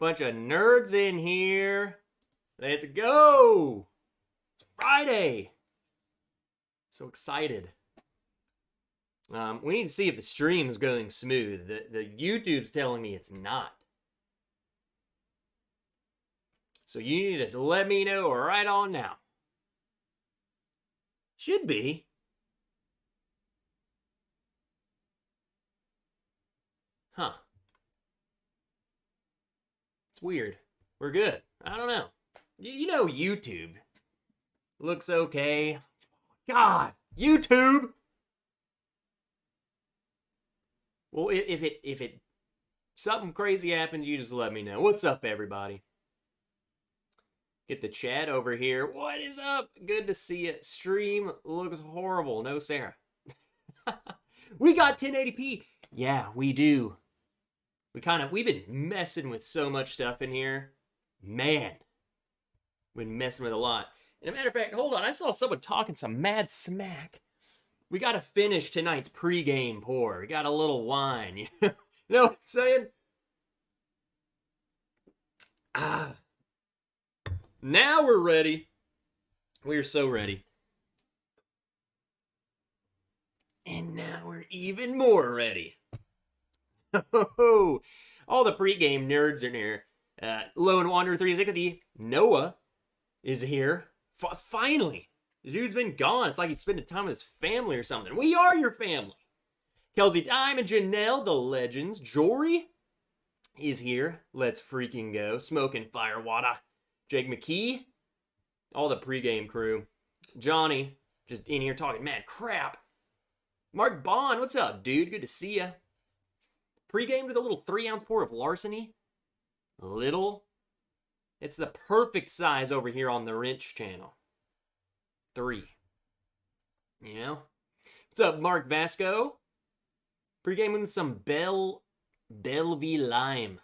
Bunch of nerds in here. Let's go. It's Friday. So excited. We need to see if the stream's going smooth. The YouTube's telling me it's not. So you need to let me know right on now. Should be. Huh. It's weird. We're good. I don't know. You know YouTube. Looks okay. God, YouTube! Well, if it something crazy happens, you just let me know. What's up, everybody? Get the chat over here. What is up? Good to see you. Stream looks horrible. No Sarah. We got 1080p. Yeah, we do. We've been messing with so much stuff in here. Man. Been messing with a lot. And a matter of fact, hold on. I saw someone talking some mad smack. We got to finish tonight's pregame pour. We got a little wine. You know what I'm saying? Now we're ready. We are so ready. And now we're even more ready. All the pregame nerds are in here. Lone Wanderer 360. Noah is here. Finally. The dude's been gone. It's like he's spending time with his family or something. We are your family. Kelsey Diamond, Janelle, the legends. Jory is here. Let's freaking go. Smoking Firewater. Jake McKee. All the pregame crew. Johnny, just in here talking mad crap. Mark Bond, what's up, dude? Good to see ya. Pregame with a little 3-ounce pour of larceny. Little. It's the perfect size over here on the Wrench channel. 3. You know? What's up, Mark Vasco? Pregame with some Bellevue Lime.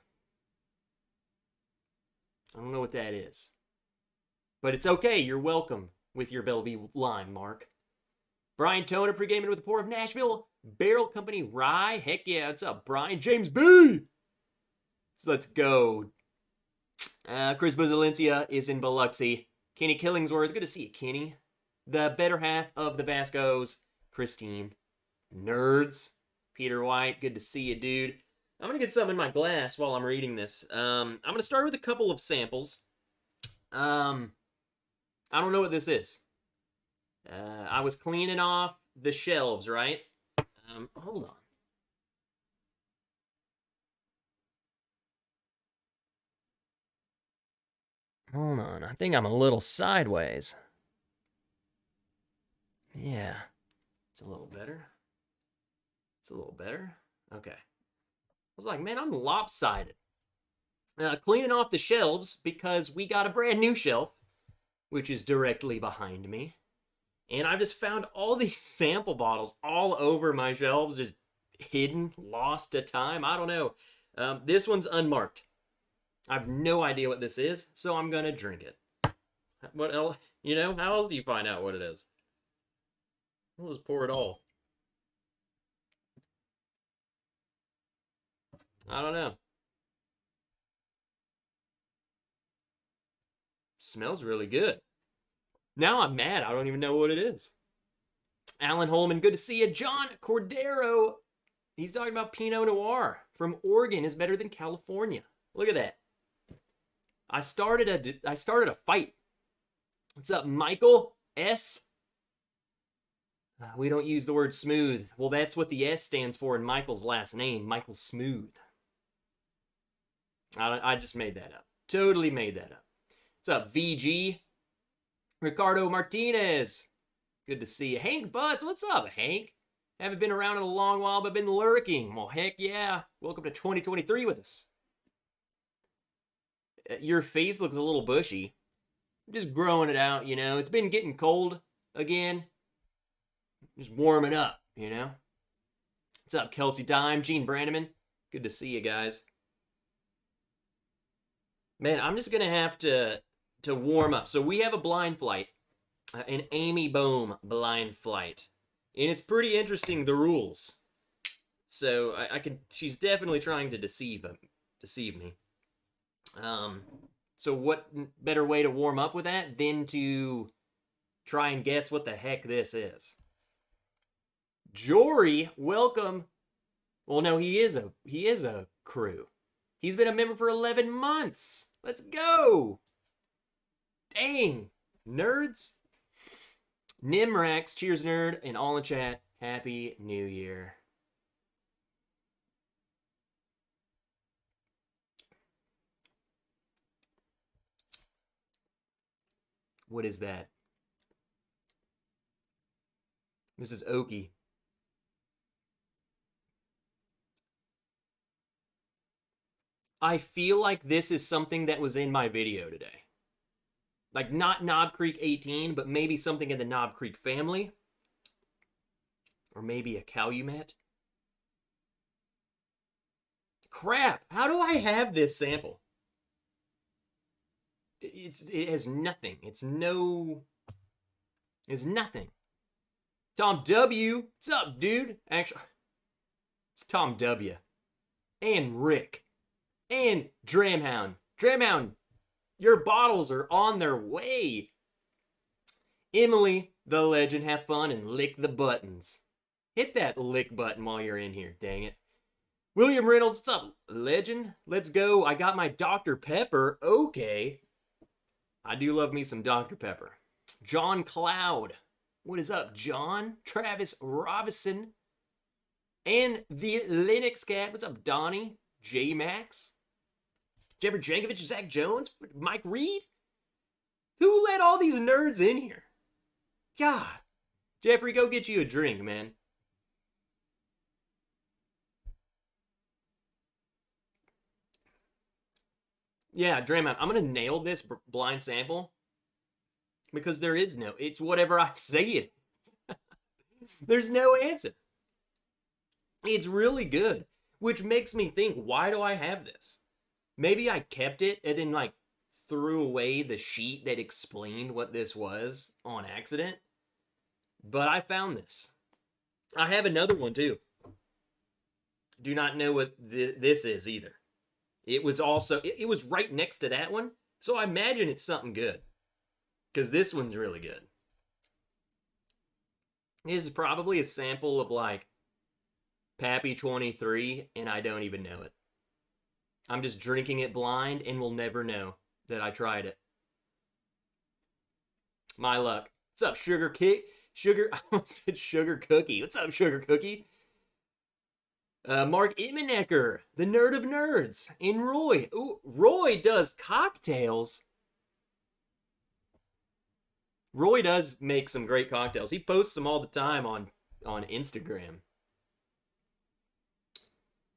I don't know what that is. But it's okay. You're welcome with your Bellevue Lime, Mark. Brian Toner pregaming with a pour of Nashville Barrel Company Rye. Heck yeah, what's up, Brian? James B! So let's go. Chris Buzalencia is in Biloxi. Kenny Killingsworth, good to see you, Kenny. The better half of the Vascos, Christine. Nerds, Peter White, good to see you, dude. I'm going to get something in my glass while I'm reading this. I'm going to start with a couple of samples. I don't know what this is. I was cleaning off the shelves, right? Hold on. Hold on. I think I'm a little sideways. Yeah. It's a little better. It's a little better. Okay. I was like, man, I'm lopsided. Cleaning off the shelves because we got a brand new shelf, which is directly behind me. And I just found all these sample bottles all over my shelves, just hidden, lost to time. I don't know. This one's unmarked. I have no idea what this is, so I'm going to drink it. What else? You know, how else do you find out what it is? We'll just pour it all. I don't know. Smells really good. Now I'm mad. I don't even know what it is. Alan Holman, good to see you. John Cordero, he's talking about Pinot Noir from Oregon is better than California. Look at that. I started a fight. What's up, Michael S? We don't use the word smooth. Well, that's what the S stands for in Michael's last name, Michael Smooth. I just made that up. Totally made that up. What's up, VG? Ricardo Martinez. Good to see you. Hank Butts, what's up, Hank? Haven't been around in a long while, but been lurking. Well, heck yeah. Welcome to 2023 with us. Your face looks a little bushy. I'm just growing it out, you know. It's been getting cold again. Just warming up, you know. What's up, Kelsey Dime, Gene Brandeman? Good to see you guys. Man, I'm just going to have to warm up. So we have a blind flight, an Amy Bohm blind flight. And it's pretty interesting, the rules. So she's definitely trying to deceive me. So what better way to warm up with that than to try and guess what the heck this is? Jory, welcome. Well, no, he is a crew. He's been a member for 11 months. Let's go. Dang, nerds. Nimrax, cheers, nerd, and all in chat. Happy New Year. What is that? This is Okie. I feel like this is something that was in my video today. Like, not Knob Creek 18, but maybe something in the Knob Creek family. Or maybe a Calumet. Crap! How do I have this sample? It has nothing. It's nothing. Tom W. What's up, dude? Actually, it's Tom W. And Rick. And Dramhound. Dramhound, your bottles are on their way. Emily, the legend, have fun and lick the buttons. Hit that lick button while you're in here, dang it. William Reynolds, what's up, legend? Let's go. I got my Dr. Pepper. Okay. I do love me some Dr. Pepper. John Cloud. What is up, John? Travis Robinson. And the Linux Cat. What's up, Donnie? J Max. Jeffrey Jankovic, Zach Jones, Mike Reed. Who let all these nerds in here? God. Jeffrey, go get you a drink, man. Yeah, Draymond, I'm going to nail this blind sample because there is no, it's whatever I say it is. There's no answer. It's really good, which makes me think, why do I have this? Maybe I kept it and then like threw away the sheet that explained what this was on accident. But I found this. I have another one too. Do not know what this is either. It was also, it was right next to that one. So I imagine it's something good. Because this one's really good. This is probably a sample of like Pappy 23 and I don't even know it. I'm just drinking it blind and will never know that I tried it. My luck. What's up, Sugar Kick? I almost said Sugar Cookie. What's up, Sugar Cookie? Mark Immenecker, the nerd of nerds. And Roy. Ooh, Roy does cocktails. Roy does make some great cocktails. He posts them all the time on Instagram.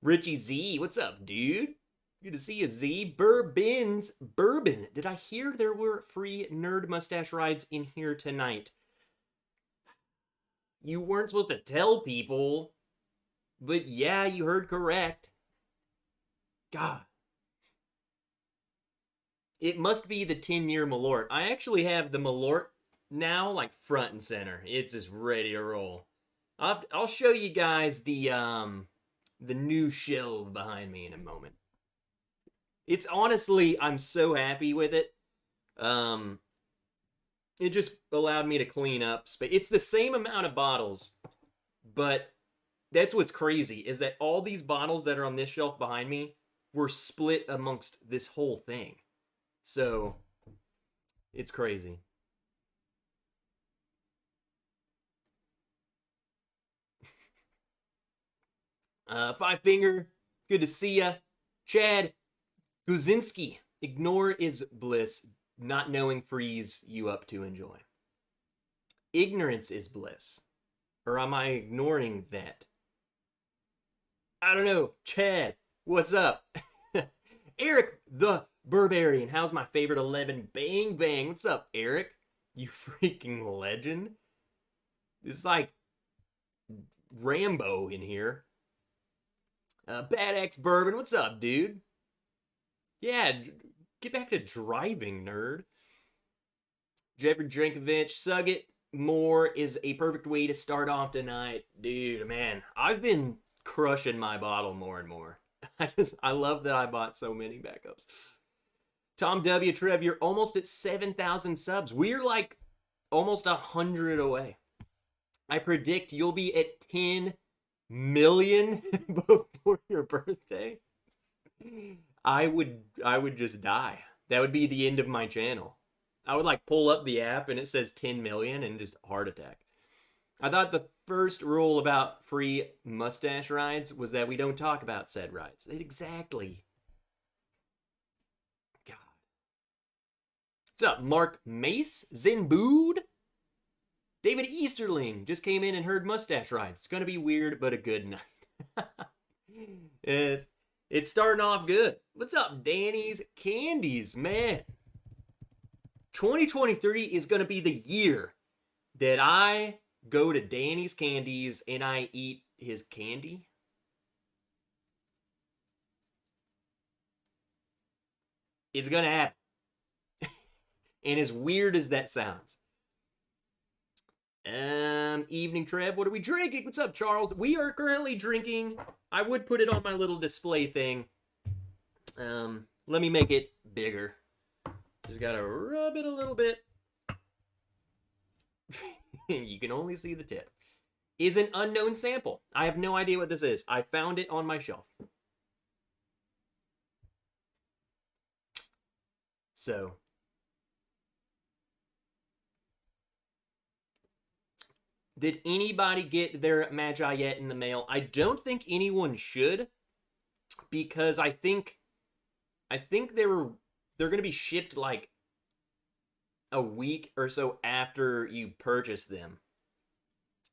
Richie Z, what's up, dude? Good to see you, Z. Bourbon. Did I hear there were free nerd mustache rides in here tonight? You weren't supposed to tell people. But yeah, you heard correct. God. It must be the 10-year Malort. I actually have the Malort now, like front and center. It's just ready to roll. I'll show you guys the new shelf behind me in a moment. It's honestly, I'm so happy with it. It just allowed me to clean up space. It's the same amount of bottles, but that's what's crazy, is that all these bottles that are on this shelf behind me were split amongst this whole thing. So, it's crazy. Five Finger, good to see ya. Chad Guzinski, ignore is bliss. Not knowing frees you up to enjoy. Ignorance is bliss. Or am I ignoring that? I don't know. Chad, what's up? Eric the Barbarian, how's my favorite 11? Bang, bang. What's up, Eric? You freaking legend. It's like Rambo in here. Bad X Bourbon, what's up, dude? Yeah, get back to driving, nerd. Jeffrey Drinkovich, Sug It More is a perfect way to start off tonight. Dude, man, I've been crushing my bottle more and more. I love that I bought so many backups. Tom W. Trev, you're almost at 7,000 subs. We're like almost 100 away. I predict you'll be at 10 million before your birthday. I would just die. That would be the end of my channel. I would like pull up the app and it says 10 million and just heart attack. I thought the first rule about free mustache rides was that we don't talk about said rides. Exactly. God. What's up, Mark Mace? Zenbood? David Easterling just came in and heard mustache rides. It's gonna be weird, but a good night. It's starting off good. What's up, Danny's Candies, man? 2023 is gonna be the year that I go to Danny's Candies and I eat his candy. It's gonna happen. And as weird as that sounds. Evening Trev, what are we drinking? What's up, Charles? We are currently drinking, I would put it on my little display thing. Let me make it bigger. Just gotta rub it a little bit. You can only see the tip. Is an unknown sample. I have no idea what this is. I found it on my shelf. So. Did anybody get their Magi yet in the mail? I don't think anyone should, because I think they're going to be shipped like a week or so after you purchase them.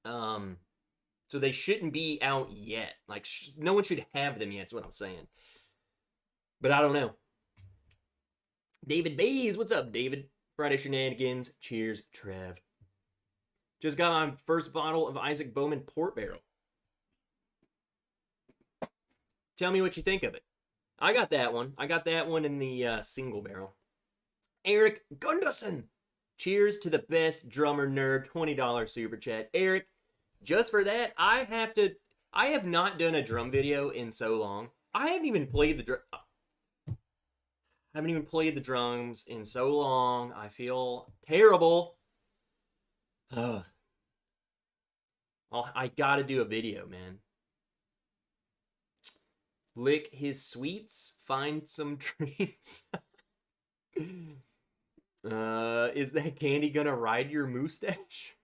So they shouldn't be out yet. Like no one should have them yet. That's what I'm saying. But I don't know. David Bays, what's up, David? Friday Shenanigans. Cheers, Trev. Just got my first bottle of Isaac Bowman Port Barrel. Tell me what you think of it. I got that one. I got that one in the single barrel. Eric Gunderson. Cheers to the best drummer nerd. $20 super chat. Eric, just for that, I have not done a drum video in so long. I haven't even played the drums in so long. I feel terrible. Oh, I gotta do a video, man. Lick his sweets, find some treats. Is that candy gonna ride your mustache?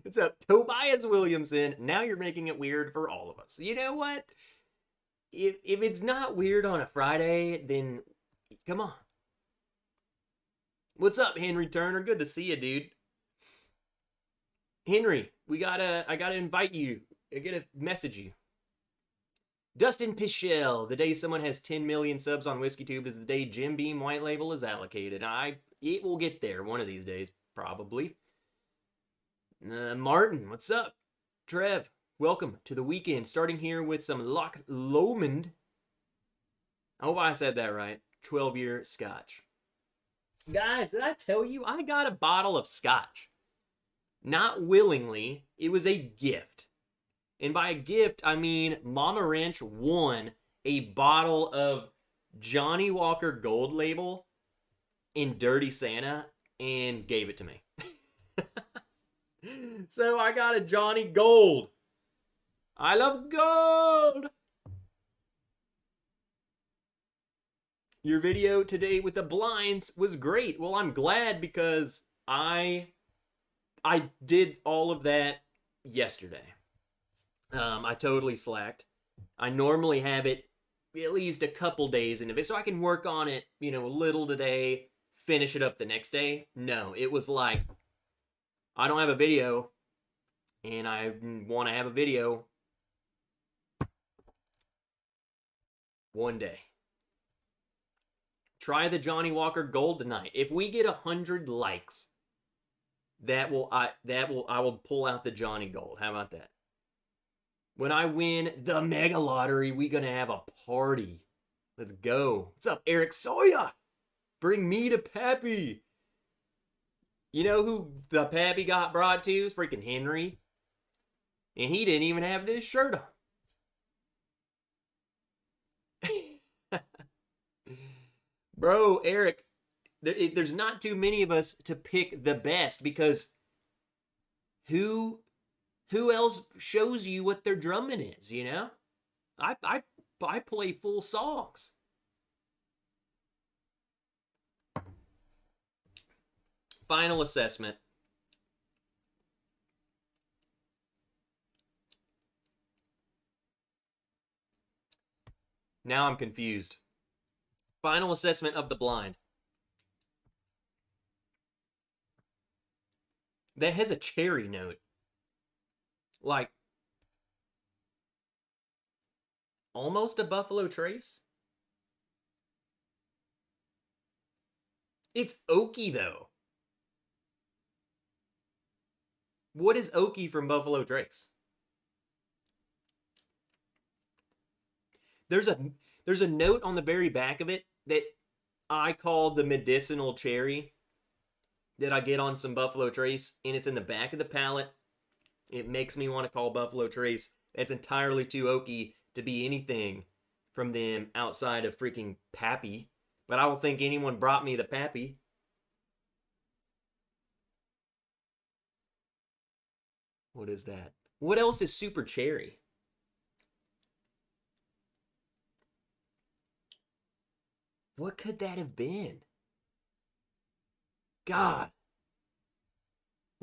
What's up, Tobias Williamson? Now you're making it weird for all of us. You know what? If it's not weird on a Friday, then come on. What's up, Henry Turner? Good to see you, dude. Henry, I gotta invite you. I gotta message you. Dustin Pichelle, the day someone has 10 million subs on WhiskeyTube is the day Jim Beam White Label is allocated. It will get there one of these days, probably. Martin, what's up? Trev, welcome to the weekend. Starting here with some Loch Lomond. I hope I said that right. 12-year Scotch. Guys, did I tell you I got a bottle of Scotch? Not willingly, it was a gift. And by a gift, I mean Mama Wrench won a bottle of Johnny Walker Gold Label in Dirty Santa and gave it to me. So I got a Johnny Gold. I love gold. Your video today with the blinds was great. Well, I'm glad because I did all of that yesterday. I totally slacked. I normally have it at least a couple days in advance, so I can work on it, a little today, finish it up the next day. No, it was like, I don't have a video, and I want to have a video one day. Try the Johnny Walker Gold tonight. If we get 100 likes, I will pull out the Johnny Gold. How about that? When I win the mega lottery, we gonna have a party. Let's go. What's up, Eric Soya? Bring me to Pappy. You know who the Pappy got brought to? Is freaking Henry. And he didn't even have this shirt on. Bro, Eric, there's not too many of us to pick the best because who who else shows you what their drumming is, you know? I play full songs. Final assessment. Now I'm confused. Final assessment of the blind. That has a cherry note. Like, almost a Buffalo Trace. It's oaky, though. What is oaky from Buffalo Trace? There's a note on the very back of it that I call the medicinal cherry that I get on some Buffalo Trace, and it's in the back of the palate. It makes me want to call Buffalo Trace. That's entirely too oaky to be anything from them outside of freaking Pappy. But I don't think anyone brought me the Pappy. What is that? What else is super cherry? What could that have been? God.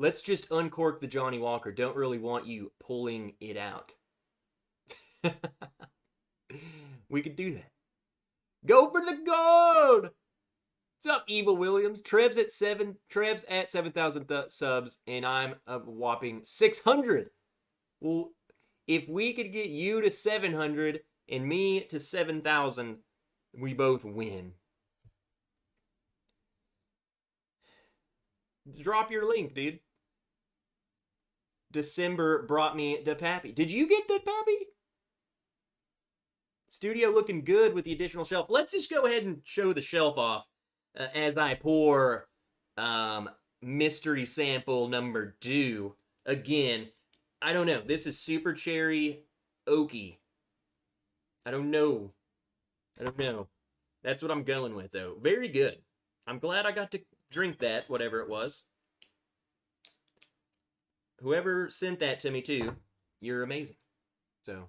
Let's just uncork the Johnny Walker. Don't really want you pulling it out. We could do that. Go for the gold! What's up, Evil Williams? Trev's at 7,000 subs, and I'm a whopping 600. Well, if we could get you to 700 and me to 7,000, we both win. Drop your link, dude. December brought me the Pappy. Did you get the Pappy? Studio looking good with the additional shelf. Let's just go ahead and show the shelf off as I pour mystery sample number 2. Again, I don't know. This is super cherry oaky. I don't know. That's what I'm going with, though. Very good. I'm glad I got to drink that, whatever it was. Whoever sent that to me, too, you're amazing. So,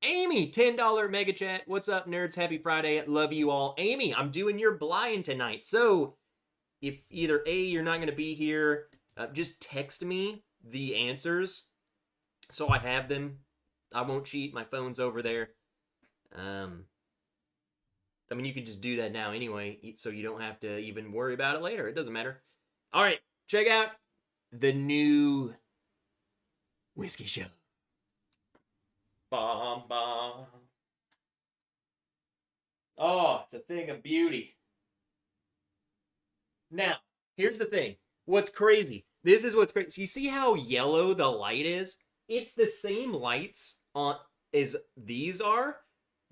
Amy, $10 mega chat. What's up, nerds? Happy Friday. Love you all. Amy, I'm doing your blind tonight. So, if either A, you're not going to be here, just text me the answers so I have them. I won't cheat. My phone's over there. I mean, you could just do that now anyway, so you don't have to even worry about it later. It doesn't matter. All right, check out the new whiskey show. Bum, bum. Oh, it's a thing of beauty. Now, here's the thing. What's crazy? This is what's crazy. You see how yellow the light is? It's the same lights on as these are,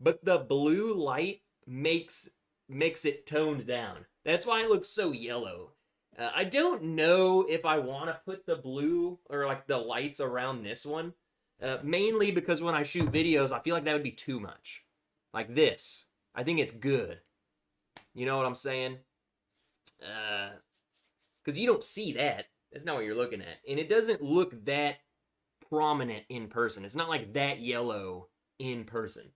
but the blue light makes it toned down. That's why it looks so yellow. I don't know if I want to put the blue or like the lights around this one. Mainly because when I shoot videos, I feel like that would be too much. Like this. I think it's good. You know what I'm saying? Because you don't see that. That's not what you're looking at. And it doesn't look that prominent in person. It's not like that yellow in person.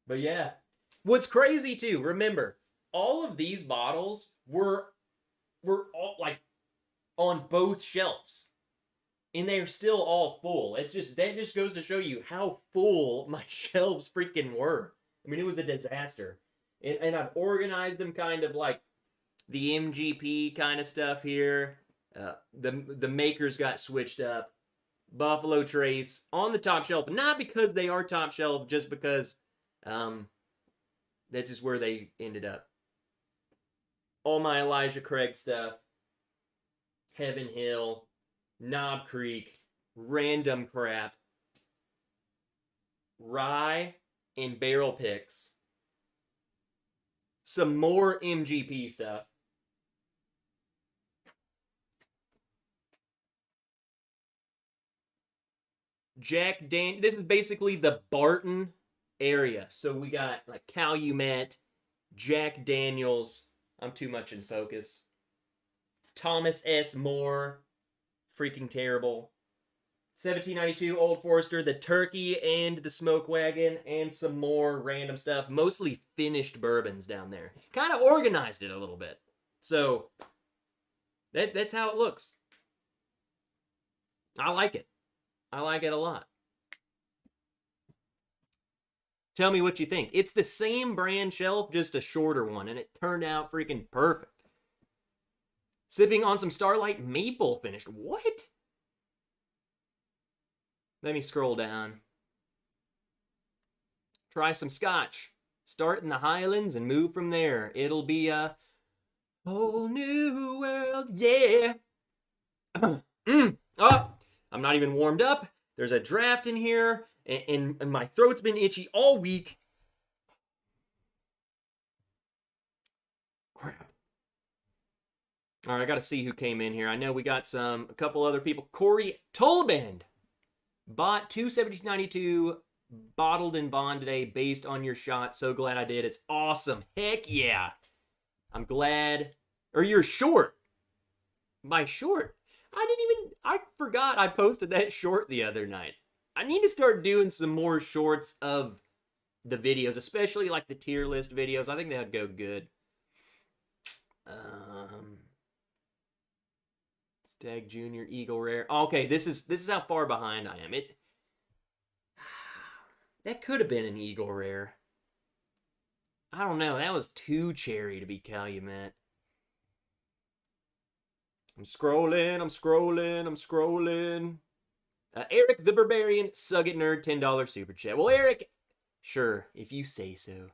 But yeah. What's crazy too, remember, all of these bottles were all like on both shelves. And they're still all full. That just goes to show you how full my shelves freaking were. I mean, it was a disaster. And I've organized them kind of like the MGP kind of stuff here. The makers got switched up. Buffalo Trace on the top shelf. Not because they are top shelf, just because that's just where they ended up. All my Elijah Craig stuff. Heaven Hill. Knob Creek, random crap, rye, and barrel picks. Some more MGP stuff. Jack Daniels. This is basically the Barton area. So we got like Calumet, Jack Daniels. I'm too much in focus. Thomas S. More. Freaking terrible. 1792 Old Forester, the Turkey and the Smoke Wagon, and some more random stuff. Mostly finished bourbons down there. Kind of organized it a little bit. So that's how it looks. I like it. I like it a lot. Tell me what you think. It's the same brand shelf, just a shorter one, and it turned out freaking perfect. Sipping on some Starlight Maple finished. What? Let me scroll down. Try some Scotch. Start in the Highlands and move from there. It'll be a whole new world, yeah. Oh, I'm not even warmed up. There's a draft in here, and my throat's been itchy all week. Crap. All right, I got to see who came in here. I know we got a couple other people. Corey Tolband bought 217.92 bottled in bond today based on your shot. So glad I did. It's awesome. Heck yeah. I'm glad. Or you're short. My short. I forgot I posted that short the other night. I need to start doing some more shorts of the videos, especially like the tier list videos. I think that would go good. Stag Junior Eagle Rare. Okay, this is how far behind I am. That could have been an Eagle Rare. I don't know. That was too cherry to be Calumet. I'm scrolling. Eric the Barbarian, Sugget Nerd, $10 super chat. Well, Eric, sure, if you say so.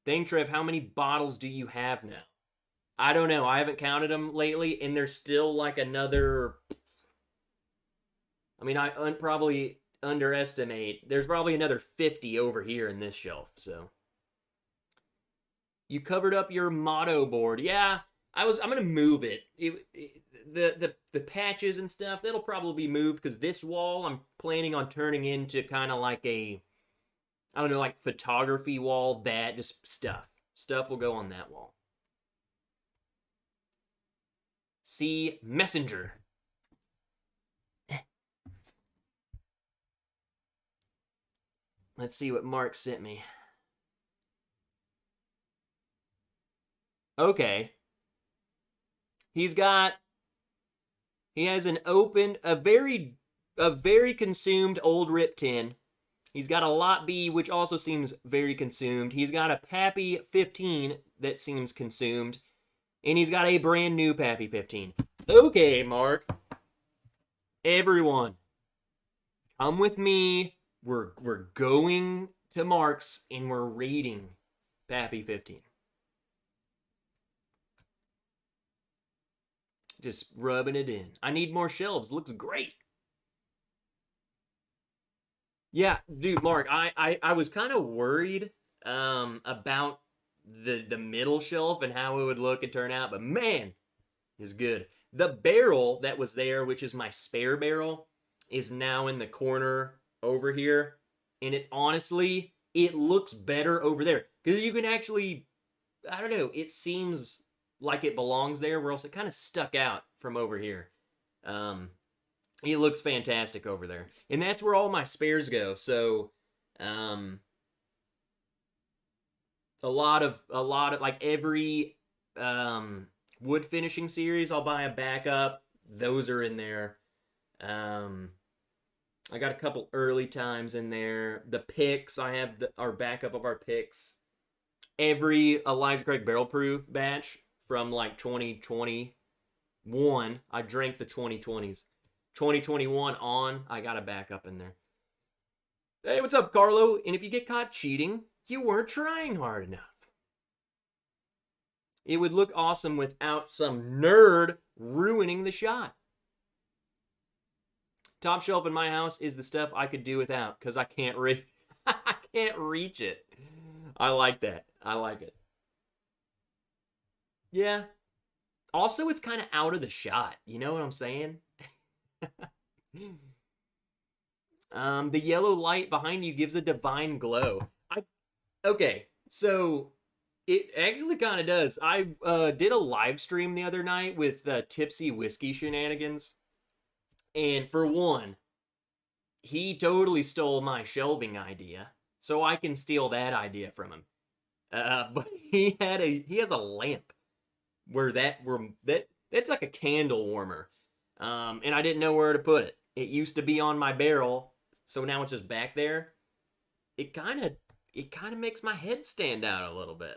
Thing Trev, how many bottles do you have now? I don't know. I haven't counted them lately, and there's still like another. I mean, I probably underestimate. There's probably another 50 over here in this shelf. So you covered up your motto board. Yeah, I'm gonna move it. The patches and stuff, that'll probably be moved because this wall I'm planning on turning into kind of like a, I don't know, like photography wall. That just stuff will go on that wall. See Messenger. Let's see what Mark sent me. Okay. He has an open, a very consumed old Rip tin. He's got a Lot B, which also seems very consumed. He's got a Pappy 15 that seems consumed. And he's got a brand new Pappy 15. Okay, Mark. Everyone, come with me. We're going to Mark's and we're rating Pappy 15. Just rubbing it in. I need more shelves. Looks great. Yeah, dude, Mark, I was kind of worried about the middle shelf and how it would look and turn out, but man, it's good. The barrel that was there, which is my spare barrel, is now in the corner over here, and it honestly, it looks better over there because you can actually, I don't know, it seems like it belongs there, where else it kind of stuck out from over here. It looks fantastic over there, and that's where all my spares go. So a lot of like every wood finishing series, I'll buy a backup. Those are in there. I got a couple early times in there. The picks, I have our backup of our picks. Every Elijah Craig barrel proof batch from like 2021, I drank the 2020s. 2021 on, I got a backup in there. Hey, what's up, Carlo? And if you get caught cheating, you weren't trying hard enough. It would look awesome without some nerd ruining the shot. Top shelf in my house is the stuff I could do without because I can't reach it. I like that. I like it. Yeah. Also, it's kind of out of the shot. You know what I'm saying? The yellow light behind you gives a divine glow. Okay, so it actually kind of does. I did a live stream the other night with Tipsy Whiskey Shenanigans, and for one, he totally stole my shelving idea, so I can steal that idea from him. But he has a lamp that's like a candle warmer, and I didn't know where to put it. It used to be on my barrel, so now it's just back there. It kind of makes my head stand out a little bit.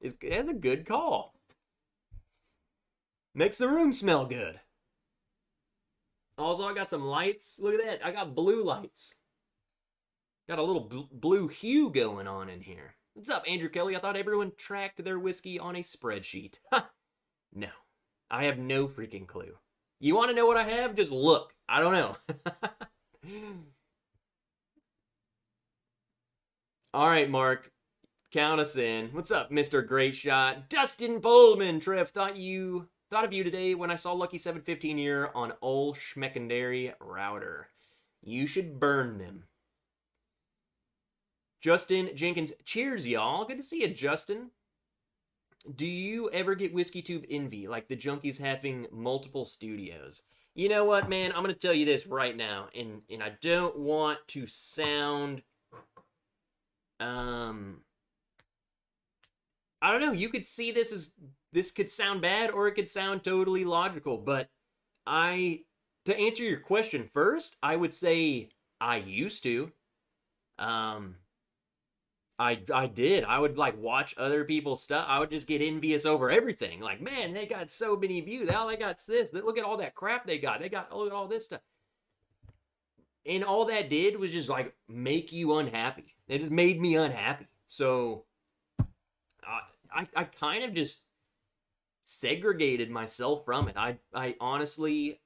That's a good call. Makes the room smell good. Also, I got some lights. Look at that. I got blue lights. Got a little blue hue going on in here. What's up, Andrew Kelly? I thought everyone tracked their whiskey on a spreadsheet. No. I have no freaking clue. You want to know what I have? Just look. I don't know. All right, Mark. Count us in. What's up, Mr. Great Shot? Dustin Pullman, Trev, thought of you today when I saw Lucky 715 year on Old Schmeckendary Router. You should burn them. Justin Jenkins, cheers, y'all. Good to see you, Justin. Do you ever get Whiskey Tube envy, like the junkies having multiple studios? You know what, man? I'm going to tell you this right now, and I don't want to sound... I don't know. You could see this could sound bad, or it could sound totally logical, but to answer your question first, I would say I used to. I did. I would like watch other people's stuff. I would just get envious over everything. Like, man, they got so many views. All they got this. Look at all that crap they got. Look at all this stuff. And all that did was just like make you unhappy. It just made me unhappy. So I kind of just segregated myself from it. I honestly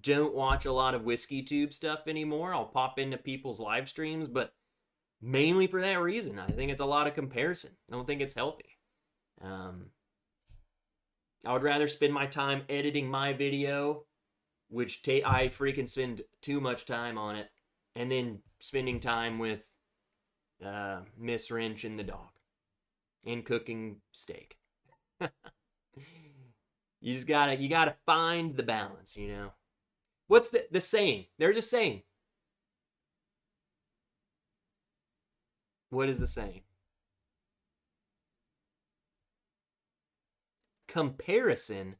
don't watch a lot of Whiskey Tube stuff anymore. I'll pop into people's live streams, but mainly for that reason. I think it's a lot of comparison. I don't think it's healthy. I would rather spend my time editing my video, which I freaking spend too much time on it, and then spending time with Miss Wrench and the dog, and cooking steak. You gotta find the balance, you know. What's the saying? There's a saying. What is the saying? Comparison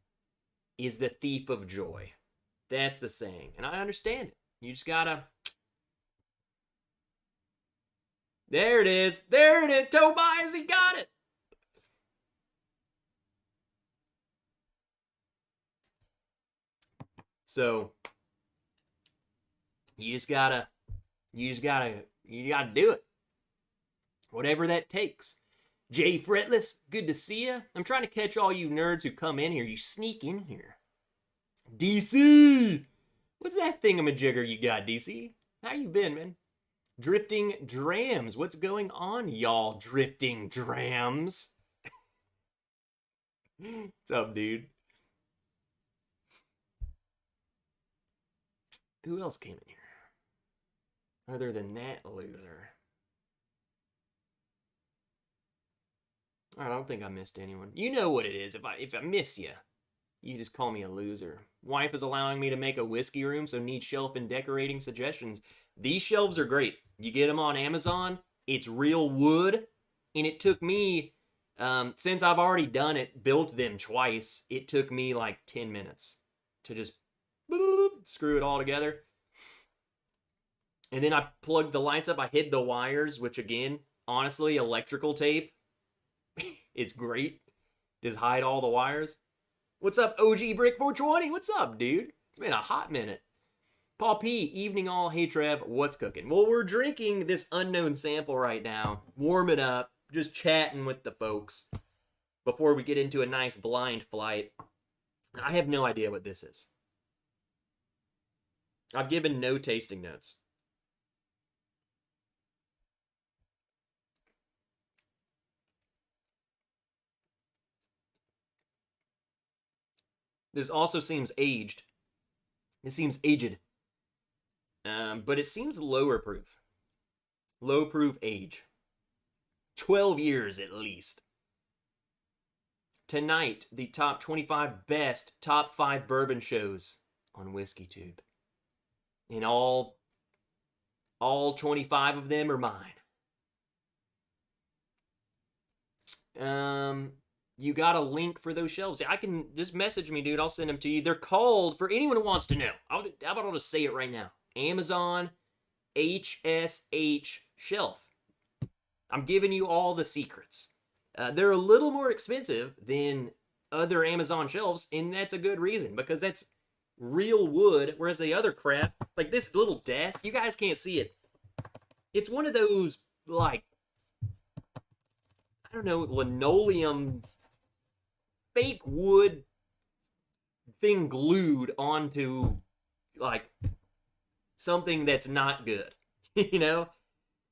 is the thief of joy. That's the saying. And I understand it. You just gotta... There it is. There it is. Tobias, he got it. So, you gotta do it. Whatever that takes. Jay Fretless, good to see you. I'm trying to catch all you nerds who come in here. You sneak in here. DC! What's that thingamajigger you got, DC? How you been, man? Drifting Drams. What's going on, y'all drifting drams? What's up, dude? Who else came in here? Other than that loser. I don't think I missed anyone. You know what it is. If I miss you, you just call me a loser. Wife is allowing me to make a whiskey room, so need shelf and decorating suggestions. These shelves are great. You get them on Amazon. It's real wood, and it took me, since I've already done it, built them twice, it took me like 10 minutes to just screw it all together. And then I plugged the lights up. I hid the wires, which again, honestly, electrical tape, it's great. Just hide all the wires. What's up, OG Brick 420? What's up, dude? It's been a hot minute. Paul P, evening all. Hey, Trev, what's cooking? Well, we're drinking this unknown sample right now. Warming up. Just chatting with the folks before we get into a nice blind flight. I have no idea what this is. I've given no tasting notes. This also seems aged. It seems aged. But it seems lower proof. Low proof age. 12 years at least. Tonight, the top 25 best top 5 bourbon shows on WhiskeyTube. And all 25 of them are mine. You got a link for those shelves? I can just message me, dude. I'll send them to you. They're called, for anyone who wants to know, how about I'll just say it right now? Amazon HSH shelf. I'm giving you all the secrets. They're a little more expensive than other Amazon shelves, and that's a good reason, because that's real wood, whereas the other crap, like this little desk, you guys can't see it. It's one of those, like, I don't know, linoleum, fake wood thing glued onto, like, something that's not good, you know?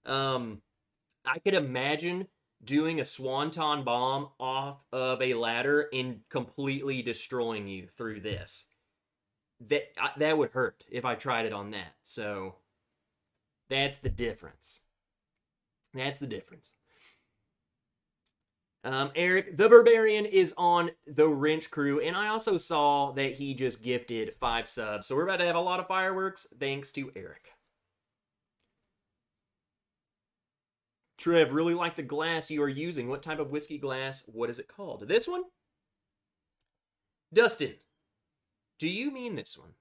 I could imagine doing a swanton bomb off of a ladder and completely destroying you through this. That would hurt if I tried it on that. So that's the difference. That's the difference. Eric, the Barbarian, is on the Wrench crew, and I also saw that he just gifted 5 subs. So we're about to have a lot of fireworks, thanks to Eric. Trev, really like the glass you are using. What type of whiskey glass? What is it called? This one? Dustin, do you mean this one?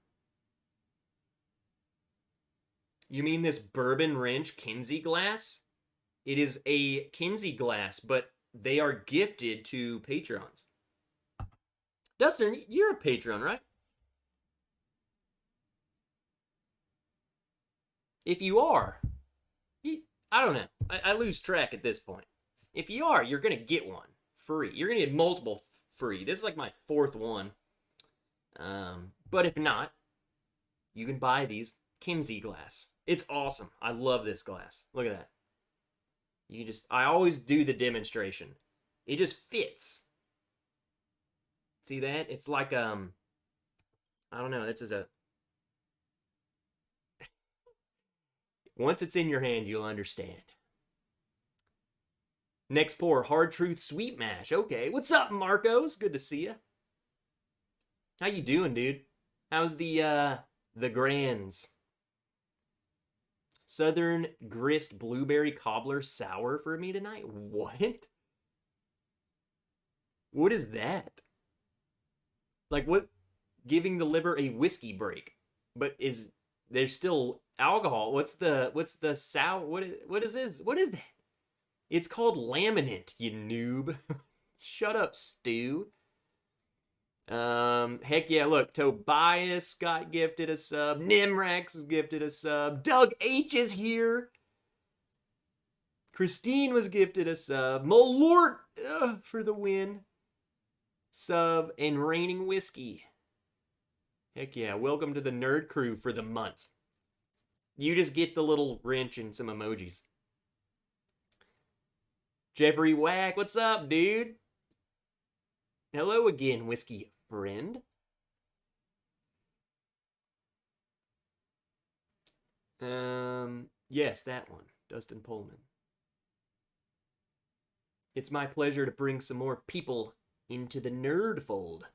You mean this Bourbon Wrench Kinsey glass? It is a Kinsey glass, but they are gifted to Patrons. Dustin, you're a Patron, right? If you are, I don't know. I lose track at this point. If you are, you're going to get one free. You're going to get multiple free. This is like my 4th one. But if not, you can buy these Kinsey glass. It's awesome. I love this glass. Look at that. I always do the demonstration. It just fits. See that? It's like, I don't know. This is a... Once it's in your hand, you'll understand. Next pour, Hard Truth Sweet Mash. Okay, what's up, Marcos? Good to see you. How you doing, dude? How's the grands? Southern Grist Blueberry Cobbler Sour for me tonight? What? What is that? Like, what? Giving the liver a whiskey break. But there's still alcohol. What's the sour? What is this? What is that? It's called laminate, you noob. Shut up, Stu. Heck yeah, look, Tobias got gifted a sub. Nimrax was gifted a sub. Doug H is here. Christine was gifted a sub. Malort for the win. Sub and Raining Whiskey. Heck yeah, welcome to the Nerd Crew for the month. You just get the little wrench and some emojis. Jeffrey Wack, what's up, dude? Hello again, whiskey friend. Yes, that one. Dustin Pullman. It's my pleasure to bring some more people into the nerd fold.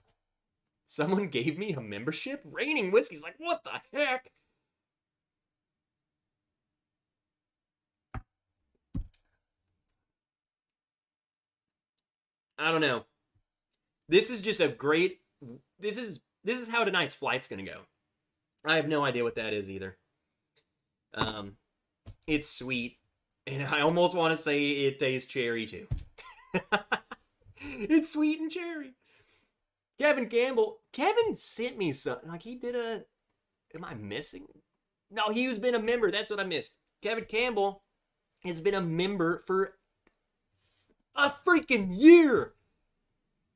Someone gave me a membership? Raining Whiskey's like, what the heck? I don't know. This is just a great... This is how tonight's flight's gonna go. I have no idea what that is either. It's sweet. And I almost want to say it tastes cherry too. It's sweet and cherry. Kevin Campbell. Kevin sent me something. Like he did a... Am I missing? No, he's been a member. That's what I missed. Kevin Campbell has been a member for a freaking year.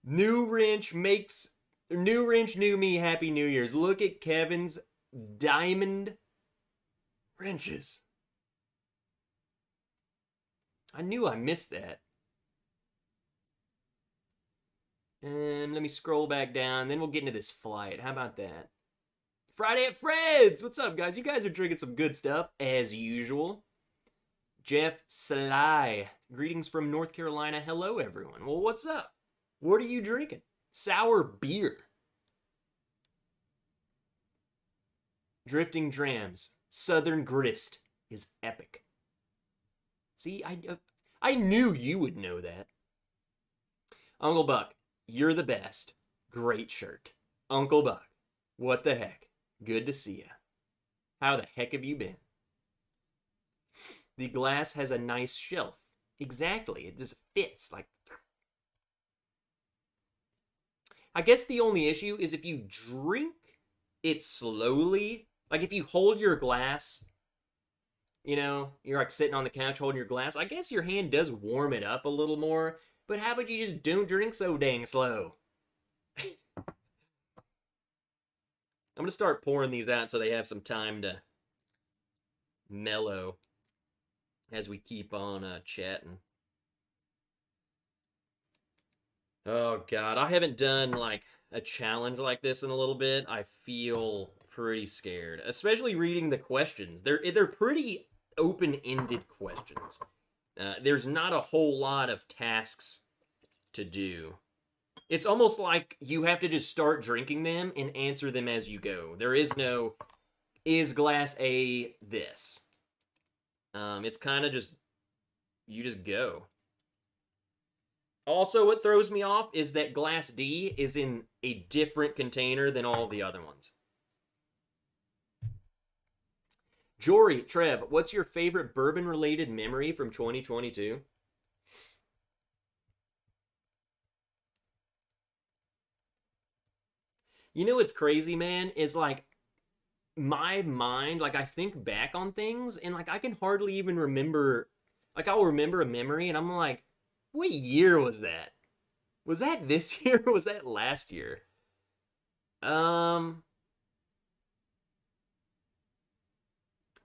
New wrench, new me, happy New Year's. Look at Kevin's diamond wrenches. I knew I missed that. Let me scroll back down. Then we'll get into this flight. How about that? Friday at Fred's. What's up, guys? You guys are drinking some good stuff, as usual. Jeff Sly. Greetings from North Carolina. Hello, everyone. Well, what's up? What are you drinking? Sour beer. Drifting Drams. Southern Grist is epic. See, I knew you would know that. Uncle Buck, you're the best. Great shirt. Uncle Buck, what the heck? Good to see ya. How the heck have you been? The glass has a nice shelf. Exactly. It just fits. Like, I guess the only issue is if you drink it slowly. Like, if you hold your glass, you know, you're like sitting on the couch holding your glass, I guess your hand does warm it up a little more. But how about you just don't drink so dang slow? I'm going to start pouring these out so they have some time to mellow as we keep on chatting. Oh, God. I haven't done, like, a challenge like this in a little bit. I feel pretty scared. Especially reading the questions. They're pretty open-ended questions. There's not a whole lot of tasks to do. It's almost like you have to just start drinking them and answer them as you go. There is no, is glass A this? It's kind of just, you just go. Also, what throws me off is that glass D is in a different container than all the other ones. Jory, Trev, what's your favorite bourbon-related memory from 2022? You know what's crazy, man, is like my mind, like I think back on things and like I can hardly even remember, like I'll remember a memory and I'm like, what year was that? Was that this year or was that last year?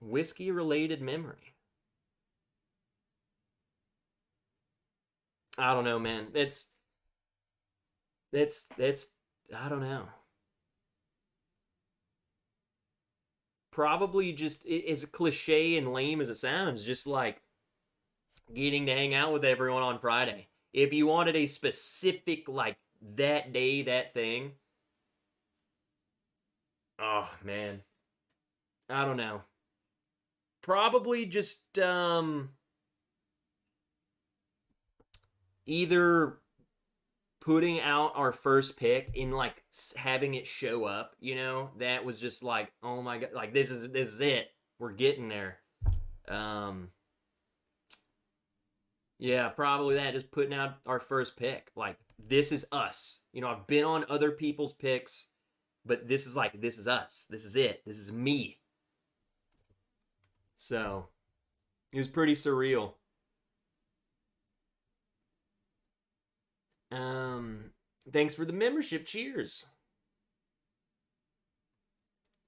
Whiskey related memory. I don't know, man. That's I don't know. Probably just as cliche and lame as it sounds, just like getting to hang out with everyone on Friday. If you wanted a specific, like, that day, that thing. Oh, man. I don't know. Probably just, either putting out our first pick and, like, having it show up, you know? That was just like, oh my God, like, this is it. We're getting there. Yeah, probably that. Just putting out our first pick. Like, this is us. You know, I've been on other people's picks, but this is like, this is us. This is it. This is me. So, it was pretty surreal. Thanks for the membership. Cheers.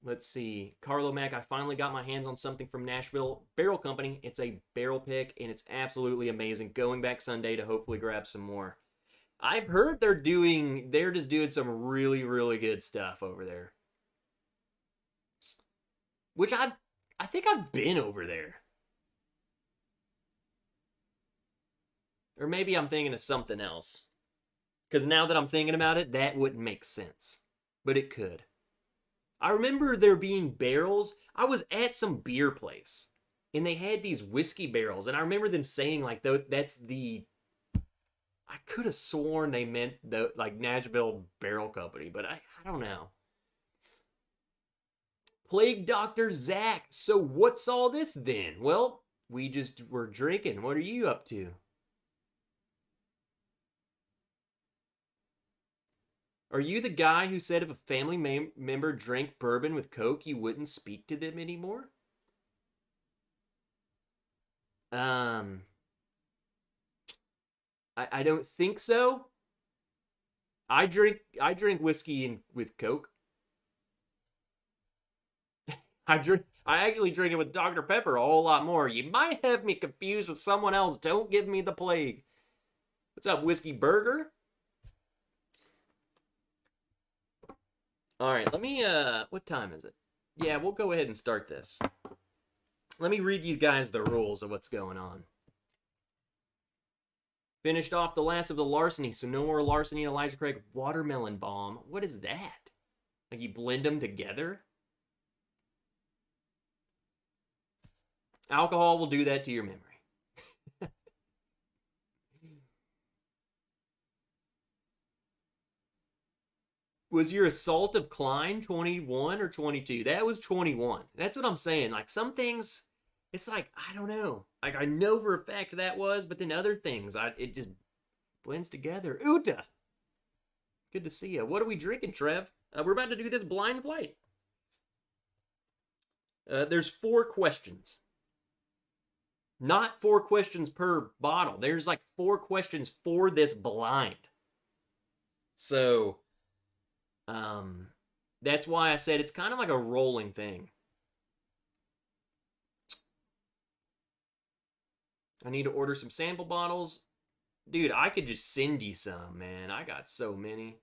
Let's see. Carlo Mack, I finally got my hands on something from Nashville Barrel Company. It's a barrel pick, and it's absolutely amazing. Going back Sunday to hopefully grab some more. I've heard they're just doing some really, really good stuff over there. Which I think I've been over there. Or maybe I'm thinking of something else. Because now that I'm thinking about it, that wouldn't make sense. But it could. I remember there being barrels. I was at some beer place, and they had these whiskey barrels, and I remember them saying, like, that's the... I could have sworn they meant the, like, Nashville Barrel Company, but I don't know. Plague Doctor Zach, so what's all this then? Well, we just were drinking. What are you up to? Are you the guy who said if a family member drank bourbon with Coke, you wouldn't speak to them anymore? I don't think so. I drink whiskey with Coke. I actually drink it with Dr. Pepper a whole lot more. You might have me confused with someone else. Don't give me the plague. What's up, Whiskey Burger? All right, let me, what time is it? Yeah, we'll go ahead and start this. Let me read you guys the rules of what's going on. Finished off the last of the larceny, so no more larceny and Elijah Craig watermelon bomb. What is that? Like you blend them together? Alcohol will do that to your memory. Was your Assault of Klein 21 or 22? That was 21. That's what I'm saying. Like some things, it's like, I don't know. Like I know for a fact that was, but then other things, it just blends together. Uta! Good to see you. What are we drinking, Trev? We're about to do this blind flight. There's 4 questions. Not 4 questions per bottle. There's like 4 questions for this blind. So, that's why I said it's kind of like a rolling thing. I need to order some sample bottles. Dude, I could just send you some, man. I got so many.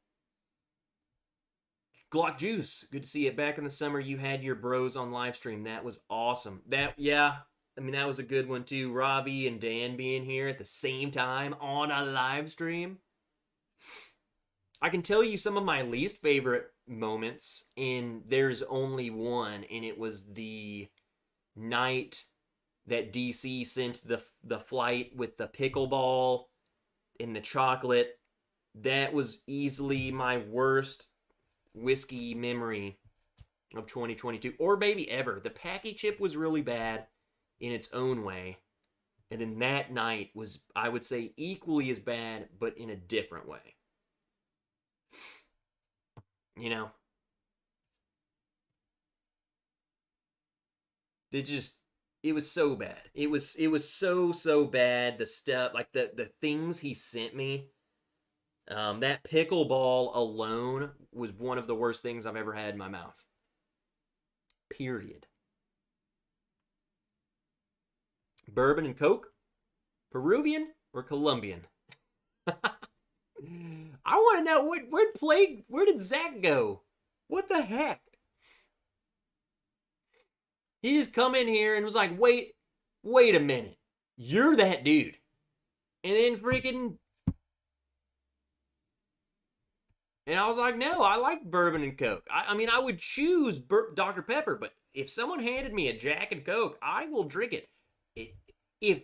Glock Juice, good to see you. Back in the summer, you had your bros on live stream. That was awesome. Yeah, I mean, that was a good one too. Robbie and Dan being here at the same time on a live stream. I can tell you some of my least favorite moments, and there's only one, and it was the night that DC sent the flight with the pickleball and the chocolate. That was easily my worst whiskey memory of 2022, or maybe ever. The Packy chip was really bad in its own way, and then that night was, I would say, equally as bad, but in a different way. You know, it was so bad. It was so bad. The stuff, like the things he sent me. That pickleball alone was one of the worst things I've ever had in my mouth. Period. Bourbon and Coke? Peruvian or Colombian? I want to know where did Zach go? What the heck? He just come in here and was like, wait a minute. You're that dude. And then freaking... And I was like, no, I like bourbon and Coke. I mean, I would choose Dr. Pepper, but if someone handed me a Jack and Coke, I will drink it. If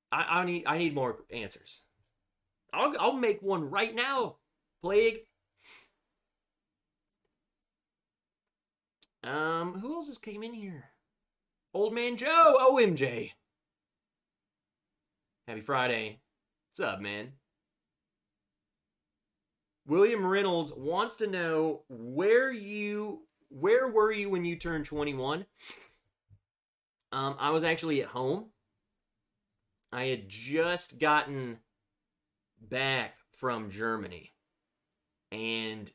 I need more answers. I'll make one right now, Plague. Who else just came in here? Old Man Joe, OMJ. Happy Friday. What's up, man? William Reynolds wants to know where were you when you turned 21? I was actually at home. I had just gotten back from Germany, and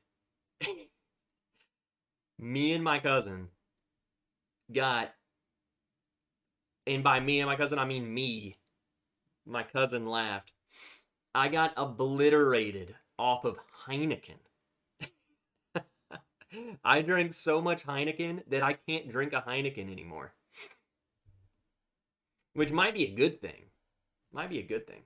me and my cousin got, and by me and my cousin I mean me, my cousin laughed, I got obliterated off of Heineken. I drank so much Heineken that I can't drink a Heineken anymore. Which might be a good thing. Might be a good thing.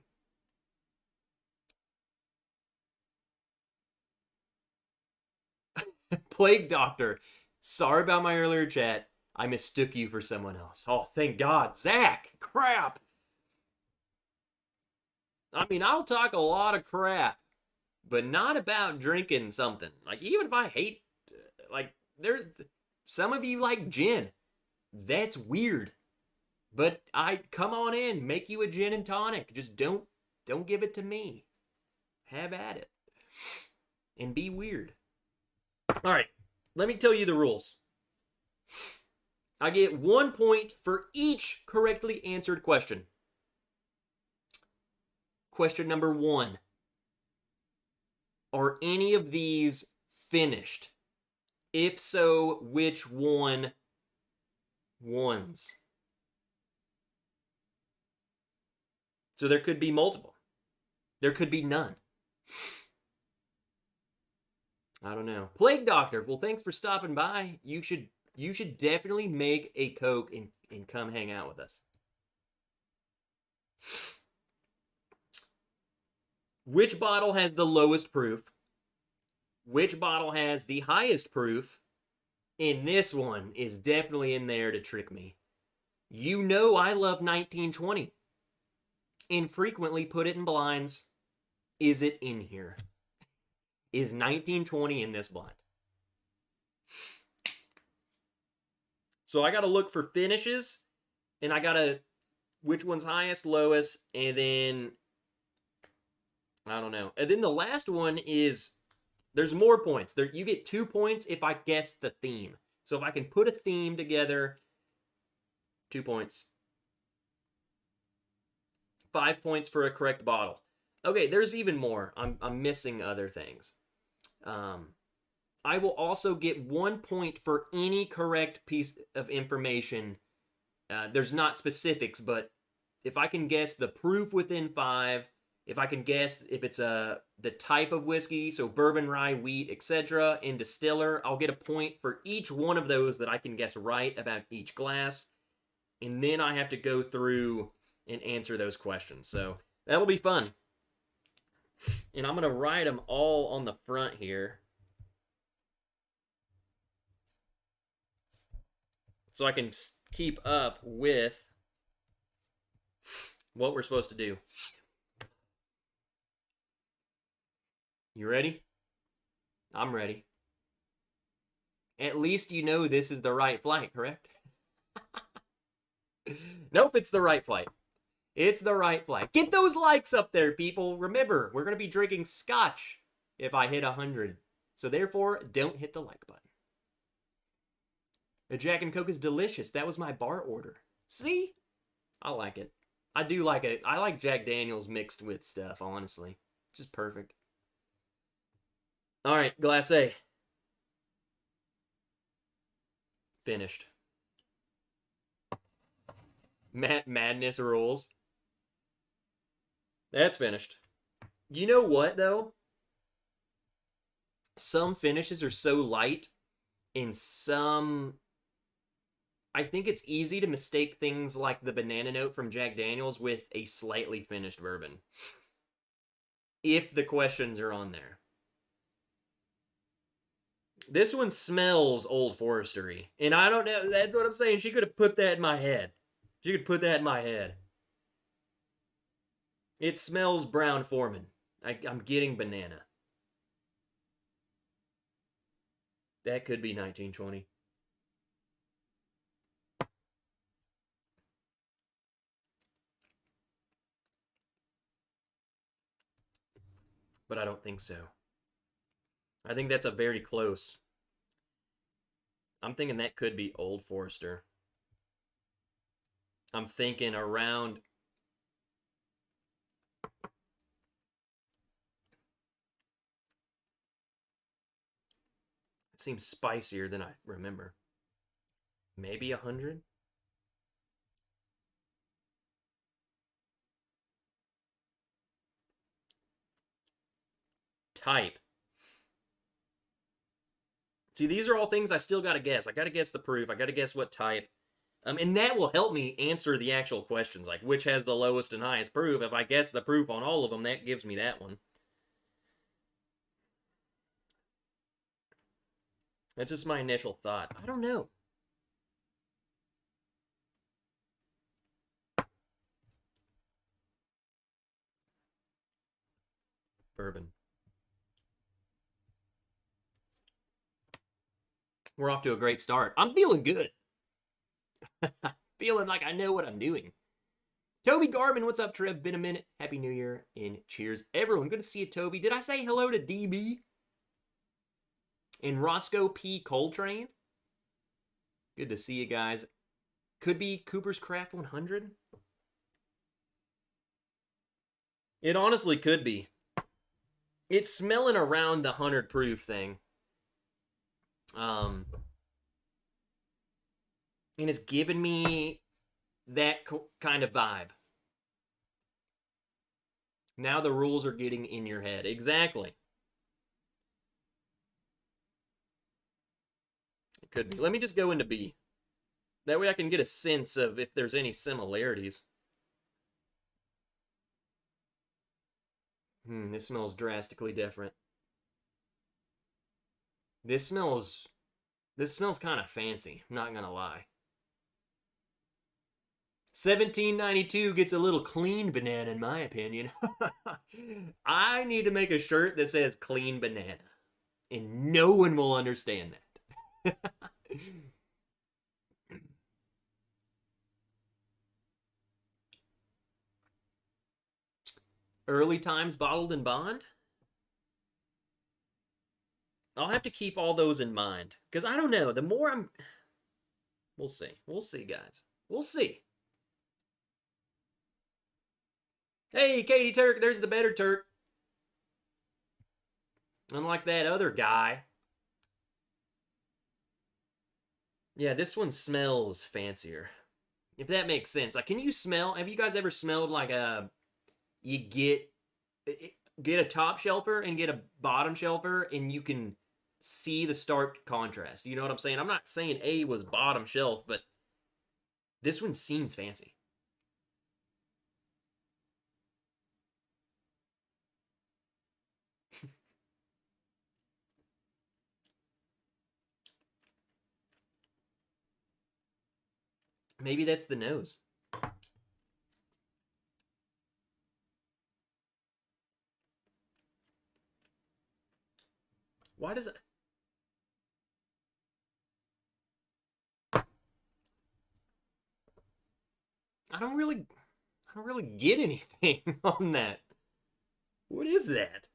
Plague Doctor. Sorry about my earlier chat. I mistook you for someone else. Oh, thank God. Zach, crap. I mean, I'll talk a lot of crap, but not about drinking something. Like, even if I hate, like, some of you like gin. That's weird. But I come on in, make you a gin and tonic. Just don't give it to me. Have at it. And be weird. All right, let me tell you the rules. I get 1 point for each correctly answered question. Question number 1. Are any of these finished? If so, which ones? So there could be multiple. There could be none. I don't know. Plague Doctor. Well, thanks for stopping by. You should definitely make a Coke and come hang out with us. Which bottle has the lowest proof? Which bottle has the highest proof? And this one is definitely in there to trick me. You know I love 1920 and frequently put it in blinds. Is it in here? Is 1920 in this blind? So I got to look for finishes, and I got to, which one's highest, lowest, and then, I don't know. And then the last one is, there's more points. You get 2 points if I guess the theme. So if I can put a theme together, 2 points. 5 points for a correct bottle. Okay, there's even more. I'm missing other things. I will also get 1 point for any correct piece of information. There's not specifics, but if I can guess the proof within 5, if I can guess if it's the type of whiskey, so bourbon, rye, wheat, etc., and distiller, I'll get a point for each one of those that I can guess right about each glass. And then I have to go through and answer those questions. So that'll be fun. And I'm going to write them all on the front here, so I can keep up with what we're supposed to do. You ready? I'm ready. At least you know this is the right flight, correct? Nope, it's the right flight. It's the right flight. Get those likes up there, people. Remember, we're going to be drinking Scotch if I hit 100. So therefore, don't hit the like button. The Jack and Coke is delicious. That was my bar order. See? I like it. I do like it. I like Jack Daniels mixed with stuff, honestly. It's just perfect. All right, glass A. Finished. Madness rules. That's finished. You know what, though? Some finishes are so light, and some... I think it's easy to mistake things like the banana note from Jack Daniels with a slightly finished bourbon, if the questions are on there. This one smells Old Forestery, and I don't know. That's what I'm saying. She could have put that in my head. She could put that in my head. It smells Brown Foreman. I'm getting banana. That could be 1920. But I don't think so. I think that's a very close. I'm thinking that could be Old Forester. I'm thinking around... It seems spicier than I remember. Maybe 100? Type. See, these are all things I still got to guess. I got to guess the proof. I got to guess what type. And that will help me answer the actual questions, like which has the lowest and highest proof. If I guess the proof on all of them, that gives me that one. That's just my initial thought. I don't know. Bourbon. We're off to a great start. I'm feeling good. Feeling like I know what I'm doing. Toby Garman, what's up, Trev? Been a minute. Happy New Year and cheers, everyone. Good to see you, Toby. Did I say hello to DB? And Roscoe P. Coltrane? Good to see you guys. Could be Cooper's Craft 100? It honestly could be. It's smelling around the 100 proof thing. And it's giving me that kind of vibe. Now the rules are getting in your head. Exactly. could be. Let me just go into B. That way I can get a sense of if there's any similarities. This smells drastically different. This smells kind of fancy, not gonna lie. 1792 gets a little clean banana in my opinion. I need to make a shirt that says clean banana. And no one will understand that. Early times bottled in bond? I'll have to keep all those in mind. Because I don't know. The more I'm... We'll see. We'll see, guys. We'll see. Hey, Katie Turk. There's the better Turk. Unlike that other guy. Yeah, this one smells fancier. If that makes sense. Like, can you smell... Have you guys ever smelled like a... You get a top shelfer and get a bottom shelfer, and you can see the stark contrast. You know what I'm saying? I'm not saying A was bottom shelf, but this one seems fancy. Maybe that's the nose. Why does it... I don't really get anything on that. What is that?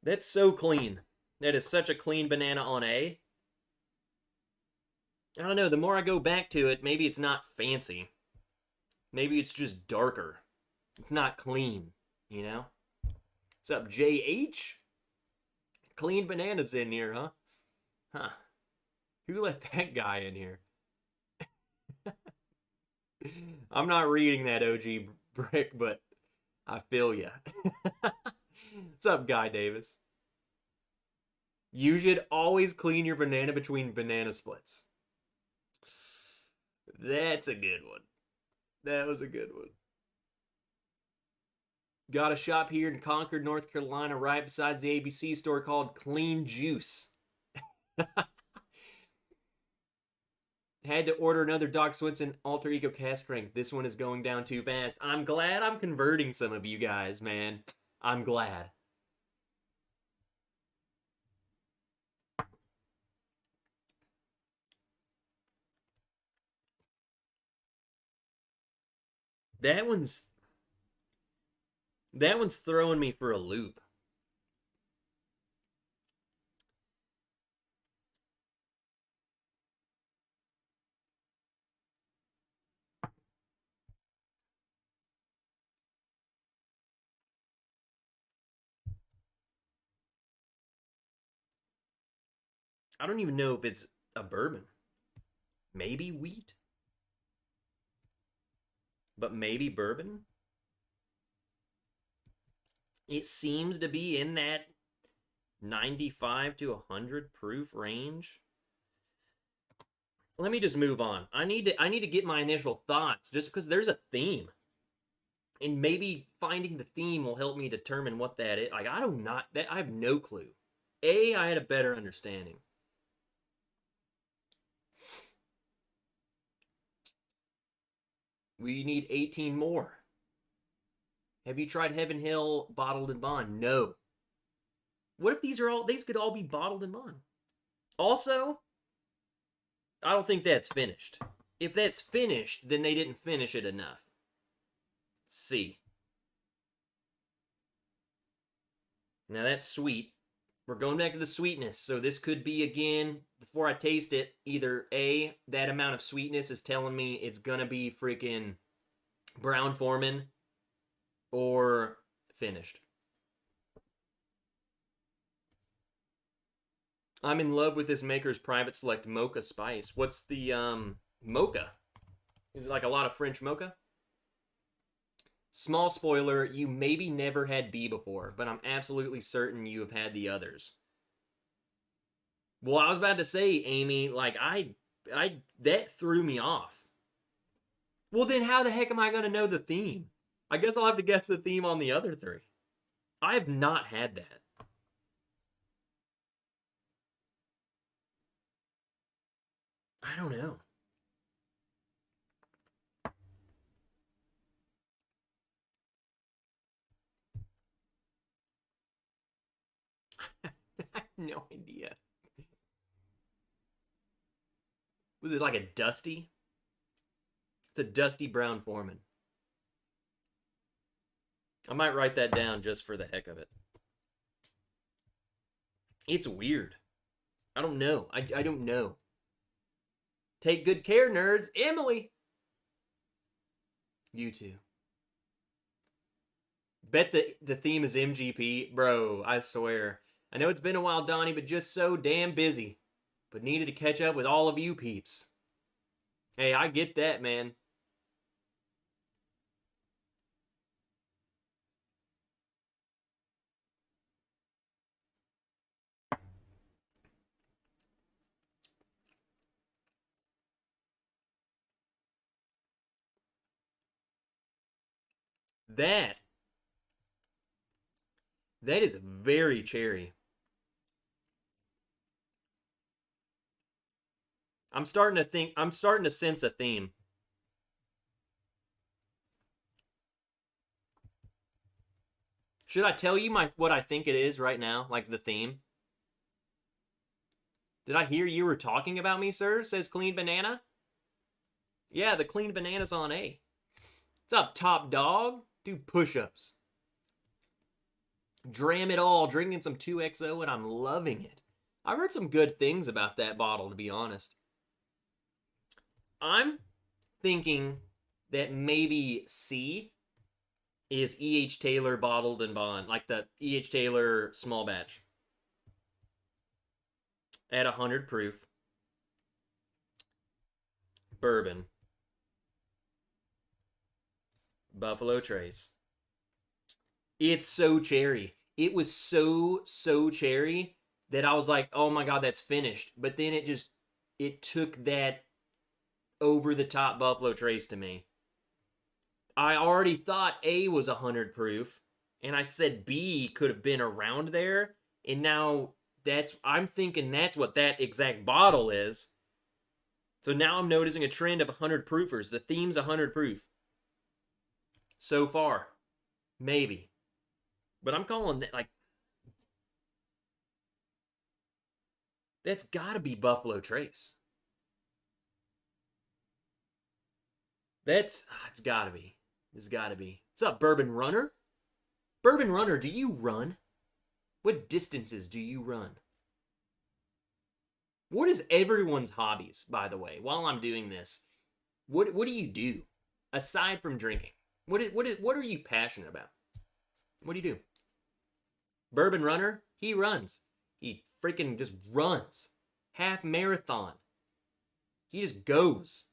That's so clean. That is such a clean banana on A. I don't know, the more I go back to it, maybe it's not fancy. Maybe it's just darker. It's not clean, you know? What's up, JH? Clean bananas in here, huh? Huh. Who let that guy in here? I'm not reading that, OG Brick, but I feel ya. What's up, Guy Davis? You should always clean your banana between banana splits. That's a good one. That was a good one. Got a shop here in Concord, North Carolina, right besides the ABC store called Clean Juice. Had to order another Doc Swinson Alter Ego Cast Crank. This one is going down too fast. I'm glad I'm converting some of you guys, man. I'm glad. That one's throwing me for a loop. I don't even know if it's a bourbon. Maybe wheat. But maybe bourbon. It seems to be in that 95 to 100 proof range. Let me just move on. I need to get my initial thoughts just because there's a theme. And maybe finding the theme will help me determine what that is. Like, I have no clue. I had a better understanding. We need 18 more. Have you tried Heaven Hill bottled in bond? No. What if these could all be bottled in bond? Also, I don't think that's finished. If that's finished, then they didn't finish it enough. C. Now that's sweet. We're going back to the sweetness. So this could be, again, before I taste it, either A, that amount of sweetness is telling me it's going to be freaking Brown Foreman, or finished. I'm in love with this Maker's Private Select Mocha Spice. What's the mocha? Is it like a lot of French mocha? Small spoiler, you maybe never had B before, but I'm absolutely certain you have had the others. Well, I was about to say, Amy, like that threw me off. Well, then how the heck am I going to know the theme? I guess I'll have to guess the theme on the other three. I have not had that. I don't know. I have no idea. Was it like a dusty? It's a dusty brown Foreman. I might write that down just for the heck of it. It's weird. I don't know. I don't know. Take good care, nerds. Emily! You too. Bet the theme is MGP. Bro, I swear. I know it's been a while, Donnie, but just so damn busy. But needed to catch up with all of you peeps. Hey, I get that, man. That is very cherry. I'm starting to sense a theme. Should I tell you what I think it is right now, like the theme? Did I hear you were talking about me, sir? Says Clean Banana. Yeah, the Clean Banana's on A. What's up, top dog? Do push-ups. Dram it all, drinking some 2XO, and I'm loving it. I've heard some good things about that bottle, to be honest. I'm thinking that maybe C is E.H. Taylor bottled and bond, like the E.H. Taylor small batch. At 100 proof. Bourbon. Buffalo Trace. It's so cherry. It was so cherry that I was like, oh my God, that's finished. But then it took that over the top Buffalo Trace to me. I already thought A was 100 proof, and I said B could have been around there, and now I'm thinking that's what that exact bottle is. So now I'm noticing a trend of 100 proofers. The theme's 100 proof. So far. Maybe. But I'm calling that, like, that's gotta be Buffalo Trace. It's gotta be. It's gotta be. What's up, Bourbon Runner? Bourbon Runner, do you run? What distances do you run? What is everyone's hobbies, by the way, while I'm doing this? What do you do aside from drinking? What are you passionate about? What do you do? Bourbon Runner, he runs. He freaking just runs. Half marathon. He just goes.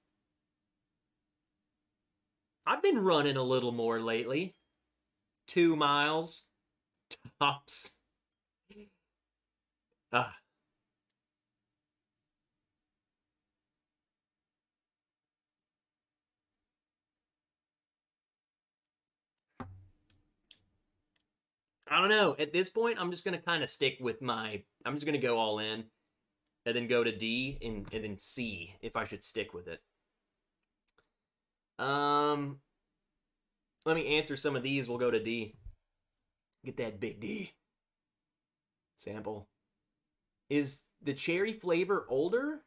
I've been running a little more lately. 2 miles. Tops. I don't know. At this point, I'm just going to kind of stick with I'm just going to go all in and then go to D and then C if I should stick with it. Let me answer some of these. We'll go to D. Get that big D. Sample. Is the cherry flavor older?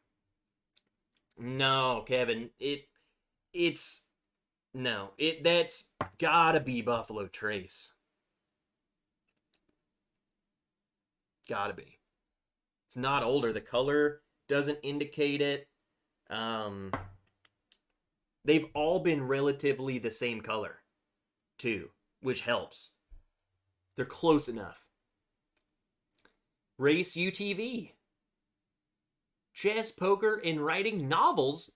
No, Kevin. That's gotta be Buffalo Trace. Gotta be. It's not older. The color doesn't indicate it. They've all been relatively the same color, too, which helps. They're close enough. Race UTV. Chess, poker, and writing novels.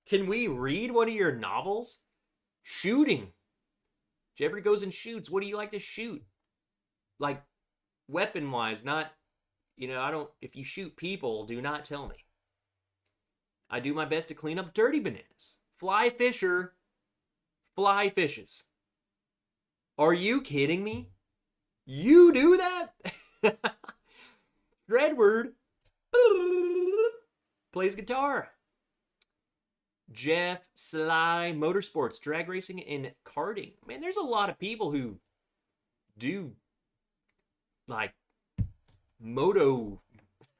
Can we read one of your novels? Shooting. Jeffrey goes and shoots. What do you like to shoot? Like, weapon-wise, not, I don't, if you shoot people, do not tell me. I do my best to clean up dirty bananas. Fly fisher, fly fishes. Are you kidding me? You do that? Redward plays guitar. Jeff Sly Motorsports, drag racing and karting. Man, there's a lot of people who do like moto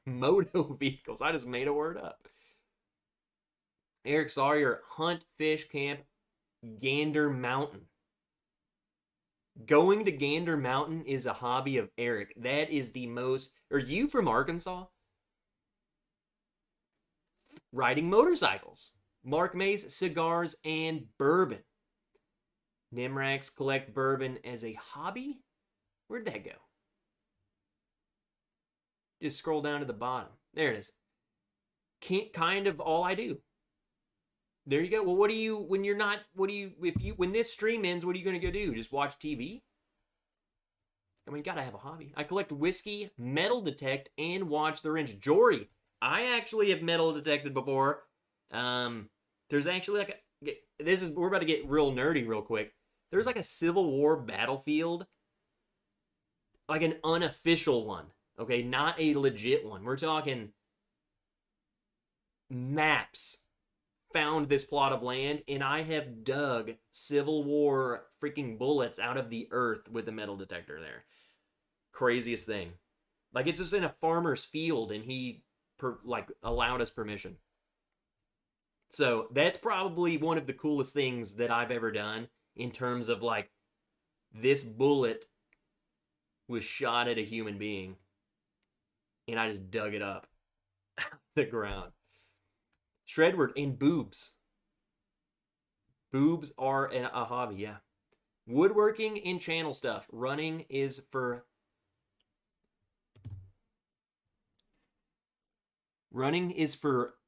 vehicles. I just made a word up. Eric Sawyer, hunt, fish, camp, Gander Mountain. Going to Gander Mountain is a hobby of Eric. That is the most... Are you from Arkansas? Riding motorcycles. Mark Mays, cigars, and bourbon. Nimrax collect bourbon as a hobby? Where'd that go? Just scroll down to the bottom. There it is. Kind of all I do. There you go. Well, what do you, when you're not, what do you, when this stream ends, what are you going to go do? Just watch TV? I mean, you gotta have a hobby. I collect whiskey, metal detect, and watch the wrench. Jory, I actually have metal detected before. There's actually like we're about to get real nerdy real quick. There's like a Civil War battlefield. Like an unofficial one. Okay, not a legit one. We're talking maps found this plot of land, and I have dug Civil War freaking bullets out of the earth with a metal detector there. Craziest thing. Like, it's just in a farmer's field, and he allowed us permission. So that's probably one of the coolest things that I've ever done in terms of like, this bullet was shot at a human being, and I just dug it up the ground. Shredward and boobs. Boobs are a hobby, yeah. Woodworking and channel stuff. Running is for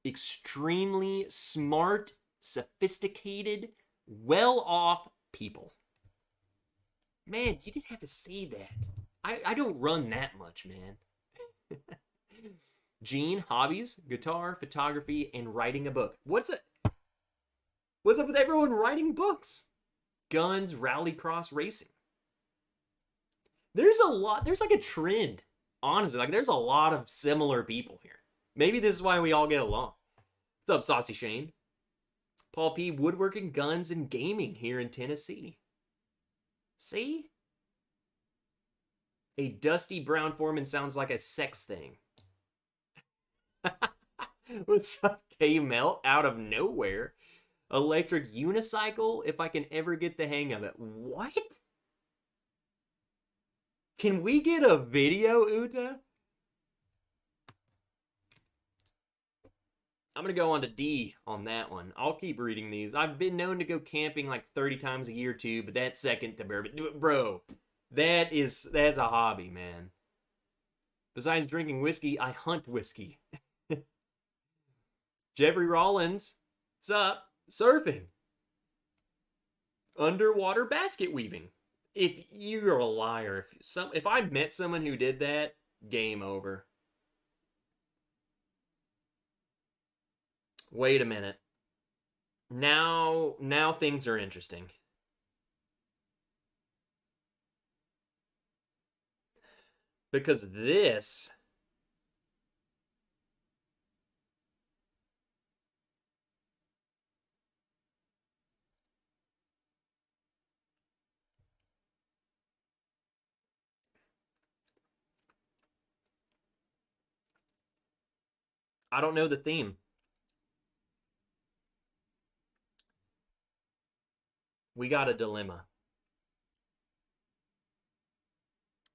extremely smart, sophisticated, well-off people. Man, you didn't have to say that. I don't run that much, man. Gene, hobbies, guitar, photography, and writing a book. What's up with everyone writing books? Guns, rallycross, racing. There's like a trend. Honestly, like there's a lot of similar people here. Maybe this is why we all get along. What's up, Saucy Shane? Paul P, woodworking, guns, and gaming here in Tennessee. See? A dusty brown foreman sounds like a sex thing. What's up, K-Melt? Out of nowhere. Electric unicycle, if I can ever get the hang of it. What? Can we get a video, Uta? I'm going to go on to D on that one. I'll keep reading these. I've been known to go camping like 30 times a year too, but that's second to bourbon. Bro, that's a hobby, man. Besides drinking whiskey, I hunt whiskey. Jeffrey Rollins, what's up? Surfing. Underwater basket weaving. If you're a liar, if I met someone who did that, game over. Wait a minute. Now things are interesting. Because this... I don't know the theme. We got a dilemma.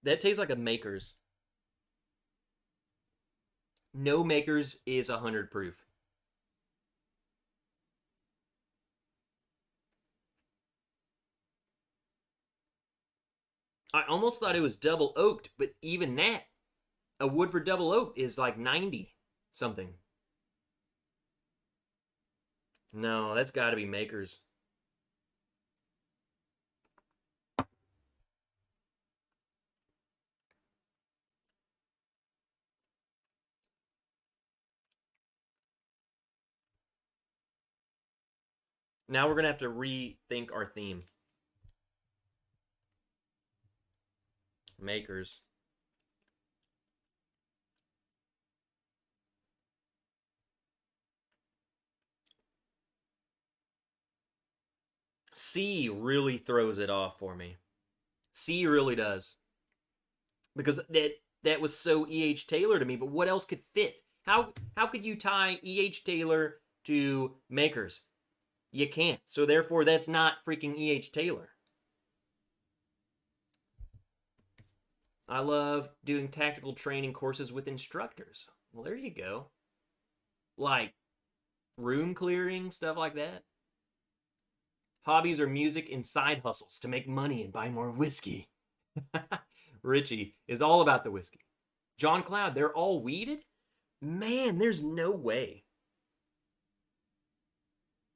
That tastes like a Maker's. No Maker's is 100 proof. I almost thought it was double oaked, but even that, a Woodford double oaked is like 90 something. No, that's got to be Maker's. Now we're going to have to rethink our theme. Makers. C really throws it off for me. C really does. Because that was so E.H. Taylor to me, but what else could fit? How could you tie E.H. Taylor to Makers? You can't. So therefore that's not freaking E.H. Taylor. I love doing tactical training courses with instructors. Well, there you go. Like room clearing, stuff like that. Hobbies are music and side hustles to make money and buy more whiskey. Richie is all about the whiskey. John Cloud, they're all weeded? Man, there's no way.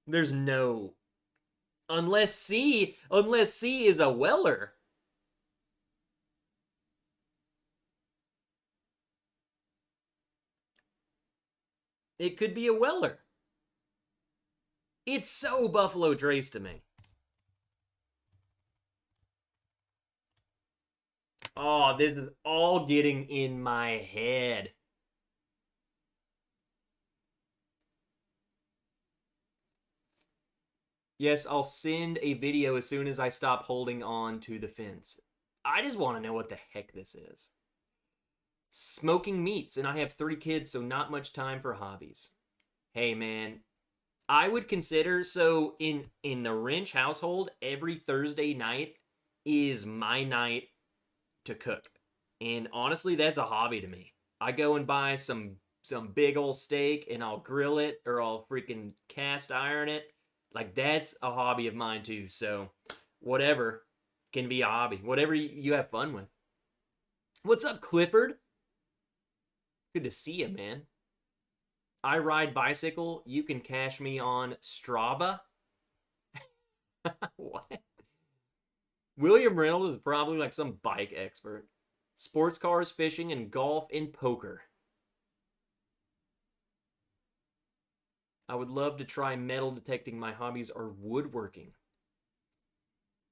There's no unless C is a Weller. It could be a Weller. It's so Buffalo Trace to me. Oh, this is all getting in my head. Yes, I'll send a video as soon as I stop holding on to the fence. I just want to know what the heck this is. Smoking meats, and I have 3 kids, so not much time for hobbies. Hey, man, I would consider, so in the Wrench household, every Thursday night is my night to cook. And honestly, that's a hobby to me. I go and buy some big old steak and I'll grill it or I'll freaking cast iron it. Like that's a hobby of mine too. So whatever can be a hobby. Whatever you have fun with. What's up, Clifford? Good to see you, man. I ride bicycle. You can cash me on Strava. What? William Reynolds is probably like some bike expert. Sports cars, fishing, and golf and poker. I would love to try metal detecting. My hobbies are woodworking.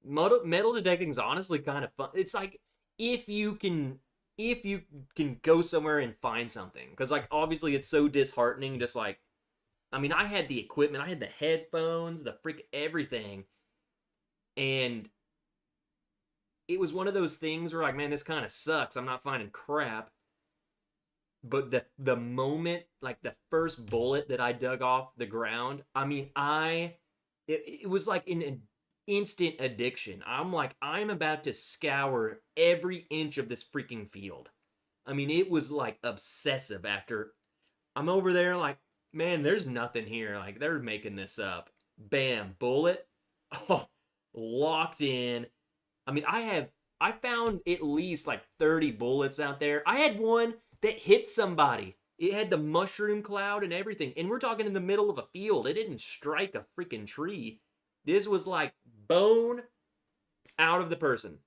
Metal detecting is honestly kind of fun. It's like if you can go somewhere and find something, because like obviously it's so disheartening. Just like, I mean, I had the equipment, I had the headphones, the freak everything, and it was one of those things where like, man, this kind of sucks. I'm not finding crap. But the moment, like the first bullet that I dug off the ground, I mean, it was like an instant addiction. I'm like, I'm about to scour every inch of this freaking field. I mean, it was like obsessive after I'm over there, like, man, there's nothing here. Like, they're making this up. Bam, bullet. Oh, locked in. I mean, I found at least like 30 bullets out there. I had one that hit somebody. It had the mushroom cloud and everything. And we're talking in the middle of a field. It didn't strike a freaking tree. This was like bone out of the person.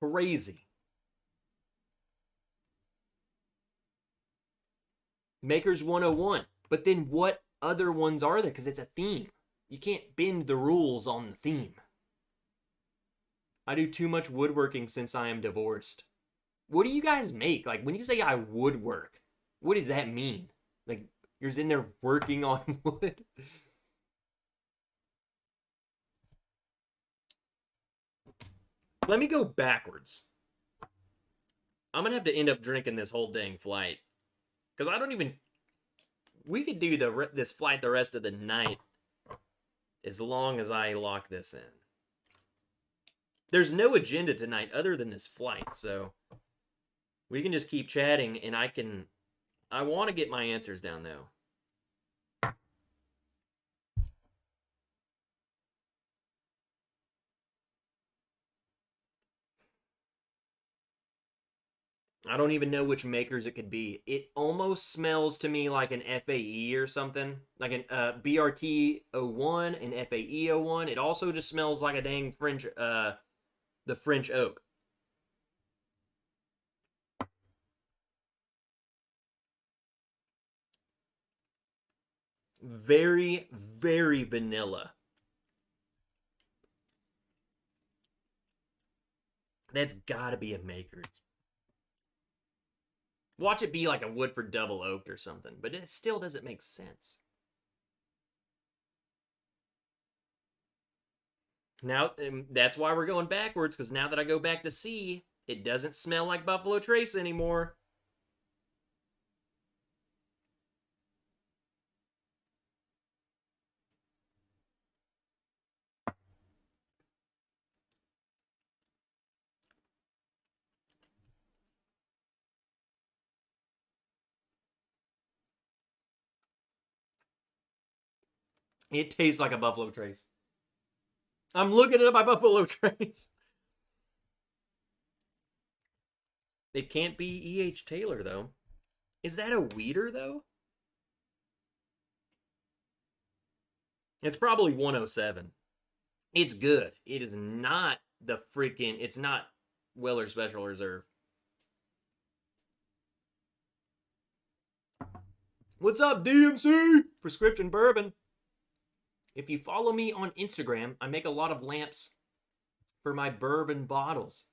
Crazy. Makers 101. But then what other ones are there? Because it's a theme. You can't bend the rules on the theme. I do too much woodworking since I am divorced. What do you guys make? Like when you say I woodwork, what does that mean? Like you're in there working on wood? Let me go backwards. I'm gonna have to end up drinking this whole dang flight because I don't even. We could do this flight the rest of the night as long as I lock this in. There's no agenda tonight other than this flight, so we can just keep chatting, and I want to get my answers down though. I don't even know which makers it could be. It almost smells to me like an FAE or something, like an BRT 01 and FAE 01. It also just smells like a dang French, the French oak. Very, very vanilla. That's gotta be a Maker's. Watch it be like a Woodford double oaked or something, but it still doesn't make sense. Now, that's why we're going backwards, because now that I go back to C, it doesn't smell like Buffalo Trace anymore. It tastes like a Buffalo Trace. I'm looking at my Buffalo Trace. It can't be E.H. Taylor, though. Is that a Weeder, though? It's probably 107. It's good. It is not the freaking. It's not Weller Special Reserve. What's up, DMC? Prescription Bourbon. If you follow me on Instagram, I make a lot of lamps for my bourbon bottles.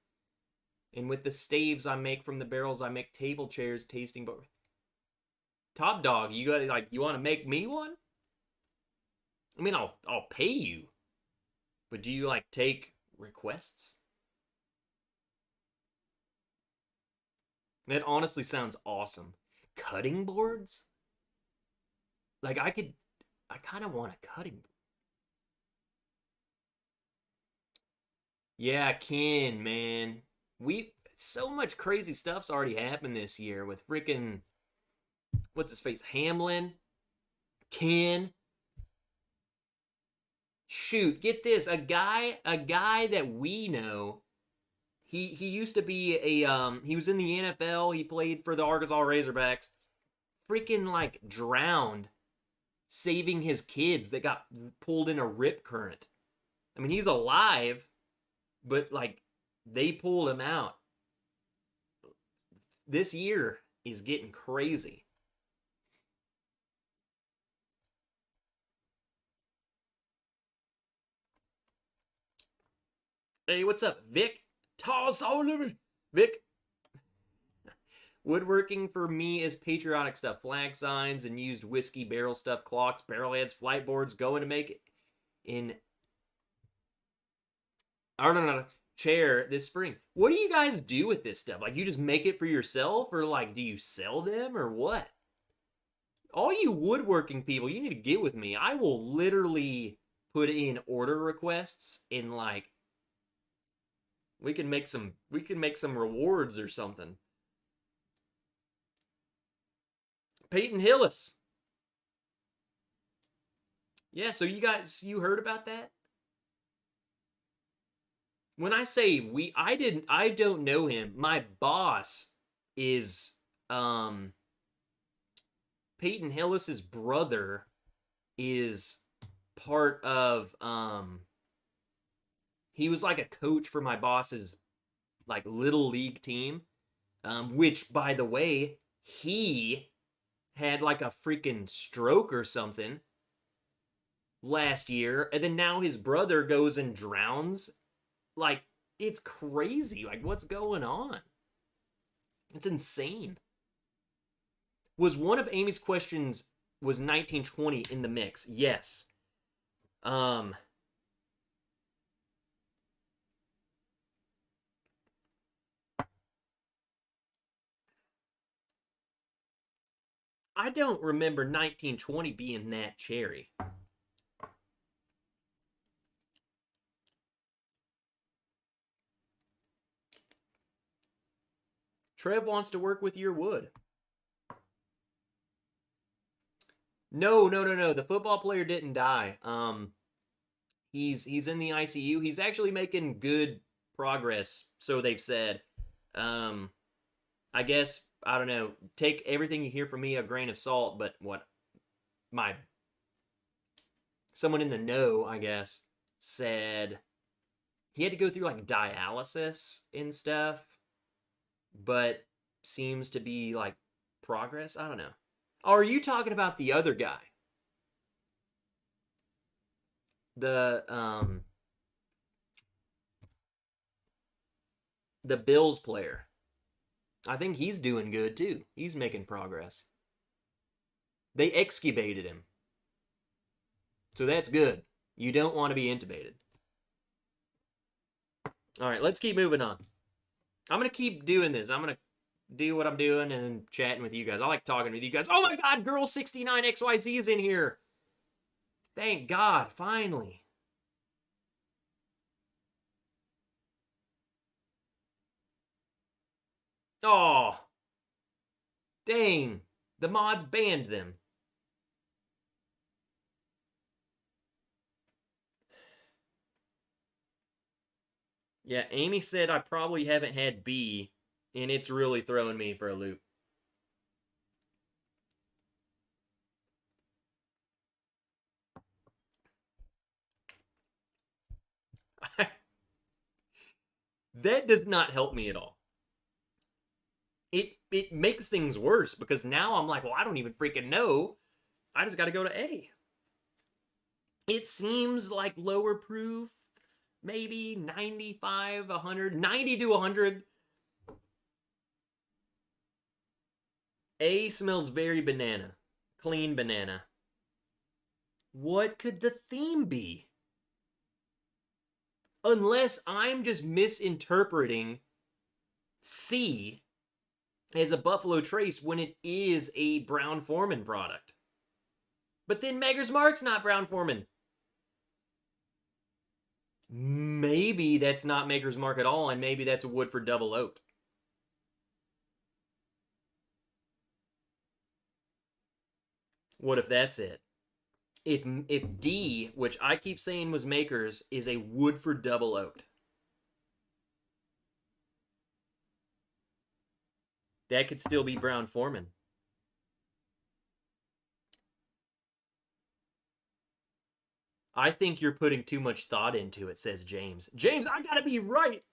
And with the staves I make from the barrels, I make table chairs tasting. Top Dog, you got like you want to make me one? I mean, I'll pay you. But do you like take requests? That honestly sounds awesome. Cutting boards? Like I kind of want a cutting board. Yeah, Ken, man. So much crazy stuff's already happened this year with freaking what's his face? Hamlin, Ken. Shoot, get this. A guy that we know. He used to be he was in the NFL, he played for the Arkansas Razorbacks. Freaking like drowned saving his kids that got pulled in a rip current. I mean, he's alive, but like they pulled him out. This year is getting crazy. Hey, what's up, Vic? Toss all of me, Vic. Woodworking for me is patriotic stuff. Flag signs and used whiskey barrel stuff, clocks, barrel heads, flight boards. Going to make it in I don't know chair this spring. What do you guys do with this stuff? Like you just make it for yourself, or like do you sell them, or what? All you woodworking people, you need to get with me. I will literally put in order requests in like we can make some rewards or something. Peyton Hillis. Yeah, so you heard about that? When I say I don't know him. My boss is Peyton Hillis's brother is part of he was like a coach for my boss's like little league team, which by the way, he had like a freaking stroke or something last year, and then now his brother goes and drowns. Like, it's crazy. Like, what's going on? It's insane. Was one of Amy's questions was 1920 in the mix? Yes. I don't remember 1920 being that cherry. Trev wants to work with your wood. No. The football player didn't die. He's in the ICU. He's actually making good progress, so they've said. I guess I don't know. Take everything you hear from me a grain of salt, but what my someone in the know, I guess, said he had to go through like dialysis and stuff, but seems to be like progress. I don't know. Oh, are you talking about the other guy? the the Bills player. I think he's doing good too. He's making progress. They extubated him. So that's good. You don't want to be intubated. All right, let's keep moving on. I'm going to keep doing this. I'm going to do what I'm doing and chatting with you guys. I like talking with you guys. Oh my God, Girl 69XYZ is in here. Thank God, finally. Oh, dang. The mods banned them. Yeah, Amy said I probably haven't had B, and it's really throwing me for a loop. That does not help me at all. It makes things worse because now I'm like, well, I don't even freaking know. I just got to go to A. It seems like lower proof, maybe 95, 100, 90 to 100. A smells very banana. Clean banana. What could the theme be? Unless I'm just misinterpreting C as a Buffalo Trace when it is a Brown-Forman product. But then Maker's Mark's not Brown-Forman. Maybe that's not Maker's Mark at all, and maybe that's a Woodford Double Oaked. What if that's it? If D, which I keep saying was Maker's, is a Woodford Double Oaked. That could still be Brown-Forman. I think you're putting too much thought into it, says James. James, I gotta be right.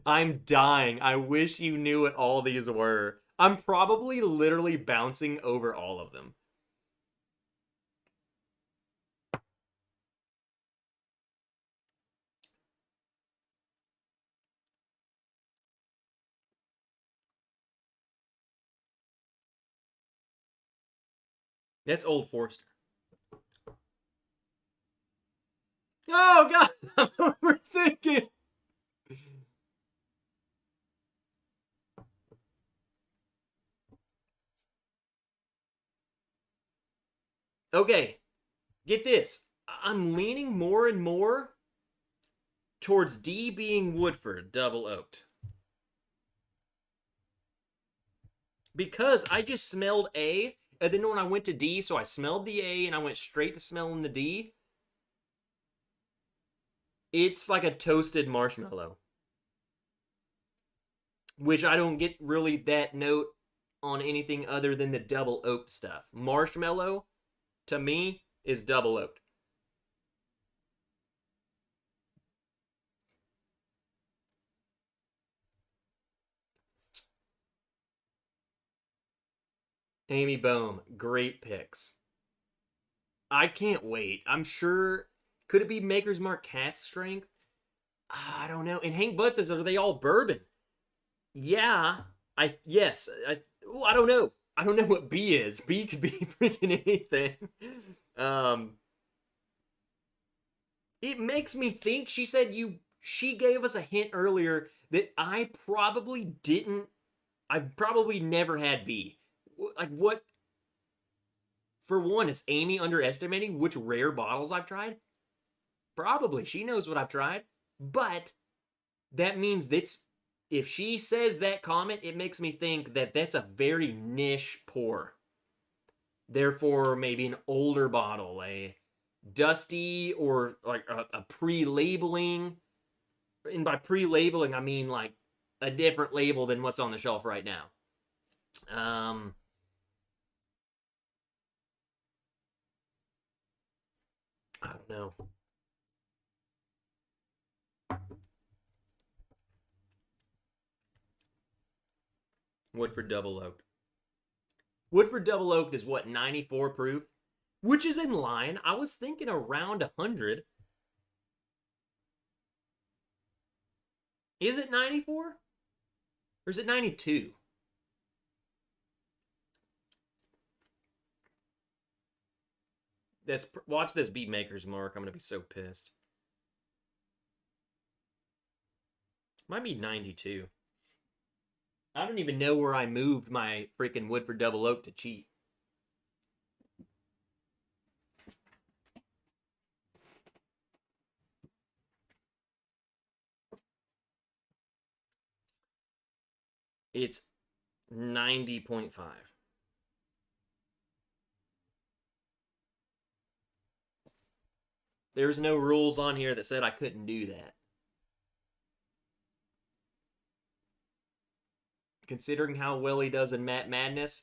I'm dying. I wish you knew what all these were. I'm probably literally bouncing over all of them. That's Old Forester. Oh, God. I'm overthinking. Okay. Get this. I'm leaning more and more towards D being Woodford Double Oaked. Because I just smelled A, and then when I went to D, so I smelled the A and I went straight to smelling the D. It's like a toasted marshmallow, which I don't get really that note on anything other than the double oaked stuff. Marshmallow, to me, is double oaked. Amy Bohm, great picks. I can't wait. I'm sure. Could it be Maker's Mark Cat Strength? I don't know. And Hank Butt says, are they all bourbon? Yeah. Yes. I don't know. I don't know what B is. B could be freaking anything. Um, it makes me think. She said she gave us a hint earlier that I probably didn't. I've probably never had B. Like what? For one, is Amy underestimating which rare bottles I've tried? Probably. She knows what I've tried. But that means that's if she says that comment, it makes me think that that's a very niche pour. Therefore, maybe an older bottle, a dusty or like a pre-labeling. And by pre-labeling, I mean like a different label than what's on the shelf right now. I don't know. Woodford Double Oaked. Woodford Double Oaked is what, 94 proof? which is in line. I was thinking around 100. Is it 94? Or is it 92? Watch this beat maker's mark. I'm going to be so pissed. Might be 92. I don't even know where I moved my freaking Woodford Double Oak to cheat. It's 90.5. There's no rules on here that said I couldn't do that. Considering how well he does in Matt Madness.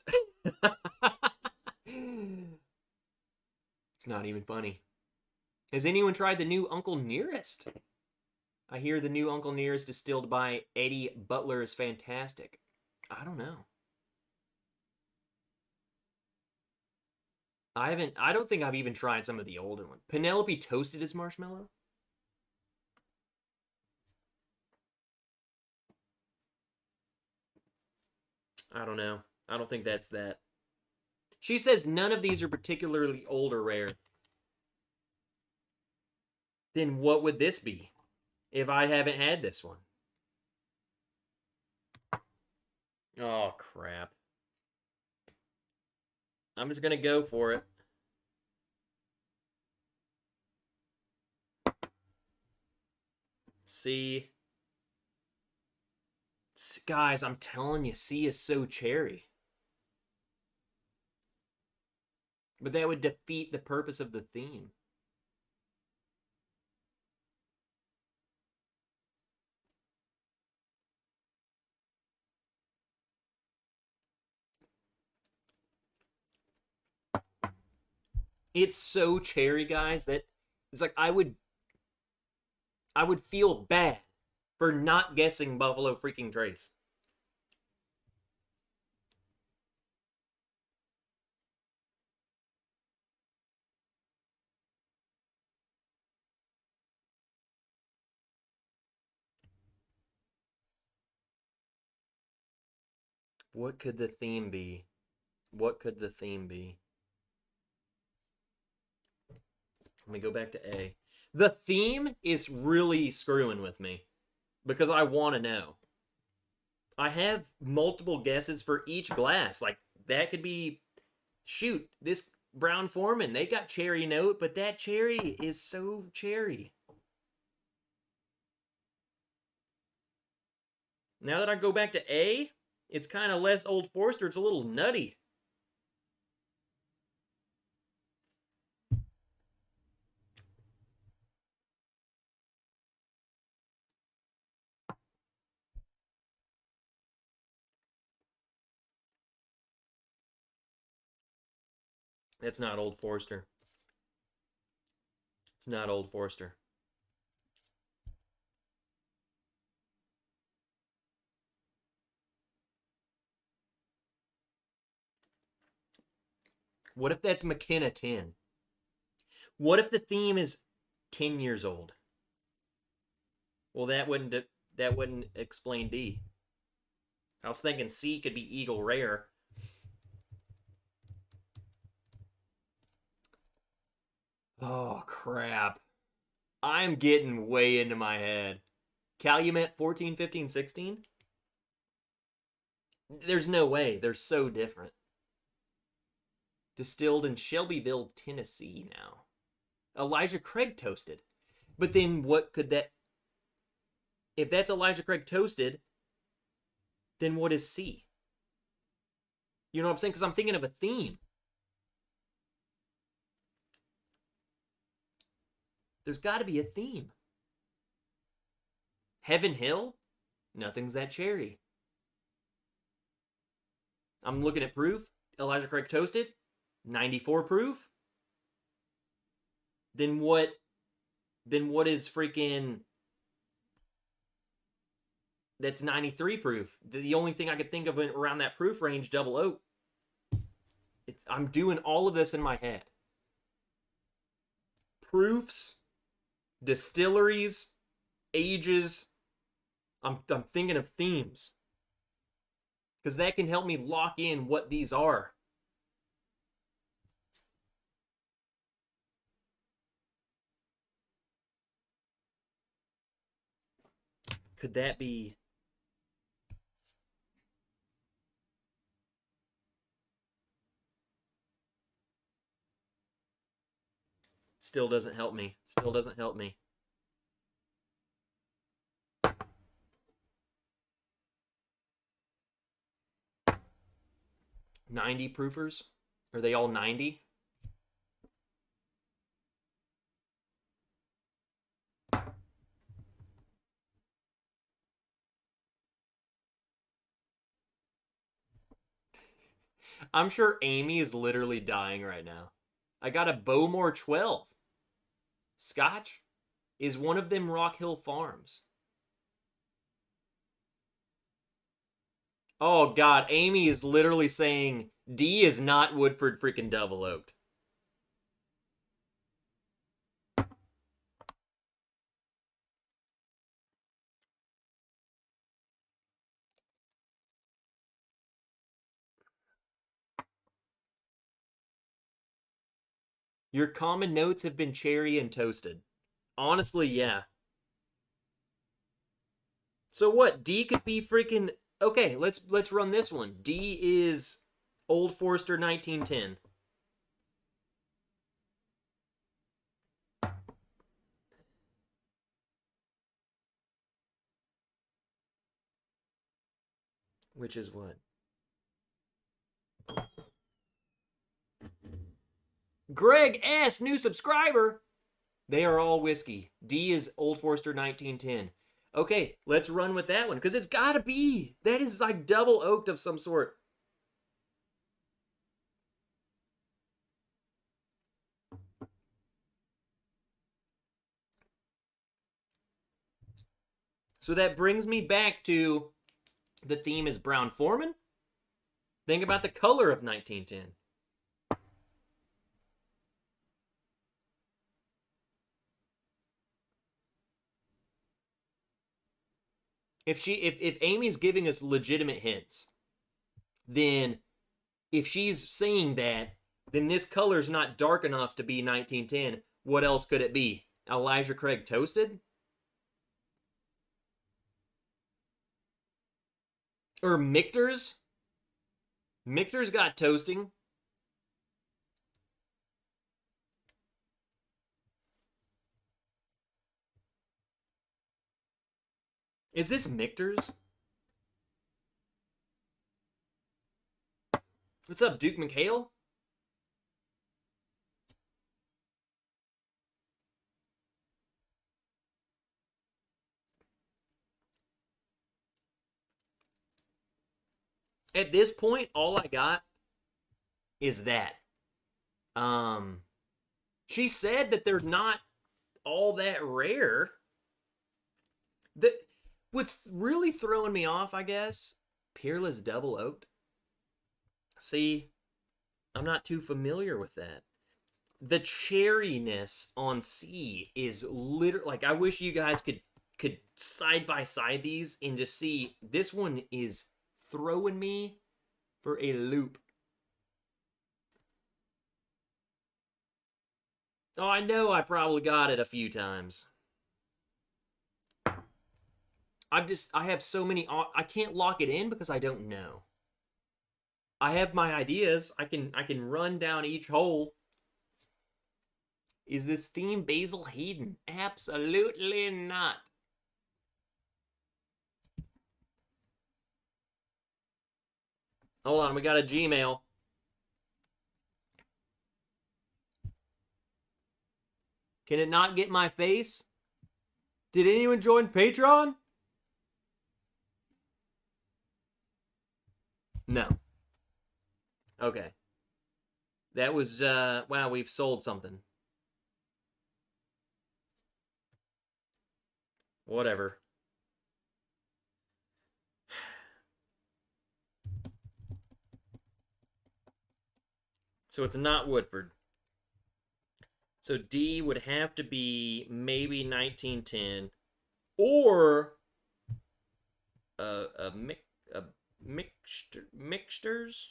It's not even funny. Has anyone tried the new Uncle Nearest? I hear the new Uncle Nearest distilled by Eddie Butler is fantastic. I don't know. I don't think I've even tried some of the older ones. Penelope Toasted as marshmallow? I don't know. I don't think that's that. She says none of these are particularly old or rare. Then what would this be if I haven't had this one? Oh, crap. I'm just going to go for it. C. Guys, I'm telling you, C is so cherry. But that would defeat the purpose of the theme. It's so cherry, guys, that it's like I would feel bad for not guessing Buffalo freaking Trace. What could the theme be? What could the theme be? Let me go back to A. The theme is really screwing with me because I want to know. I have multiple guesses for each glass. Like, that could be, shoot, this Brown Foreman, they got cherry note, but that cherry is so cherry. Now that I go back to A, it's kind of less Old Forester. It's a little nutty. That's not Old Forester. It's not Old Forester. What if that's McKenna 10? What if the theme is 10 years old? Well, that wouldn't explain D. I was thinking C could be Eagle Rare. Oh, crap. I'm getting way into my head. Calumet 14, 15, 16? There's no way. They're so different. Distilled in Shelbyville, Tennessee now. Elijah Craig toasted. But then what could that... If that's Elijah Craig toasted, then what is C? You know what I'm saying? Because I'm thinking of a theme. There's got to be a theme. Heaven Hill? Nothing's that cherry. I'm looking at proof. Elijah Craig toasted. 94 proof. Then what is freaking... That's 93 proof. The only thing I could think of around that proof range, double oak. I'm doing all of this in my head. proofs, distilleries, ages. I'm thinking of themes. Because that can help me lock in what these are. Could that be... Still doesn't help me. Still doesn't help me. "90 proofers? Are they all 90? I'm sure Amy is literally dying right now. I got a Bowmore 12. Scotch? Is one of them Rock Hill Farms? Oh god, Amy is literally saying D is not Woodford freaking Double Oaked. Your common notes have been cherry and toasted. Honestly, yeah. So what? D could be freaking... Okay, let's run this one. D is Old Forester 1910. Which is what? Greg S, new subscriber. They are all whiskey. D is Old Forester 1910. Okay, let's run with that one because it's got to be. That is like double oaked of some sort. So that brings me back to the theme is Brown Foreman. Think about the color of 1910. If Amy's giving us legitimate hints, then if she's saying that, then this color's not dark enough to be 1910. What else could it be? Elijah Craig Toasted? Or Michter's? Michter's got toasting. Is this Michter's? What's up, Duke McHale? At this point, all I got is that. She said that they're not all that rare. That what's really throwing me off, I guess, Peerless Double Oaked. See, I'm not too familiar with that. The cherryness on C is literally like I wish you guys could side by side these and just see this one is throwing me for a loop. Oh, I know I probably got it a few times. I have so many, I can't lock it in because I don't know. I have my ideas. I can run down each hole. Is this theme Basil Hayden? Absolutely not. Hold on, we got a Gmail. Can it not get my face? Did anyone join Patreon? No. Okay. That was, wow, we've sold something. Whatever. So it's not Woodford. So D would have to be maybe 1910 or a mixtures.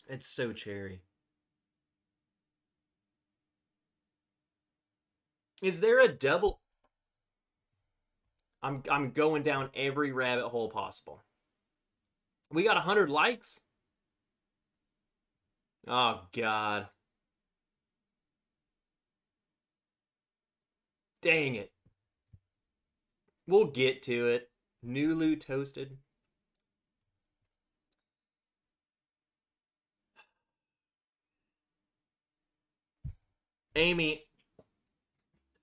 It's so cherry. Is there a double? I'm going down every rabbit hole possible. We got 100 likes. Oh God. Dang it. We'll get to it. Nulu toasted. Amy,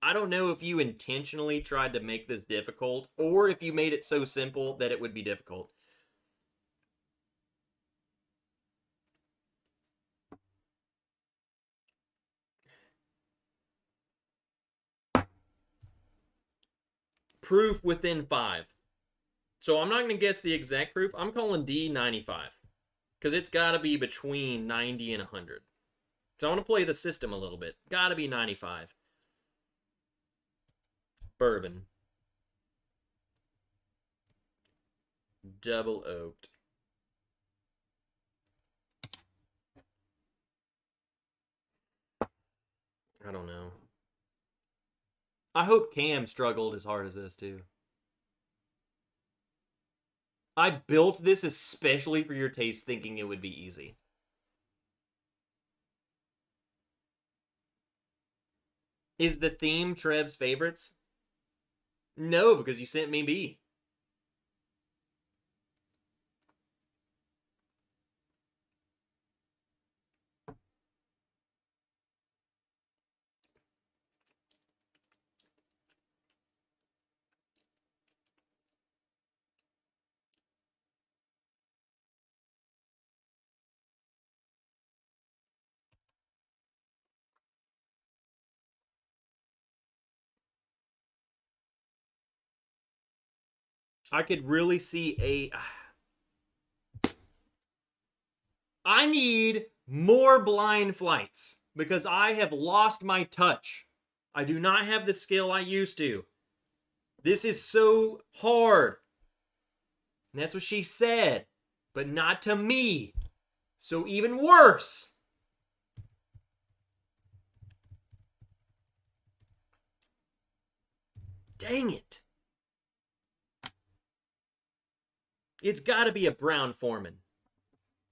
I don't know if you intentionally tried to make this difficult or if you made it so simple that it would be difficult. Proof within 5. So I'm not going to guess the exact proof. I'm calling D 95 because it's got to be between 90 and 100. So I want to play the system a little bit. Got to be 95. Bourbon. Double oaked. I don't know. I hope Cam struggled as hard as this too. I built this especially for your taste, thinking it would be easy. Is the theme Trev's favorites? No, because you sent me B. I could really see a. I need more blind flights because I have lost my touch. I do not have the skill I used to. This is so hard. And that's what she said, but not to me. So even worse. Dang it. It's got to be a Brown Foreman.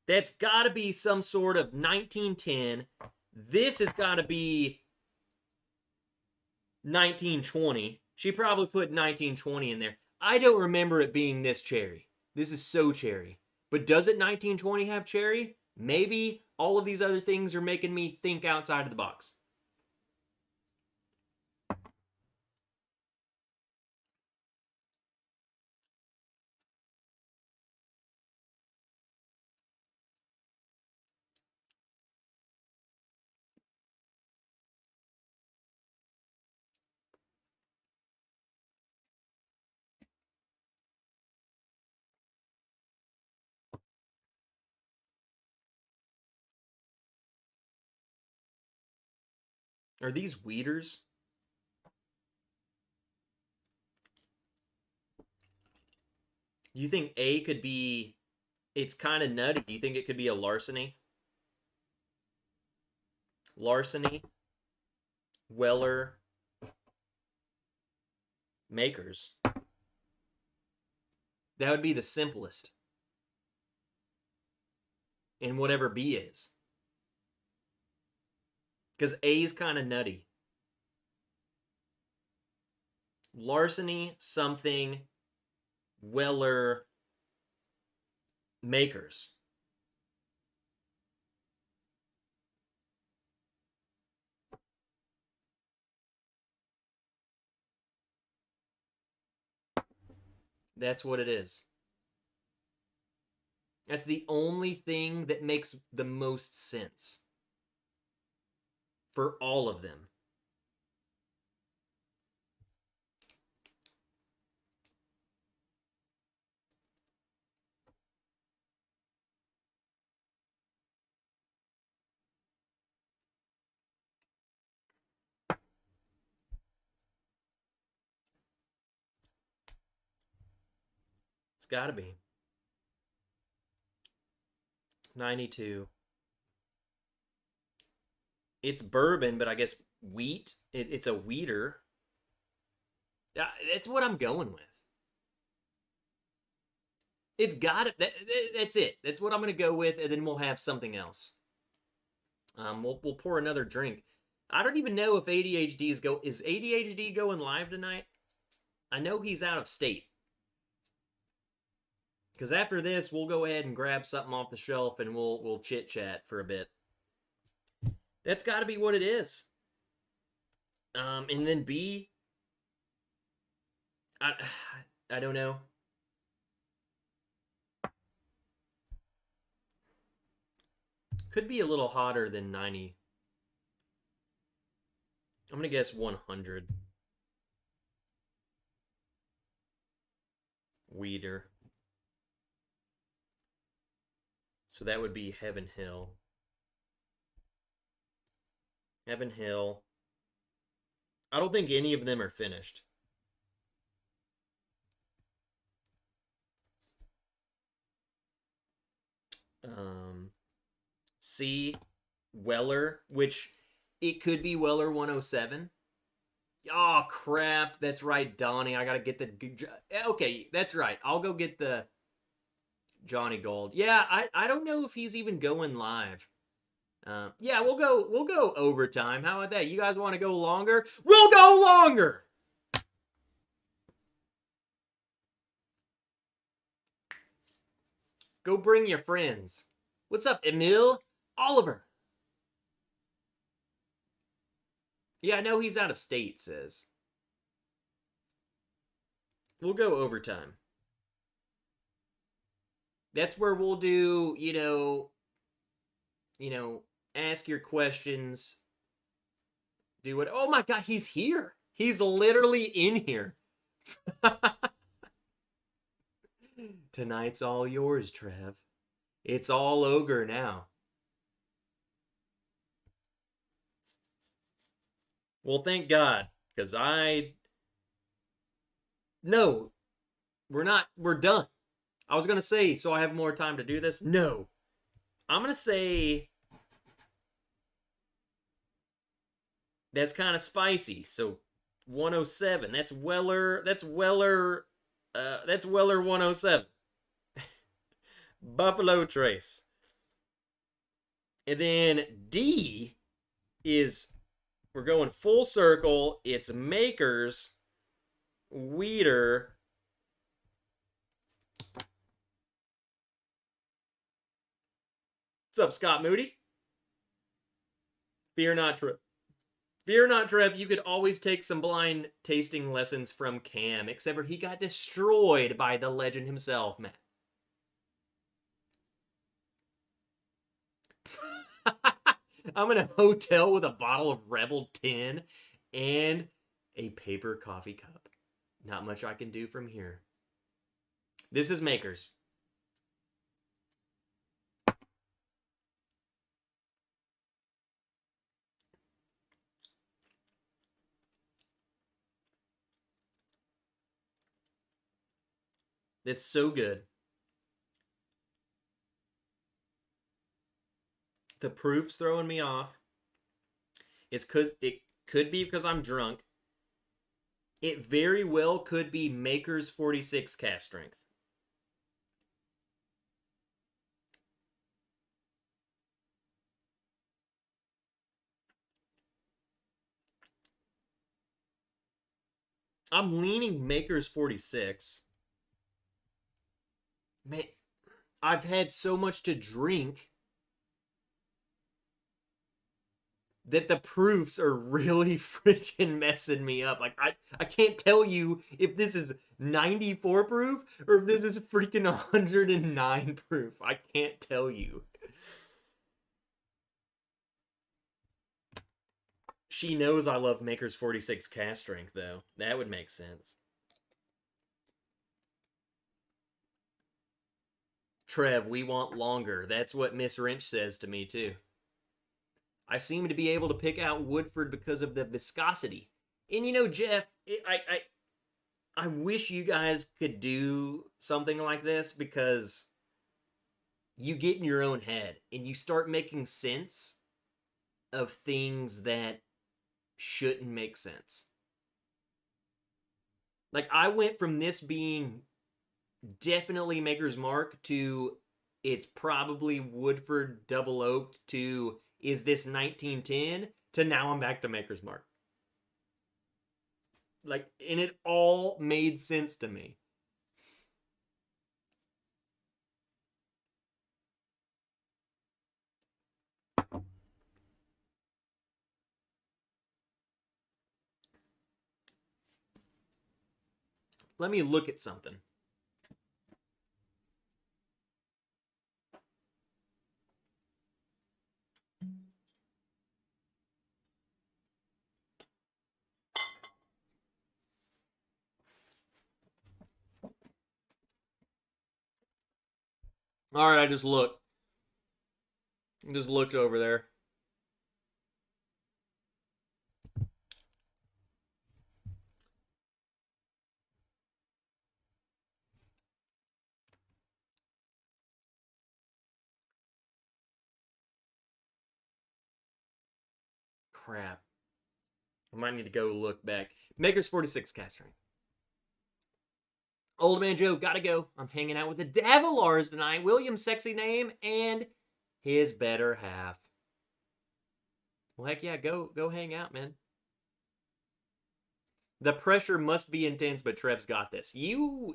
That's got to be some sort of 1910. This has got to be 1920. She probably put 1920 in there. I don't remember it being this cherry. This is so cherry. But does it 1920 have cherry? Maybe all of these other things are making me think outside of the box. Are these weeders? You think A could be... It's kind of nutty. Do you think it could be a larceny? Larceny? Weller? Makers? That would be the simplest. In whatever B is. Because A is kind of nutty. Larceny, something, Weller, Makers. That's what it is. That's the only thing that makes the most sense. for all of them. It's got to be 92. It's bourbon, but I guess wheat. It's a wheater. That's what I'm going with. It's got it. That's it. That's what I'm going to go with, and then we'll have something else. We'll pour another drink. I don't even know if is ADHD going live tonight? I know he's out of state. Because after this, we'll go ahead and grab something off the shelf and we'll chit chat for a bit. That's got to be what it is. And then B, I don't know. Could be a little hotter than 90. I'm going to guess 100. Weeder. So that would be Heaven Hill. Heaven Hill. I don't think any of them are finished. C, Weller, which it could be Weller 107. Oh, crap. That's right, Donnie. I got to get the... Okay, that's right. I'll go get the Johnny Gold. Yeah, I don't know if he's even going live. Yeah, we'll go overtime. How about that? You guys want to go longer? We'll go longer! Go bring your friends. What's up, Emil? Oliver. Yeah, I know he's out of state, says. We'll go overtime. That's where we'll do, ask your questions. Do what? Oh my God, he's here. He's literally in here. Tonight's all yours, Trev. It's all ogre now. Well, thank God, because No, we're not. We're done. I was going to say, so I have more time to do this. No. I'm going to say that's kind of spicy. So 107. That's Weller 107. Buffalo Trace. And then D is, we're going full circle. It's Makers, Weeder. What's up, Scott Moody? Fear not, Trev. Fear not, Trev. You could always take some blind tasting lessons from Cam, except for he got destroyed by the legend himself, man. I'm in a hotel with a bottle of Rebel 10 and a paper coffee cup. Not much I can do from here. This is Makers. It's so good. The proof's throwing me off. It could be because I'm drunk. It very well could be Maker's 46 cast strength. I'm leaning Maker's 46. Man, I've had so much to drink that the proofs are really freaking messing me up. Like, I can't tell you if this is 94 proof or if this is freaking 109 proof. I can't tell you. She knows I love Maker's 46 cast strength, though. That would make sense. Trev, we want longer. That's what Miss Wrench says to me, too. I seem to be able to pick out Woodford because of the viscosity. And you know, Jeff, I wish you guys could do something like this, because you get in your own head and you start making sense of things that shouldn't make sense. Like, I went from this being definitely Maker's Mark to it's probably Woodford double oaked to is this 1910 to now I'm back to Maker's Mark. Like, and it all made sense to me. Let me look at something. All right, I just looked. Just looked over there. Crap. I might need to go look back. Maker's 46 cast strength. Old Man Joe, gotta go. I'm hanging out with the Davillars tonight. William's sexy name and his better half. Well, heck yeah, go hang out, man. The pressure must be intense, but Trev's got this. You,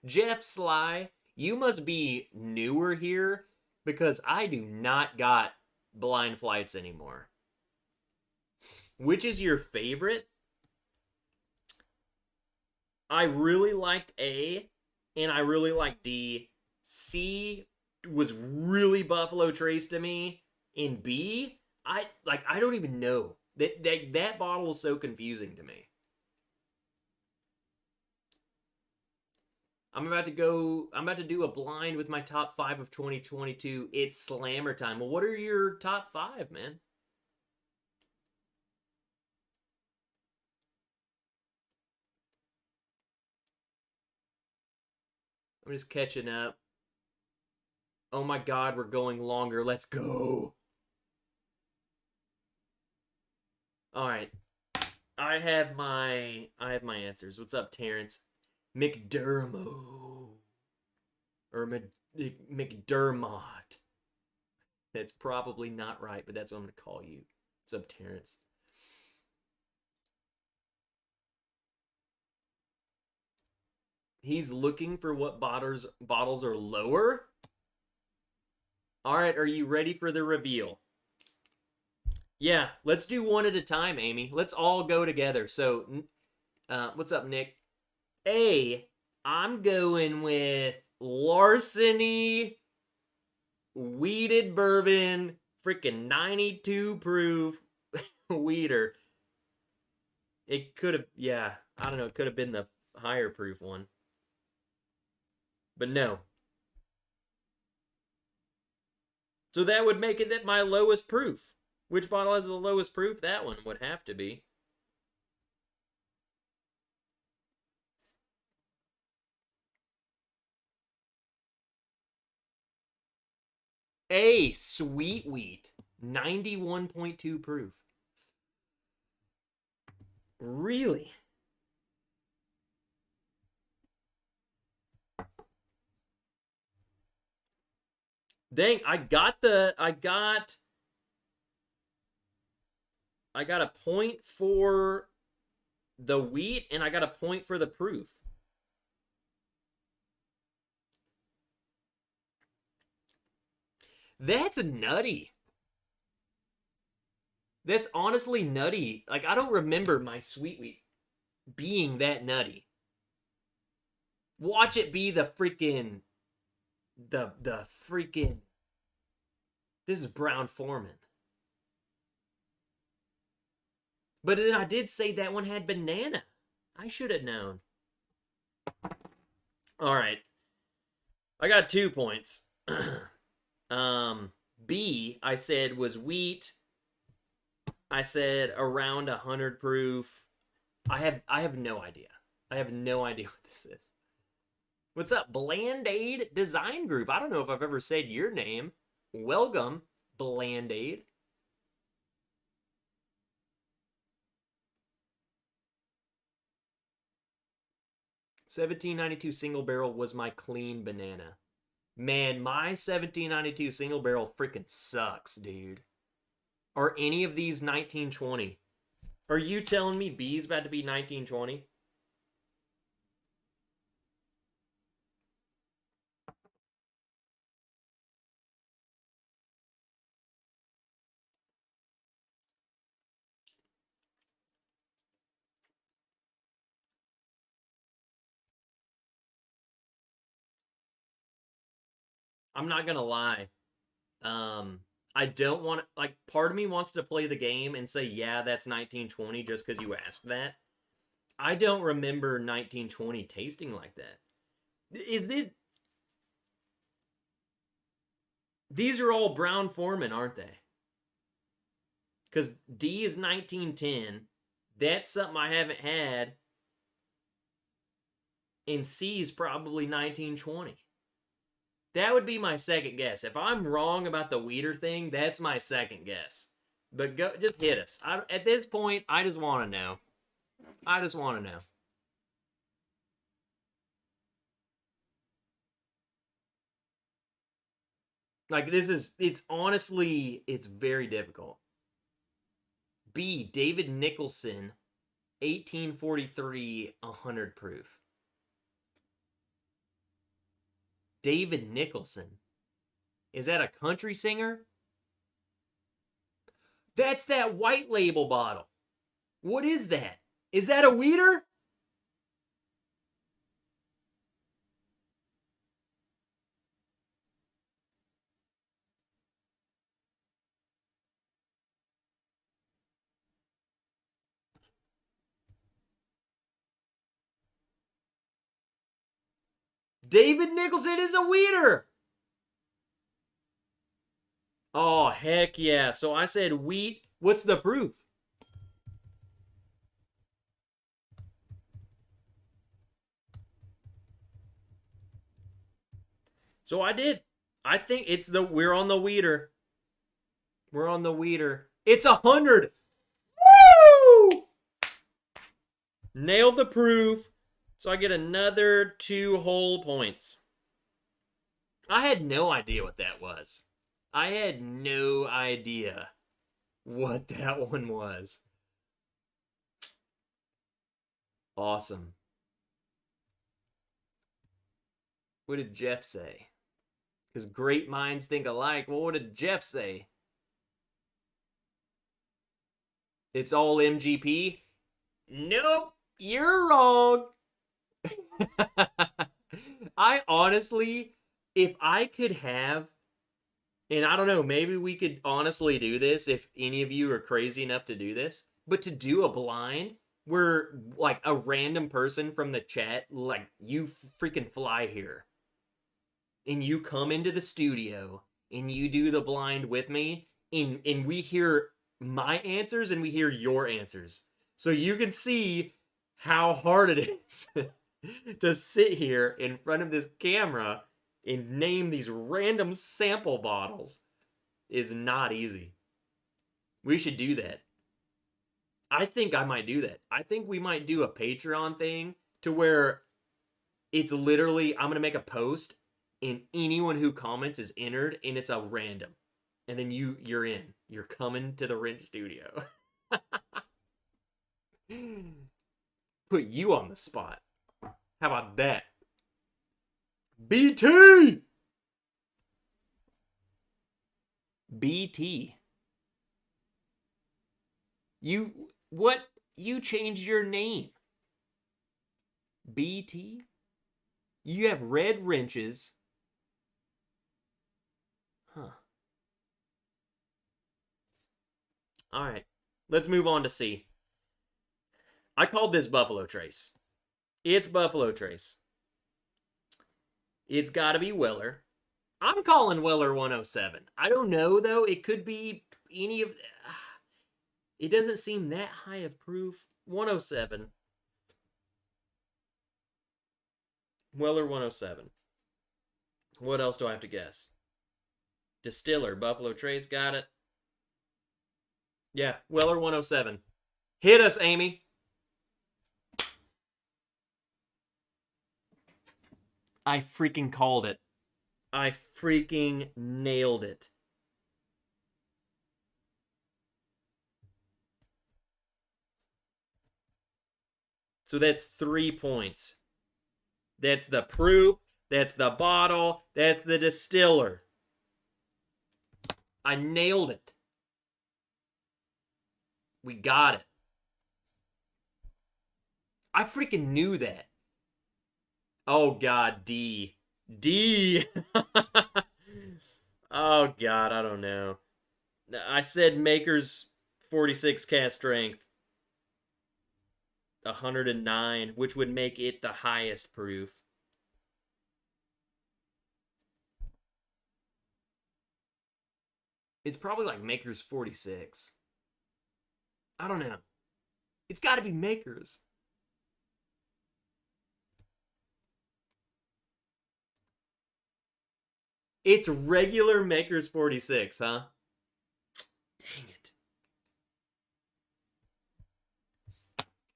Jeff Sly, you must be newer here, because I do not got blind flights anymore. Which is your favorite? I really liked A, and I really liked D. C was really Buffalo Trace to me. In B, I don't even know. That bottle is so confusing to me. I'm about to do a blind with my top 5 of 2022. It's slammer time. Well, what are your top 5, man? I'm just catching up. Oh my god, we're going longer. Let's go. All right. I have my answers. What's up, Terrence? McDermott. Or McDermott. That's probably not right, but that's what I'm going to call you. What's up, Terrence? He's looking for what bottles are lower. All right, are you ready for the reveal? Yeah, let's do one at a time, Amy. Let's all go together. So, what's up, Nick? A, I'm going with Larceny Wheated Bourbon, freaking 92 proof weeder. It could have, yeah, I don't know, it could have been the higher proof one. But no. So that would make it that my lowest proof. Which bottle has the lowest proof? That one would have to be. A, Sweet Wheat, 91.2 proof. Really? Dang, I got a point for the wheat, and I got a point for the proof. That's nutty. That's honestly nutty. Like, I don't remember my Sweet Wheat being that nutty. Watch it be the freaking this is Brown Foreman. But then I did say that one had banana. I should have known. All right. I got 2 points. B, I said was wheat. I said around 100 proof. I have no idea. I have no idea what this is. What's up, Bland-Aid Design Group? I don't know if I've ever said your name. Welcome, Bland-Aid. $17.92 single barrel was my clean banana. Man, my $17.92 single barrel freaking sucks, dude. Are any of these 1920? Are you telling me B's about to be 1920? I'm not gonna lie. I don't want to, like, part of me wants to play the game and say, yeah, that's 1920 just because you asked that. I don't remember 1920 tasting like that. Is this... These are all Brown Foreman, aren't they? Because D is 1910. That's something I haven't had. And C is probably 1920. That would be my second guess. If I'm wrong about the Weeder thing, that's my second guess. But go, just hit us. At this point, I just want to know. I just want to know. Like, this is, it's honestly, it's very difficult. B, David Nicholson, 1843, 100 proof. David Nicholson. Is that a country singer? That's that white label bottle. What is that? Is that a Weeder? David Nicholson is a Weeder. Oh, heck yeah. So I said wheat. What's the proof? So I did. I think it's we're on the Weeder. We're on the Weeder. It's 100. Woo! Nailed the proof. So I get another 2 whole points. I had no idea what that was. I had no idea what that one was. Awesome. What did Jeff say? Because great minds think alike. Well, what did Jeff say? It's all MGP? Nope, you're wrong. I honestly, if I could have, and I don't know, maybe we could honestly do this if any of you are crazy enough to do this, but to do a blind where, like, a random person from the chat, like, you freaking fly here and you come into the studio and you do the blind with me, and we hear my answers and we hear your answers. So you can see how hard it is to sit here in front of this camera and name these random sample bottles. It's not easy. We should do that. I think I might do that. I think we might do a Patreon thing to where it's literally, I'm going to make a post and anyone who comments is entered and it's a random. And then you're in. You're coming to the Wrench Studio. Put you on the spot. How about that? BT! BT. You changed your name. BT? You have red wrenches. Huh. All right. Let's move on to C. I called this Buffalo Trace. It's Buffalo Trace. It's got to be Weller. I'm calling Weller 107. I don't know, though. It could be any of... It doesn't seem that high of proof. 107. Weller 107. What else do I have to guess? Distiller. Buffalo Trace. Got it. Yeah, Weller 107. Hit us, Amy. I freaking called it. I freaking nailed it. So that's 3 points. That's the proof. That's the bottle. That's the distiller. I nailed it. We got it. I freaking knew that. Oh, God, D. D. Oh, God, I don't know. I said Maker's 46 cast strength. 109, which would make it the highest proof. It's probably like Maker's 46. I don't know. It's got to be Maker's. It's regular Maker's 46, huh? Dang it.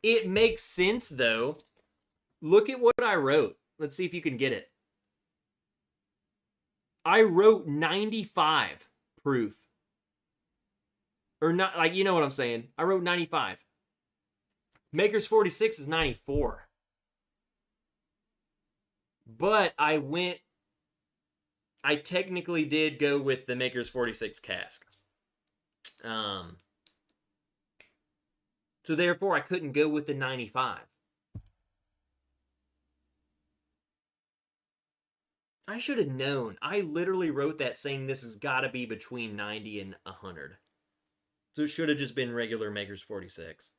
It makes sense, though. Look at what I wrote. Let's see if you can get it. I wrote 95 proof. Or not, like, you know what I'm saying. I wrote 95. Maker's 46 is 94. But I technically did go with the Maker's 46 cask. So therefore, I couldn't go with the 95. I should have known. I literally wrote that saying this has got to be between 90 and 100. So it should have just been regular Maker's 46.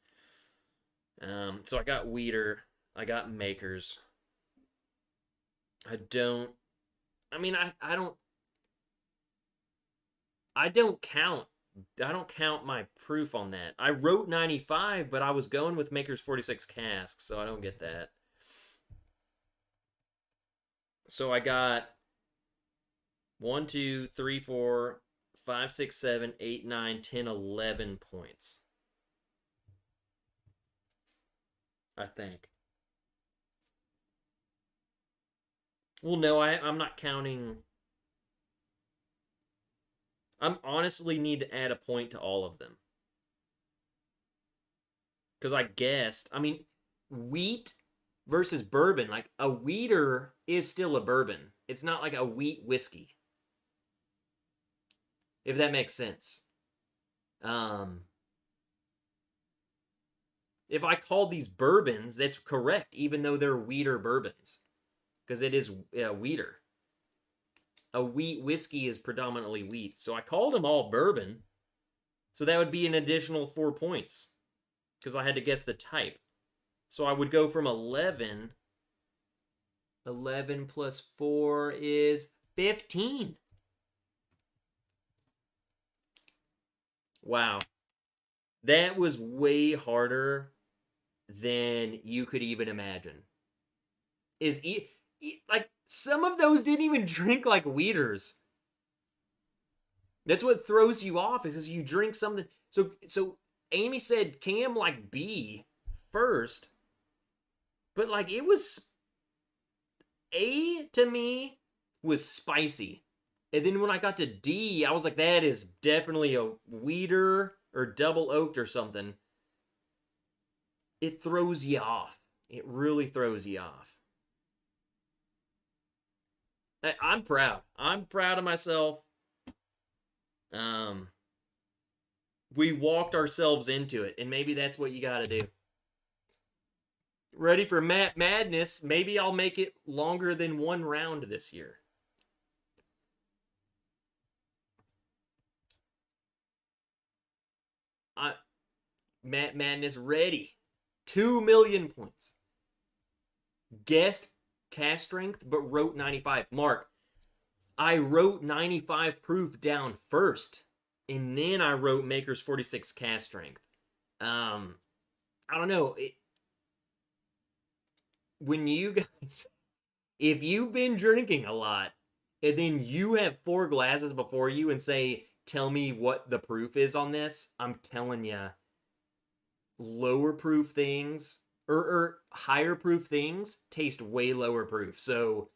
So I got Weeder. I got Maker's. I don't count my proof on that. I wrote 95, but I was going with Maker's 46 cask, so I don't get that. So I got 1, 2, 3, 4, 5, 6, 7, 8, 9, 10, 11 points. I think. Well, no, I'm not counting. I honestly need to add a point to all of them. Because I guessed, wheat versus bourbon, like a wheater is still a bourbon. It's not like a wheat whiskey. If that makes sense. If I called these bourbons, that's correct, even though they're wheater bourbons. Because it is wheater. A wheat whiskey is predominantly wheat. So I called them all bourbon. So that would be an additional 4 points. Because I had to guess the type. So I would go from 11. 11 plus 4 is 15. Wow. That was way harder than you could even imagine. Like, some of those didn't even drink like wheaters. That's what throws you off, is because you drink something. So Amy said Cam like B first, but like it was A to me was spicy. And then when I got to D, I was like, that is definitely a wheater or double oaked or something. It throws you off. It really throws you off. I'm proud. I'm proud of myself. We walked ourselves into it, and maybe that's what you got to do. Ready for Madness? Maybe I'll make it longer than one round this year. Madness ready. 2 million points. Guessed cast strength, but wrote 95. Mark, I wrote 95 proof down first, and then I wrote Maker's 46 cast strength. I don't know. When you guys, if you've been drinking a lot, and then you have 4 glasses before you and say, tell me what the proof is on this, I'm telling you, lower proof things or higher proof things taste way lower proof. So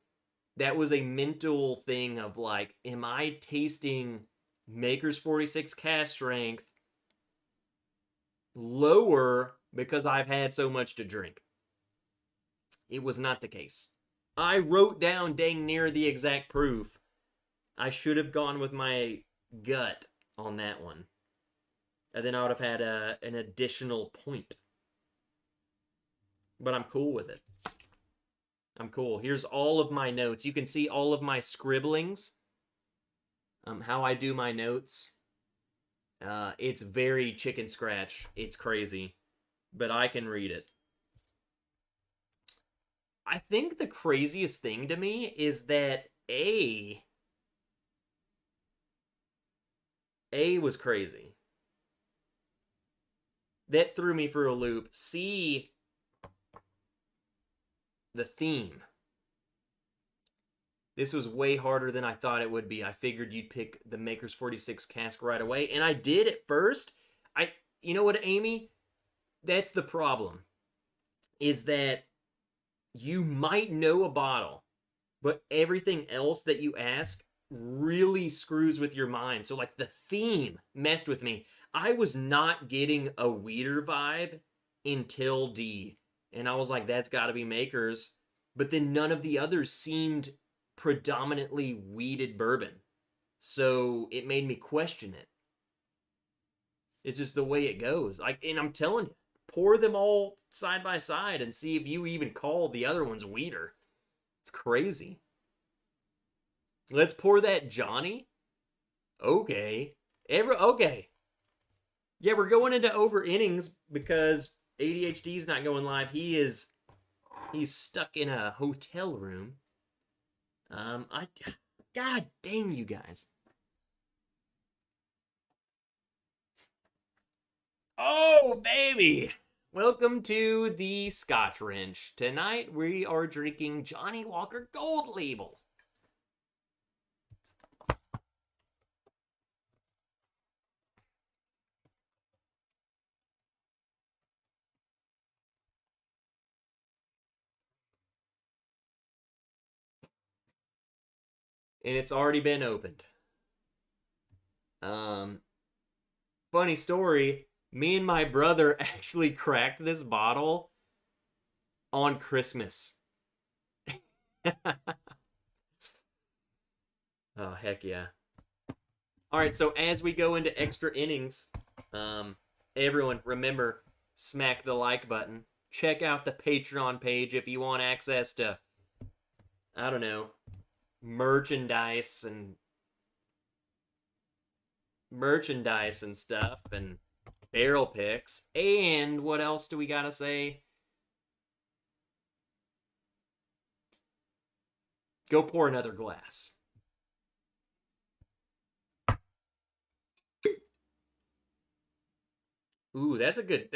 that was a mental thing of like, am I tasting Maker's 46 cast strength lower because I've had so much to drink? It was not the case. I wrote down dang near the exact proof. I should have gone with my gut on that one. And then I would have had an additional point. But I'm cool with it. I'm cool. Here's all of my notes. You can see all of my scribblings. How I do my notes. It's very chicken scratch. It's crazy. But I can read it. I think the craziest thing to me is that A was crazy. That threw me for a loop. C, the theme. This was way harder than I thought it would be. I figured you'd pick the Maker's 46 cask right away, and I did at first. You know what, Amy? That's the problem. Is that you might know a bottle, but everything else that you ask really screws with your mind. So, like, the theme messed with me. I was not getting a weeder vibe until D. And I was like, that's got to be Maker's. But then none of the others seemed predominantly weeded bourbon. So it made me question it. It's just the way it goes. And I'm telling you, pour them all side by side and see if you even call the other ones weeder. It's crazy. Let's pour that Johnny. Okay. Okay. Yeah, we're going into over innings because ADHD's not going live. He's stuck in a hotel room. God dang you guys. Oh, baby. Welcome to the Scotch Wrench. Tonight we are drinking Johnny Walker Gold Label. And it's already been opened. Funny story, me and my brother actually cracked this bottle on Christmas. Oh, heck yeah. All right, so as we go into extra innings, everyone, remember, smack the like button. Check out the Patreon page if you want access to, I don't know, merchandise and stuff and barrel picks. And what else do we gotta say? Go pour another glass. Ooh, that's a good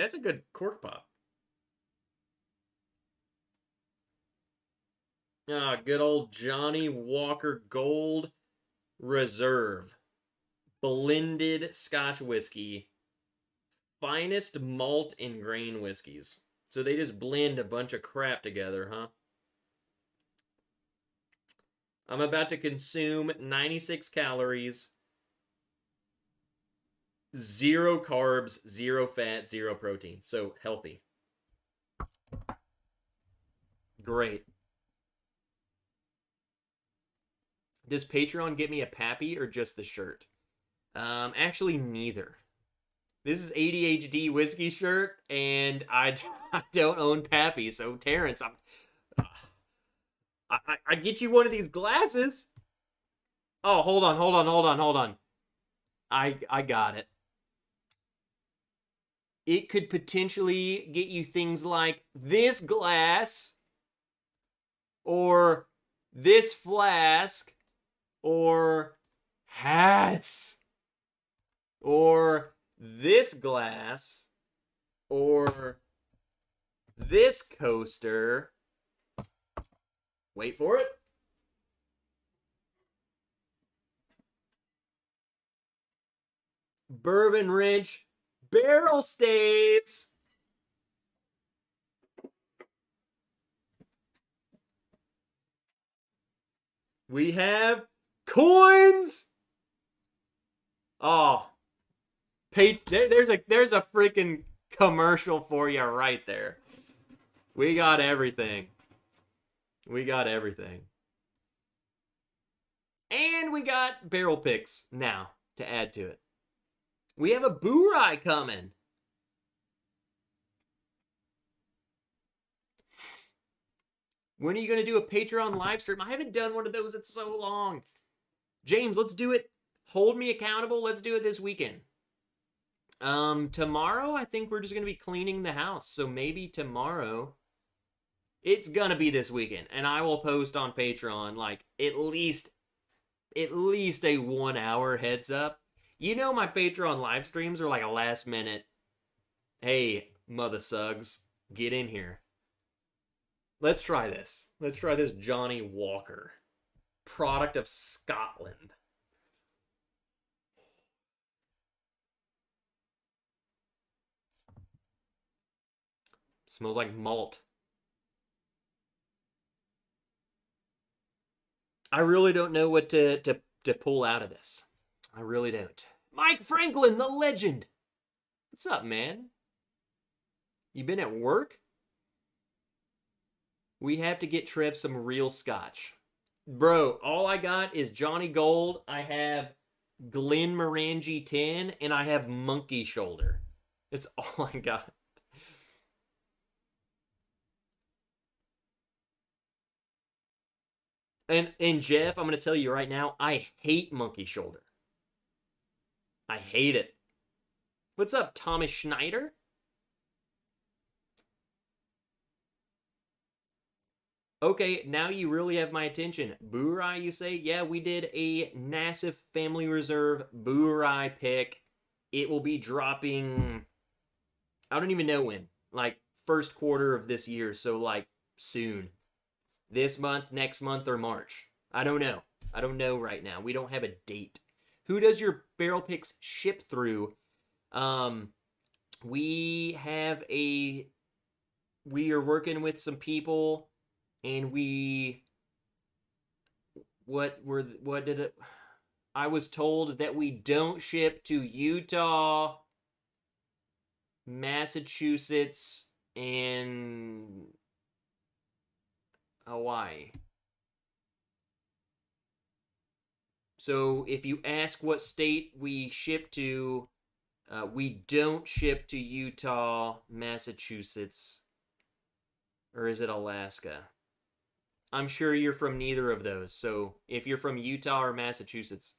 cork pop. Ah, good old Johnny Walker Gold Reserve. Blended Scotch whiskey. Finest malt and grain whiskeys. So they just blend a bunch of crap together, huh? I'm about to consume 96 calories, 0 carbs, 0 fat, 0 protein. So healthy. Great. Does Patreon get me a pappy or just the shirt? Actually, neither. This is ADHD whiskey shirt, and I don't own pappy. So Terrence, I'd get you one of these glasses. Oh, hold on. I got it. it could potentially get you things like this glass, or this flask, or hats, or this glass, or this coaster. Wait for it. Bourbon wrench barrel staves. We have coins. Oh, there's a freaking commercial for you right there. We got everything. We got everything. And we got barrel picks now to add to it. We have a Boo-Rai coming. When are you going to do a Patreon live stream? I haven't done one of those in so long. James, let's do it. Hold me accountable. Let's do it this weekend. Tomorrow, I think we're just going to be cleaning the house. So maybe tomorrow. It's going to be this weekend. And I will post on Patreon like at least a 1 hour heads up. You know my Patreon live streams are like a last minute, hey, mother sugs, get in here. Let's try this. Let's try this Johnny Walker. Product of Scotland. Smells like malt. I really don't know what to pull out of this. I really don't. Mike Franklin, the legend. What's up, man? You been at work? We have to get Trev some real scotch. Bro, all I got is Johnny Gold. I have Glenmorangie 10, and I have Monkey Shoulder. That's all I got. And Jeff, I'm going to tell you right now, I hate Monkey Shoulder. I hate it. What's up, Thomas Schneider? Okay, now you really have my attention. Boo-Rai, you say? Yeah, we did a Nassif Family Reserve Boo-Rai pick. It will be dropping, I don't even know when. Like, first quarter of this year, so like soon. This month, next month, or March. I don't know. I don't know right now. We don't have a date. Who does your barrel picks ship through? We are working with some people, and I was told that we don't ship to Utah, Massachusetts, and Hawaii. So if you ask what state we ship to, we don't ship to Utah, Massachusetts, or is it Alaska? I'm sure you're from neither of those. So if you're from Utah or Massachusetts,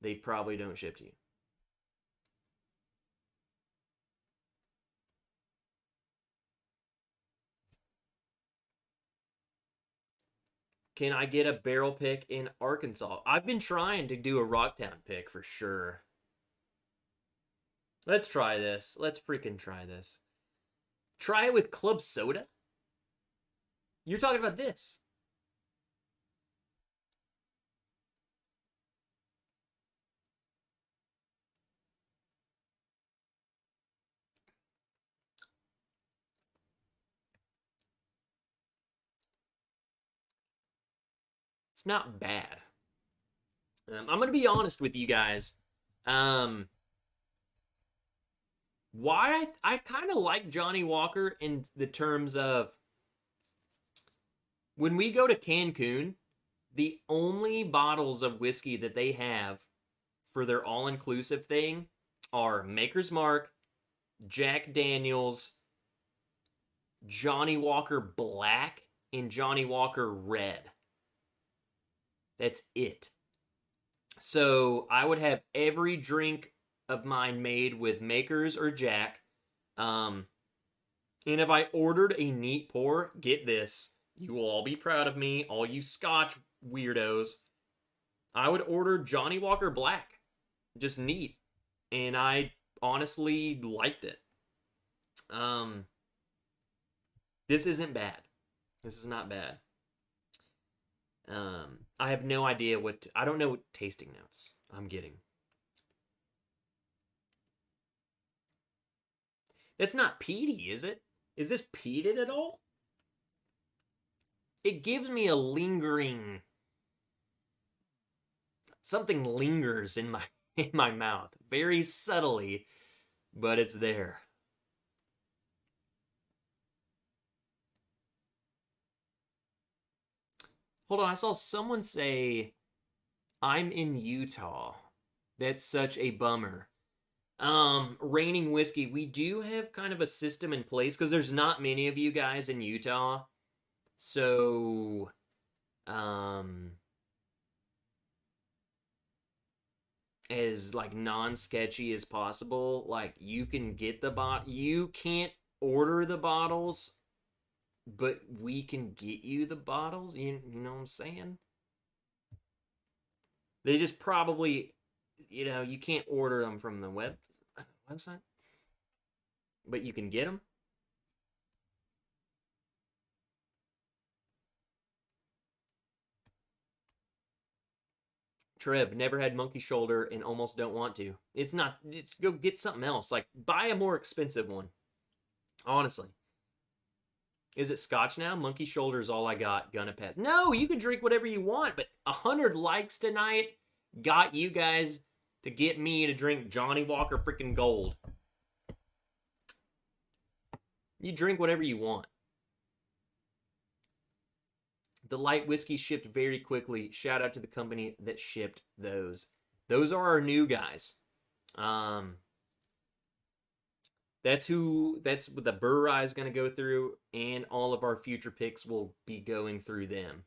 they probably don't ship to you. Can I get a barrel pick in Arkansas? I've been trying to do a Rocktown pick for sure. Let's try this. Let's freaking try this. Try it with club soda? You're talking about this. It's not bad. I'm going to be honest with you guys. Why I kind of like Johnny Walker in the terms of when we go to Cancun, the only bottles of whiskey that they have for their all-inclusive thing are Maker's Mark, Jack Daniels, Johnny Walker Black, and Johnny Walker Red. That's it. So I would have every drink of mine made with Makers or Jack. And if I ordered a neat pour, get this, you will all be proud of me, all you Scotch weirdos. I would order Johnny Walker Black, just neat, and I honestly liked it. This isn't bad. This is not bad. I have no idea I don't know what tasting notes I'm getting. That's not peaty, is it? Is this peated at all? It gives me a lingering... Something lingers in my mouth. Very subtly, but it's there. Hold on, I saw someone say, I'm in Utah. That's such a bummer. Raining Whiskey, we do have kind of a system in place because there's not many of you guys in Utah. So, as like non-sketchy as possible, like you can get you can't order the bottles, but we can get you the bottles. You know what I'm saying? They just probably, you can't order them from the website, but you can get them. Trev, never had monkey shoulder and almost don't want to. It's go get something else. Like, buy a more expensive one. Honestly. Is it Scotch now? Monkey shoulder is all I got. Gonna pass. No, you can drink whatever you want, but 100 likes tonight got you guys to get me to drink Johnny Walker freaking Gold. You drink whatever you want. The light whiskey shipped very quickly. Shout out to the company that shipped those. Those are our new guys. That's what the Burr Eye is going to go through, and all of our future picks will be going through them.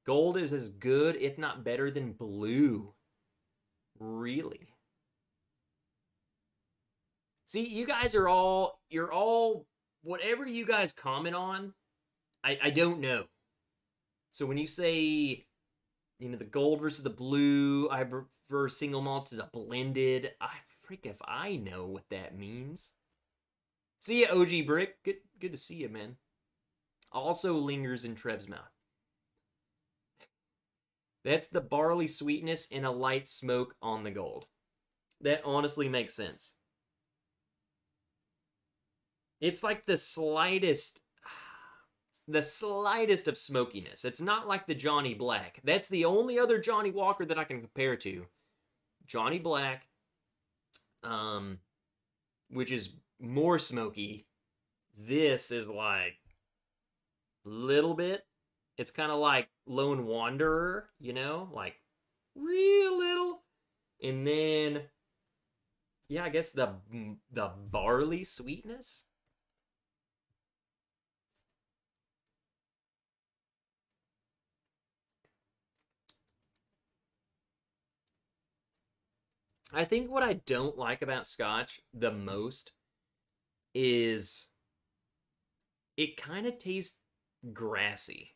Gold is as good, if not better, than blue. Really? See, you guys you're all, whatever you guys comment on, I don't know. So when you say, the gold versus the blue, I prefer single malts to the blended, if I know what that means. See ya, OG Brick. Good to see you, man. Also lingers in Trev's mouth. That's the barley sweetness and a light smoke on the gold. That honestly makes sense. It's like the slightest of smokiness. It's not like the Johnny Black. That's the only other Johnny Walker that I can compare to. Johnny Black, which is more smoky. This is like little bit. It's kind of like Lone Wanderer, like real little. And then, yeah, I guess the barley sweetness. I think what I don't like about Scotch the most is it kind of tastes grassy,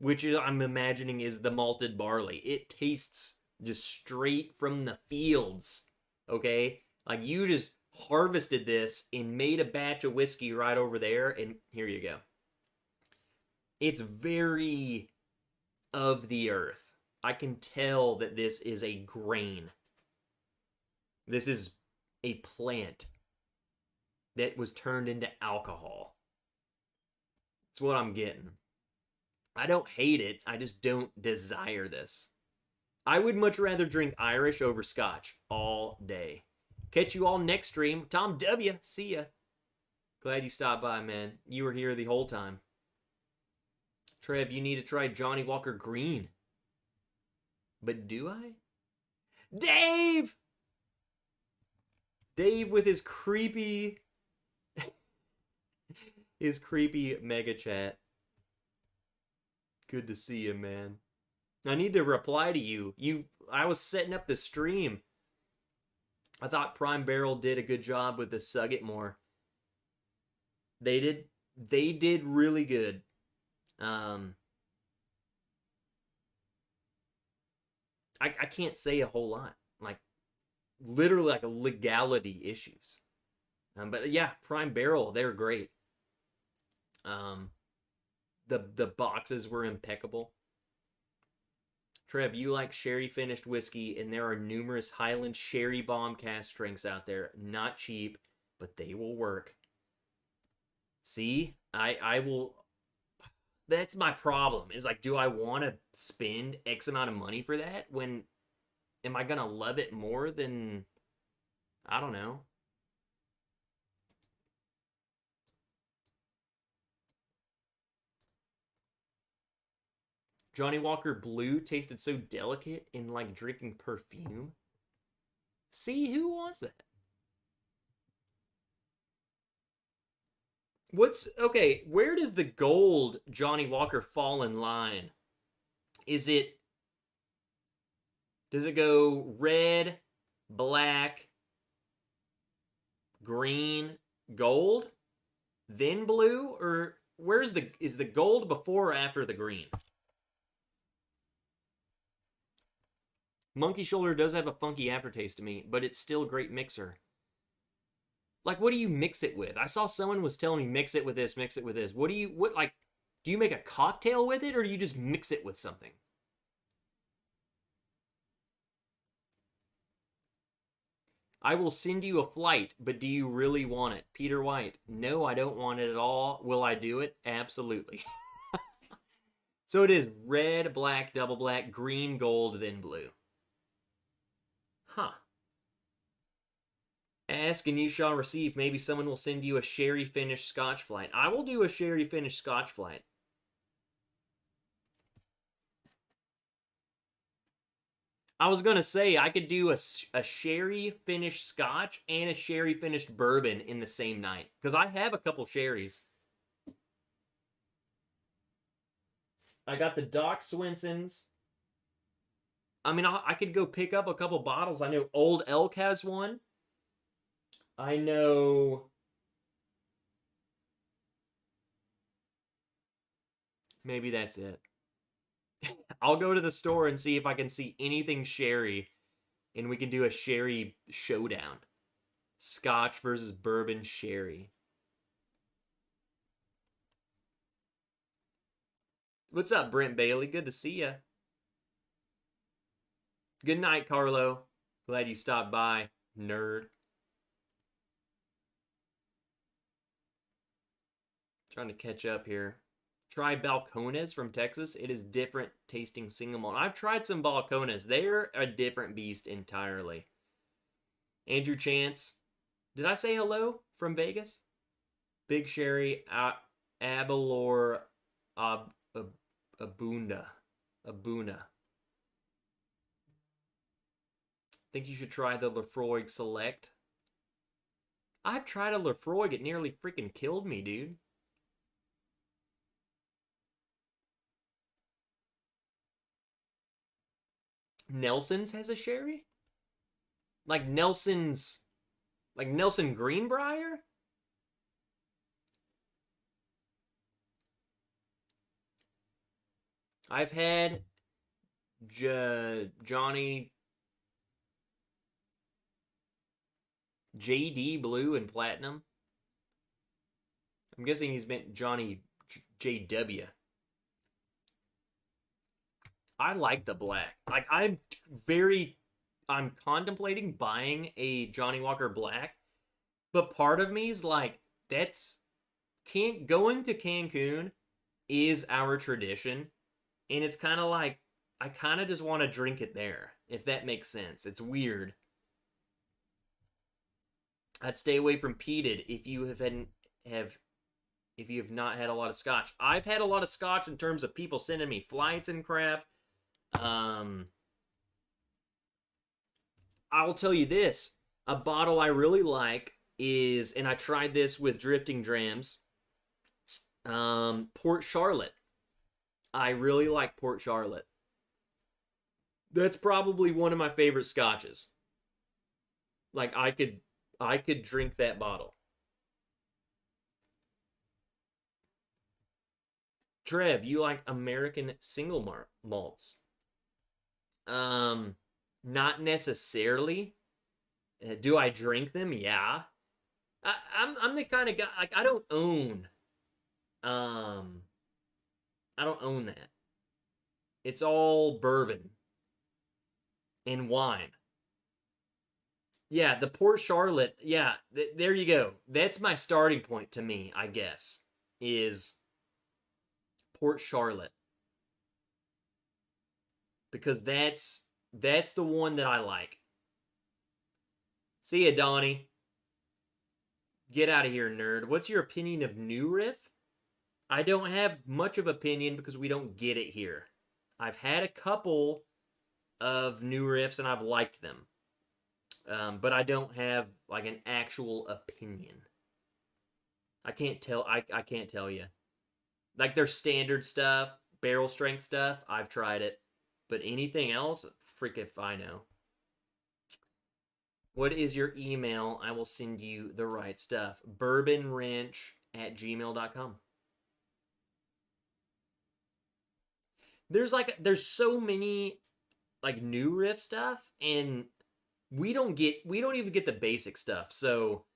which I'm imagining is the malted barley. It tastes just straight from the fields, okay? Like you just harvested this and made a batch of whiskey right over there, and here you go. It's very of the earth. I can tell that this is a grain. This is a plant that was turned into alcohol. That's what I'm getting. I don't hate it. I just don't desire this. I would much rather drink Irish over Scotch all day. Catch you all next stream. Tom W., see ya. Glad you stopped by, man. You were here the whole time. Trev, you need to try Johnny Walker Green. But do I? Dave! Dave with his creepy mega chat. Good to see you, man. I need to reply to you. I was setting up the stream. I thought Prime Barrel did a good job with the Sug It More. They did really good. I can't say a whole lot. Like, literally, like, a legality issues. But yeah, Prime Barrel, they're great. The boxes were impeccable. Trev, you like sherry finished whiskey, and there are numerous Highland sherry bomb cast drinks out there. Not cheap, but they will work. See, I will. That's my problem. Is like, do I want to spend X amount of money for that? When am I gonna love it more than, I don't know. Johnny Walker Blue tasted so delicate and like drinking perfume. See, who wants that? What's okay? Where does the gold Johnny Walker fall in line? Is it, does it go red, black, green, gold, then blue, or is the gold before or after the green? Monkey Shoulder does have a funky aftertaste to me, but it's still a great mixer. Like, what do you mix it with? I saw someone was telling me mix it with this, mix it with this. What like, do you make a cocktail with it, or do you just mix it with something? I will send you a flight, but do you really want it? Peter White, no, I don't want it at all. Will I do it? Absolutely. So it is red, black, double black, green, gold, then blue. Huh. Ask and you shall receive. Maybe someone will send you a sherry finished Scotch flight. I will do a sherry finished Scotch flight. I was going to say I could do a sherry finished Scotch and a sherry finished bourbon in the same night. Because I have a couple sherries. I got the Doc Swensons. I mean, I could go pick up a couple bottles. I know Old Elk has one. I know maybe that's it. I'll go to the store and see if I can see anything sherry, and we can do a sherry showdown. Scotch versus bourbon sherry. What's up, Brent Bailey? Good to see you. Good night, Carlo. Glad you stopped by, nerd. Trying to catch up here. Try Balcones from Texas. It is different tasting single malt. I've tried some Balcones. They're a different beast entirely. Andrew Chance. Did I say hello from Vegas? Big Sherry, Abalor, Abuna. Think you should try the Lefroy Select. I've tried a Lefroy. It nearly freaking killed me, dude. Nelson's has a sherry? Like Nelson Greenbrier? I've had Johnny JD Blue and Platinum. I'm guessing he's meant Johnny JW. I like the black. Like, I'm contemplating buying a Johnny Walker Black, but part of me is like, going to Cancun is our tradition, and it's kind of like, I kind of just want to drink it there, if that makes sense. It's weird. I'd stay away from peated if you have not had a lot of Scotch. I've had a lot of Scotch in terms of people sending me flights and crap. I'll tell you this. A bottle I really like is, and I tried this with Drifting Drams, Port Charlotte. I really like Port Charlotte. That's probably one of my favorite scotches. Like I could drink that bottle. Trev, you like American single malts? Um, Not necessarily. Do I drink them? Yeah. I'm the kind of guy like um I don't own that. It's all bourbon and wine. Yeah, the Port Charlotte. Yeah, there you go. That's my starting point to me, I guess, is Port Charlotte because that's the one that I like. See ya, Donnie. Get out of here, nerd. What's your opinion of New Riff? I don't have much of opinion because we don't get it here. I've had a couple of New Riffs and I've liked them. But I don't have like an actual opinion. I can't tell. I can't tell you. Like their standard stuff, barrel strength stuff, I've tried it. But anything else, freak if I know. What is your email? I will send you the right stuff. bourbonwrench@gmail.com. There's so many like new riff stuff, and we don't even get the basic stuff. So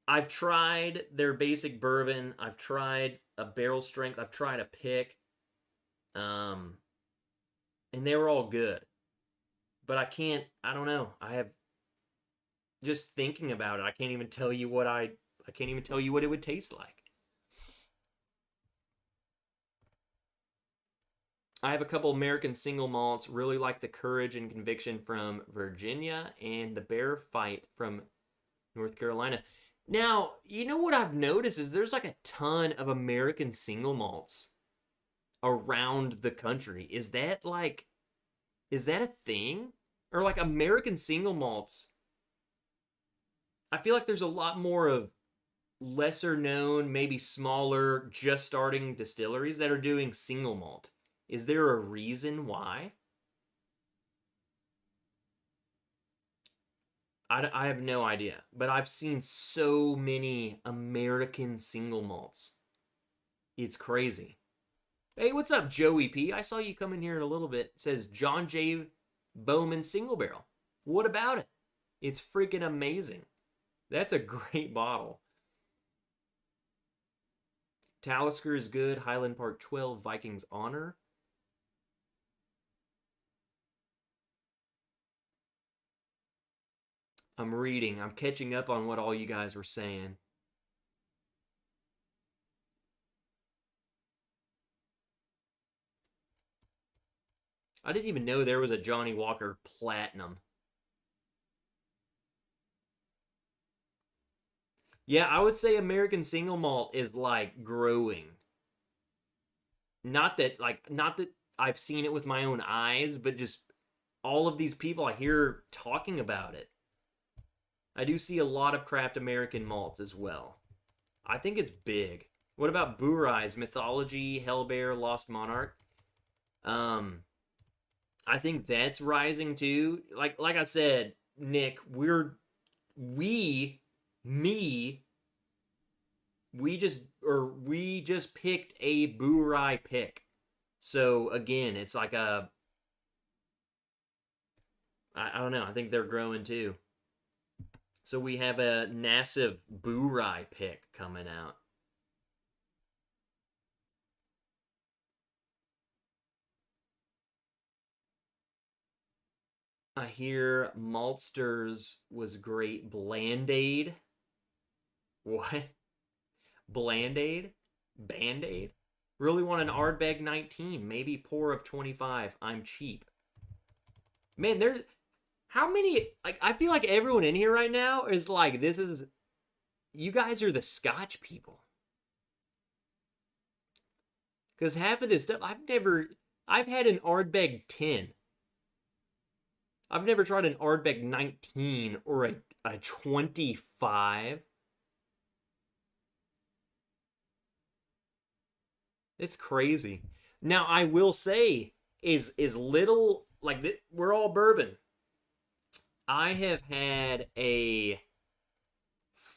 I've tried their basic bourbon. I've tried a barrel strength. I've tried a pick. And they were all good. But I don't know. I have just thinking about it. I can't even tell you what it would taste like. I have a couple American single malts. Really like the Courage and Conviction from Virginia and the Bear Fight from North Carolina. Now, you know what I've noticed is there's like a ton of American single malts around the country. Is that a thing? Or like American single malts? I feel like there's a lot more of lesser known, maybe smaller, just starting distilleries that are doing single malt. Is there a reason why? I have no idea, but I've seen so many American single malts. It's crazy. Hey, what's up, Joey P? I saw you come in here in a little bit. It says John J. Bowman Single Barrel. What about it? It's freaking amazing. That's a great bottle. Talisker is good. Highland Park 12, Vikings Honor. I'm reading. I'm catching up on what all you guys were saying. I didn't even know there was a Johnny Walker Platinum. Yeah, I would say American single malt is like growing. Not that I've seen it with my own eyes, but just all of these people I hear talking about it. I do see a lot of craft American malts as well. I think it's big. What about Burai's Mythology, Hellbear, Lost Monarch? Um, I think that's rising too. Like I said, Nick, we me we just picked a Burai pick. So again, it's like I don't know. I think they're growing too. So we have a massive Burai pick coming out. I hear Maltsters was great. Bland-Aid? What? Bland-Aid? Band-Aid? Really want an Ardbeg 19. Maybe pour of 25. I'm cheap. Man, there's... How many... Like, I feel like everyone in here right now is like, this is... You guys are the Scotch people. Because half of this stuff, I've had an Ardbeg 10. I've never tried an Ardbeg 19 or a 25. It's crazy. Now I will say is little like we're all bourbon. I have had a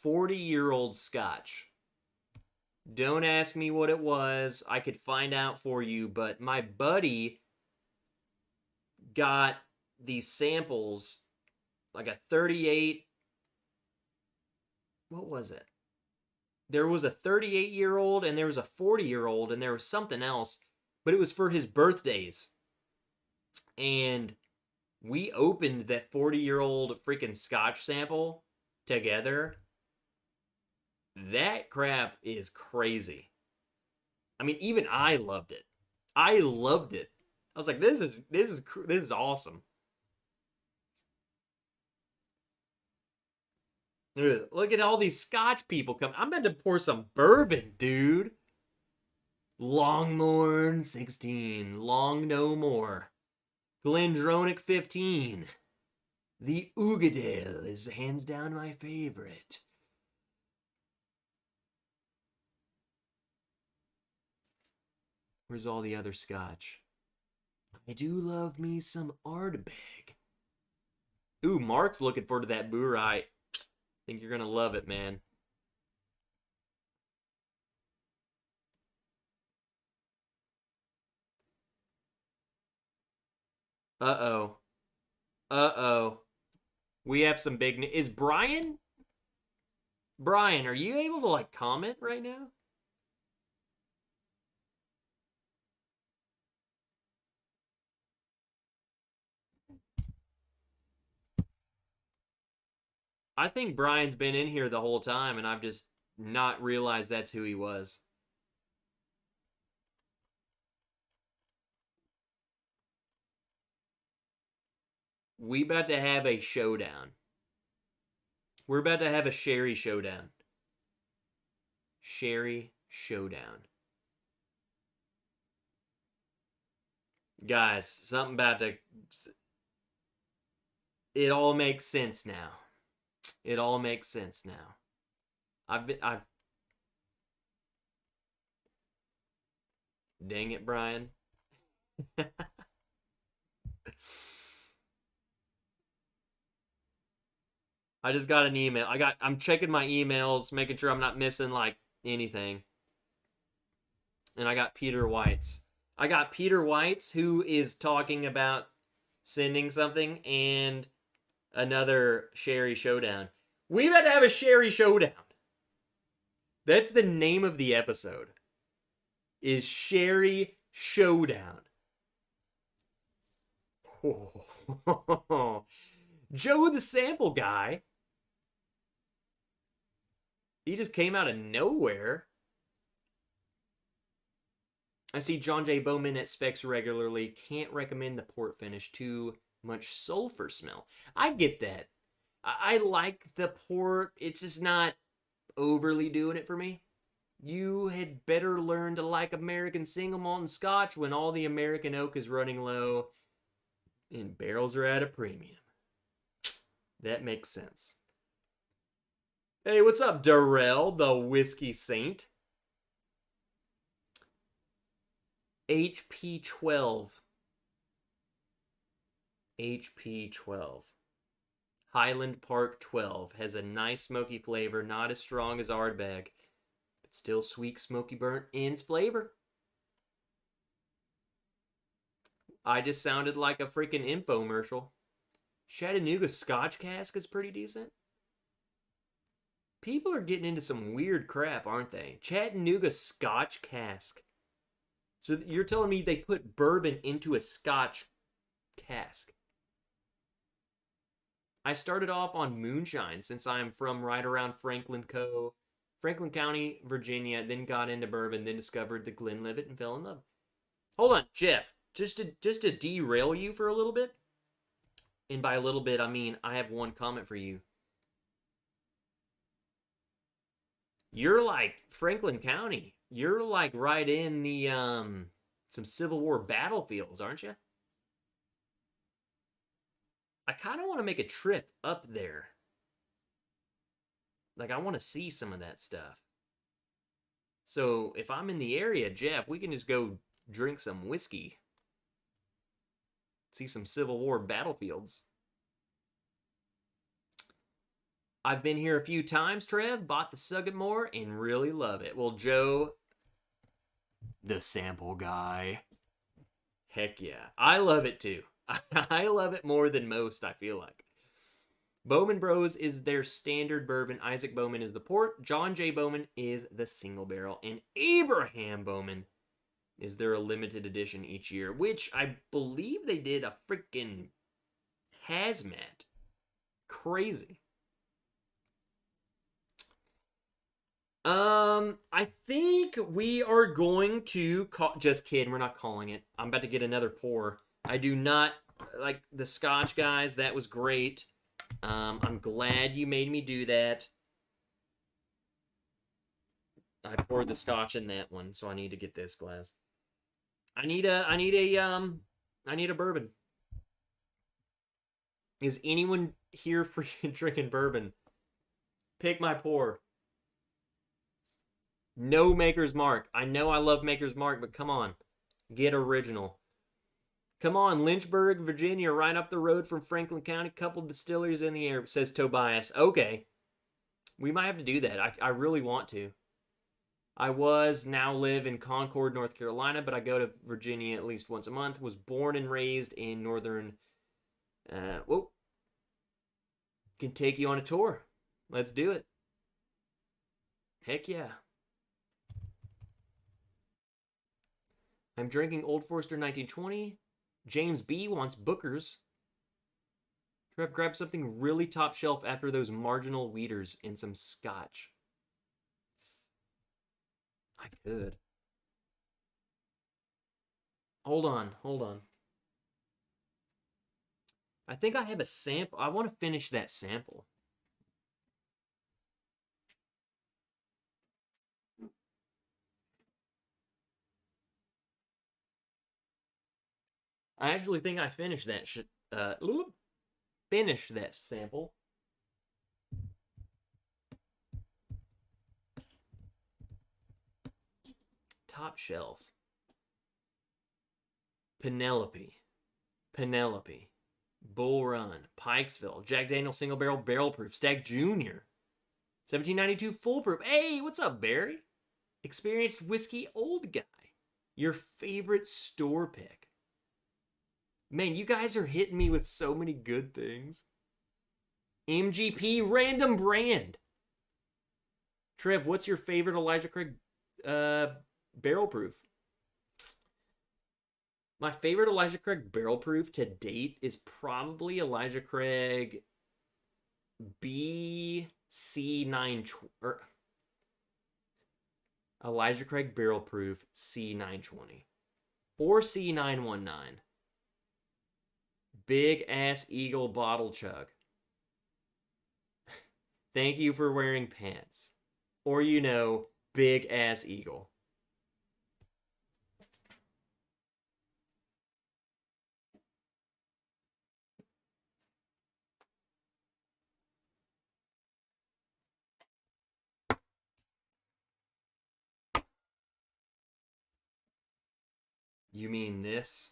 40-year-old Scotch. Don't ask me what it was. I could find out for you, but my buddy got these samples, like a 38. What was it? There was a 38-year-old and there was a 40-year-old and there was something else, but it was for his birthdays. And we opened that 40-year-old freaking Scotch sample together. That crap is crazy. I mean, even I loved it. I loved it. I was like, this is awesome. Look at all these Scotch people coming. I'm about to pour some bourbon, dude. Longmorn 16, Long No More. Glendronach 15. The Ugadale is hands down my favorite. Where's all the other Scotch? I do love me some Ardbeg. Ooh, Mark's looking forward to that Boorite. Think you're gonna love it, man. Uh-oh. Uh-oh. We have some big... Is Brian? Brian, are you able to, like, comment right now? I think Brian's been in here the whole time, and I've just not realized that's who he was. We about to have a showdown. We're about to have a Sherry showdown. Sherry showdown. Guys, something about to... It all makes sense now. It all makes sense now. I've... Dang it, Brian. I just got an email. I'm checking my emails, making sure I'm not missing like anything. And I got Peter White's. I got Peter White's who is talking about sending something and another Sherry showdown. We've had to have a Sherry showdown. That's the name of the episode. Is Sherry Showdown. Oh. Joe the sample guy. He just came out of nowhere. I see John J. Bowman at Specs regularly. Can't recommend the port finish. Too much sulfur smell. I get that. I like the port. It's just not overly doing it for me. You had better learn to like American single malt and Scotch when all the American oak is running low and barrels are at a premium. That makes sense. Hey, what's up, Darrell, the Whiskey Saint? HP 12. HP 12. Highland Park 12 has a nice smoky flavor, not as strong as Ardbeg, but still sweet, smoky, burnt ends flavor. I just sounded like a freaking infomercial. Chattanooga Scotch cask is pretty decent. People are getting into some weird crap, aren't they? Chattanooga Scotch cask. So you're telling me they put bourbon into a Scotch cask? I started off on moonshine since I'm from right around Franklin County, Virginia, then got into bourbon, then discovered the Glenlivet and fell in love. Hold on, Jeff. Just to derail you for a little bit. And by a little bit, I mean I have one comment for you. You're like Franklin County. You're like right in the some Civil War battlefields, aren't you? I kind of want to make a trip up there. Like I want to see some of that stuff. So if I'm in the area, Jeff, we can just go drink some whiskey. See some Civil War battlefields. I've been here a few times, Trev, bought the Sugatmore, and really love it. Well, Joe, the sample guy. Heck yeah. I love it too. I love it more than most, I feel like. Bowman Bros is their standard bourbon. Isaac Bowman is the port. John J. Bowman is the single barrel. And Abraham Bowman is their limited edition each year, which I believe they did a freaking Hazmat. Crazy. I think we are going to call. Just kidding, we're not calling it. I'm about to get another pour. I do not like the Scotch, guys. That was great. I'm glad you made me do that. I poured the Scotch in that one, so I need to get this glass. I need a bourbon. Is anyone here for drinking bourbon? Pick my pour. No Maker's Mark. I know I love Maker's Mark, but come on. Get original. Come on, Lynchburg, Virginia, right up the road from Franklin County. Couple distilleries in the air, says Tobias. Okay. We might have to do that. I really want to. I now live in Concord, North Carolina, but I go to Virginia at least once a month. Was born and raised in northern... Can take you on a tour. Let's do it. Heck yeah. I'm drinking Old Forester 1920. James B. wants Booker's. Trev, grab something really top shelf after those marginal weeders and some Scotch. I could. Hold on. I think I have a sample. I want to finish that sample. I actually think I finished that finish that sample. Top shelf. Penelope. Bull Run. Pikesville. Jack Daniel's Single Barrel Proof. Stag Jr. 1792 Full Proof. Hey, what's up, Barry? Experienced Whiskey Old Guy. Your favorite store pick. Man, you guys are hitting me with so many good things. MGP Random Brand. Trev, what's your favorite Elijah Craig barrel proof? My favorite Elijah Craig barrel proof to date is probably Elijah Craig BC9 or Elijah Craig barrel proof C920 or C919. Big ass eagle bottle chug. Thank you for wearing pants. Or, big ass eagle. You mean this?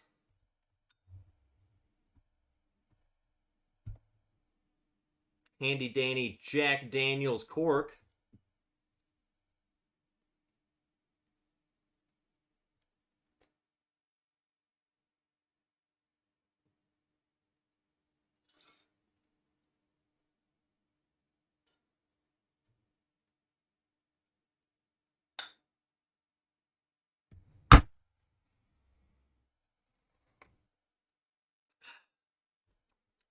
Handy Danny Jack Daniels cork.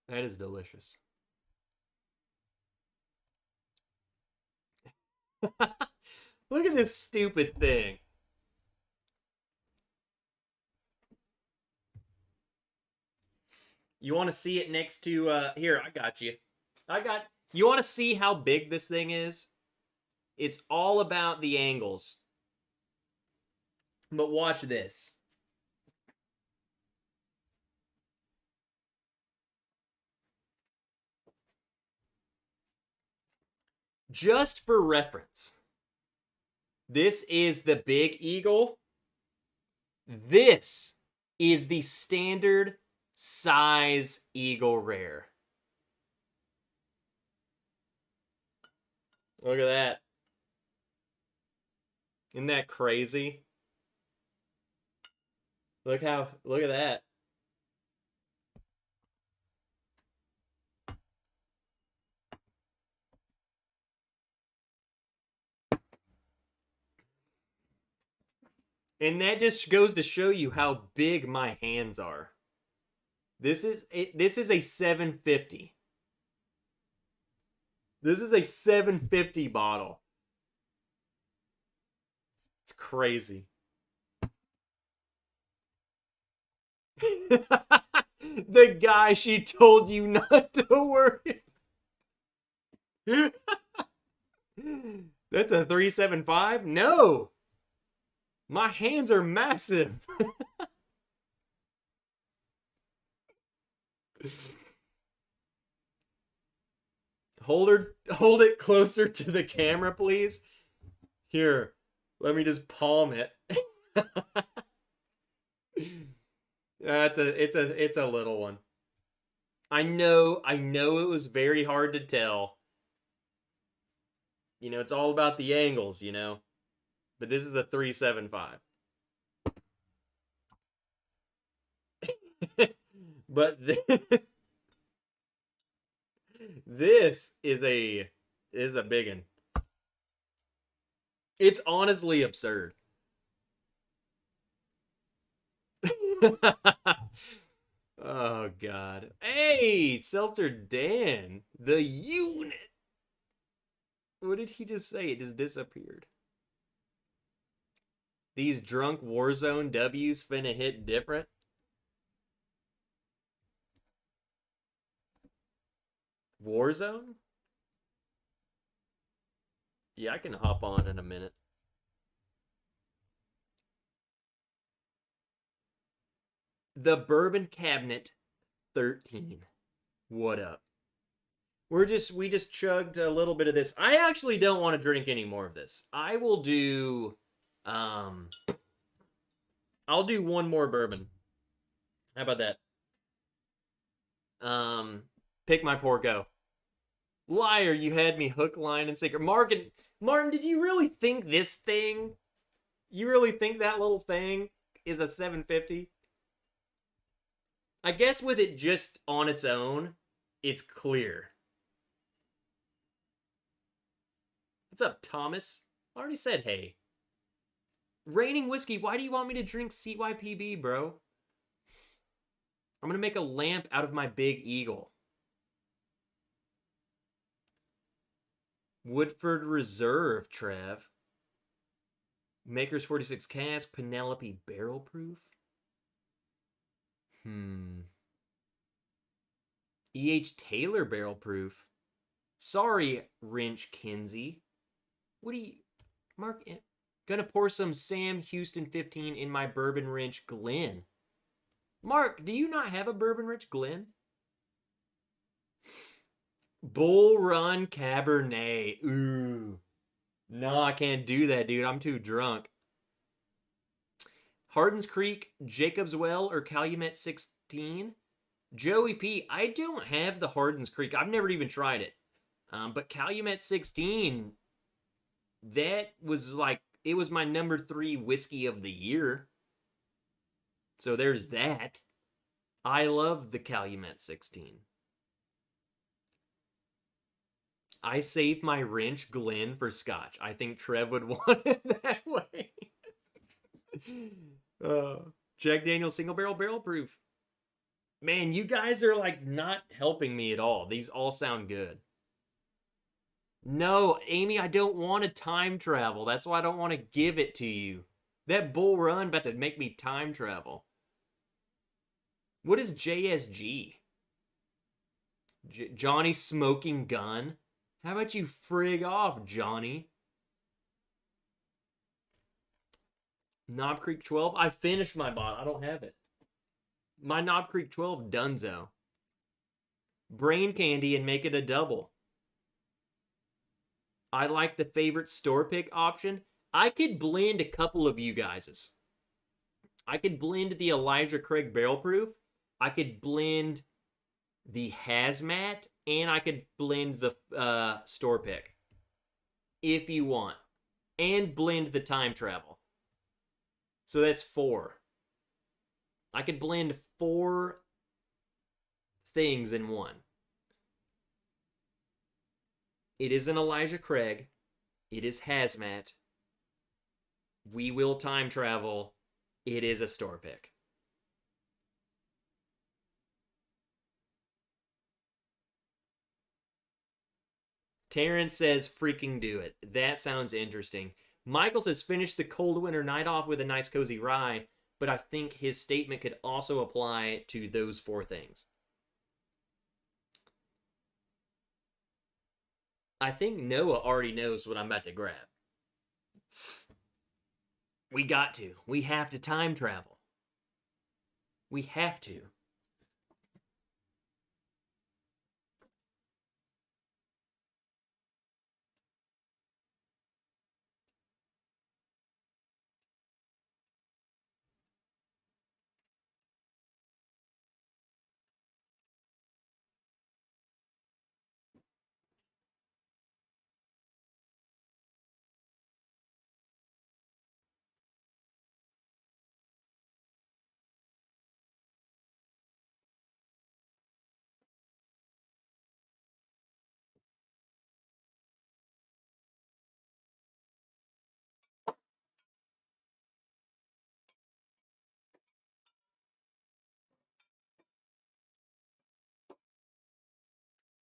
That is delicious. Look at this stupid thing. You want to see it next to, here, I got you. You want to see how big this thing is? It's all about the angles. But watch this. Just for reference, this is the Big Eagle. This is the standard size Eagle Rare. Look at that. Isn't that crazy? Look at that. And that just goes to show you how big my hands are. This is a 750. This is a 750 bottle. It's crazy. The guy she told you not to worry. That's a 375? No. My hands are massive. Hold it closer to the camera, please. Here, let me just palm it. It's a little one. I know it was very hard to tell. You know, it's all about the angles, you know. But this is a 375. But this is a big one. It's honestly absurd. Oh God. Hey, Seltzer Dan, the unit. What did he just say? It just disappeared. These drunk Warzone W's finna hit different. Warzone? Yeah, I can hop on in a minute. The Bourbon Cabinet 13. What up? We just chugged a little bit of this. I actually don't want to drink any more of this. I will do I'll do one more bourbon. How about that? Pick my poor go. Liar, you had me hook, line, and sinker. Martin, did you really think this thing? You really think that little thing is a 750? I guess with it just on its own, it's clear. What's up, Thomas? I already said hey. Raining whiskey, why do you want me to drink CYPB, bro? I'm gonna make a lamp out of my big eagle. Woodford Reserve, Trev. Maker's 46 cask, Penelope barrel proof. E.H. Taylor barrel proof. Sorry, Wrench Kinsey. What do you... Mark... Gonna pour some Sam Houston 15 in my Bourbon Wrench Glen. Mark, do you not have a Bourbon Wrench Glen? Bull Run Cabernet. Ooh. No, I can't do that, dude. I'm too drunk. Hardin's Creek, Jacob's Well, or Calumet 16? Joey P, I don't have the Hardin's Creek. I've never even tried it. But Calumet 16, that was like, it was my number 3 whiskey of the year. So there's that. I love the Calumet 16. I saved my Wrench Glen for Scotch. I think Trev would want it that way. Jack Daniel's single barrel proof. Man, you guys are like not helping me at all. These all sound good. No, Amy, I don't want to time travel. That's why I don't want to give it to you. That Bull Run about to make me time travel. What is JSG? Johnny Smoking Gun? How about you frig off, Johnny? Knob Creek 12? I finished my bottle. I don't have it. My Knob Creek 12 Dunzo. Brain candy and make it a double. I like the favorite store pick option. I could blend a couple of you guys's. I could blend the Elijah Craig Barrel Proof. I could blend the Hazmat. And I could blend the store pick. if you want. And blend the time travel. So that's 4. I could blend 4 things in one. It isn't Elijah Craig. It is Hazmat. We will time travel. It is a store pick. Terrence says, freaking do it. That sounds interesting. Michael says, finish the cold winter night off with a nice cozy rye, but I think his statement could also apply to those 4 things. I think Noah already knows what I'm about to grab. We got to. We have to time travel. We have to.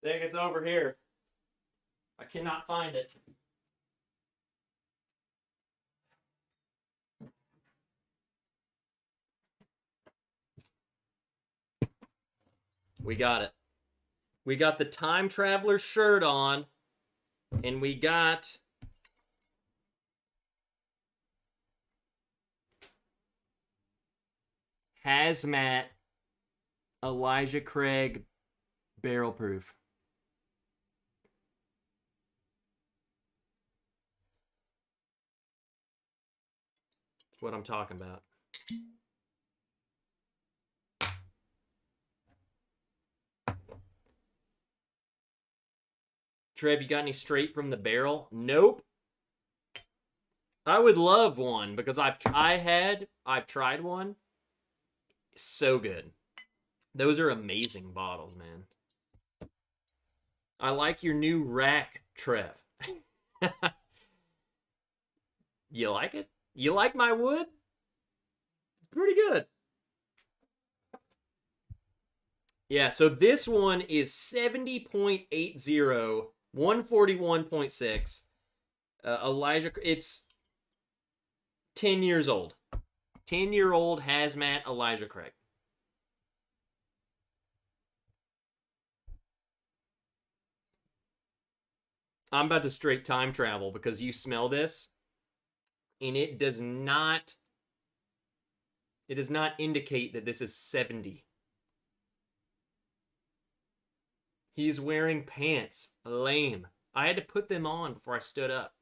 I think it's over here. I cannot find it. We got it. We got the time traveler shirt on, and we got Hazmat Elijah Craig barrel proof. That's what I'm talking about. Trev, you got any straight from the barrel? Nope. I would love one because I've tried one. So good. Those are amazing bottles, man. I like your new rack, Trev. You like it? You like my wood? It's pretty good. Yeah, so this one is 70.80, 141.6. Elijah, it's 10 years old. 10-year-old Hazmat Elijah Craig. I'm about to straight time travel because you smell this, and it does not indicate that this is 70. He's wearing pants. Lame. I had to put them on before I stood up.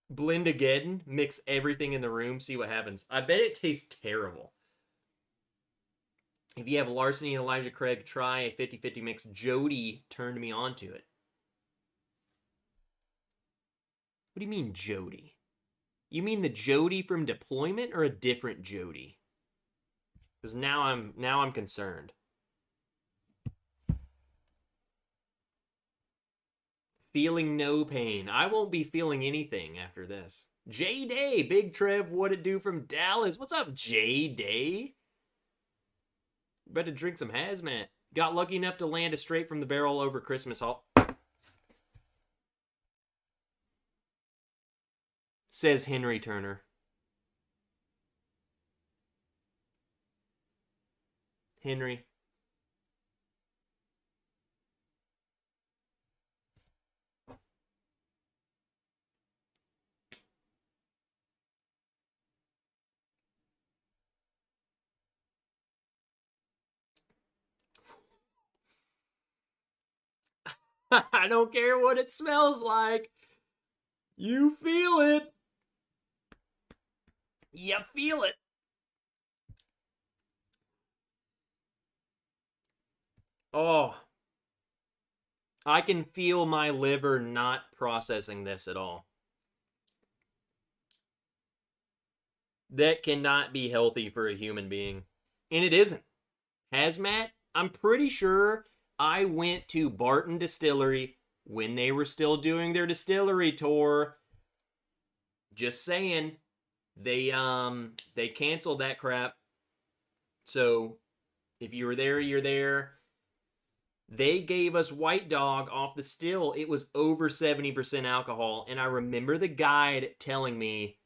Blend again, mix everything in the room, see what happens. I bet it tastes terrible. If you have Larceny and Elijah Craig, try a 50-50 mix. Jody turned me on to it. What do you mean, Jody? You mean the Jody from Deployment or a different Jody? Because now I'm concerned. Feeling no pain. I won't be feeling anything after this. J Day, Big Trev, what it do from Dallas? What's up, J Day? Better drink some Hazmat. Got lucky enough to land a straight from the barrel over Christmas Hall. Says Henry Turner. Henry. I don't care what it smells like. You feel it. You feel it. Oh. I can feel my liver not processing this at all. That cannot be healthy for a human being. And it isn't. Hazmat, I'm pretty sure I went to Barton Distillery when they were still doing their distillery tour. Just saying, they canceled that crap. So if you were there, you're there. They gave us White Dog off the still. It was over 70% alcohol, and I remember the guide telling me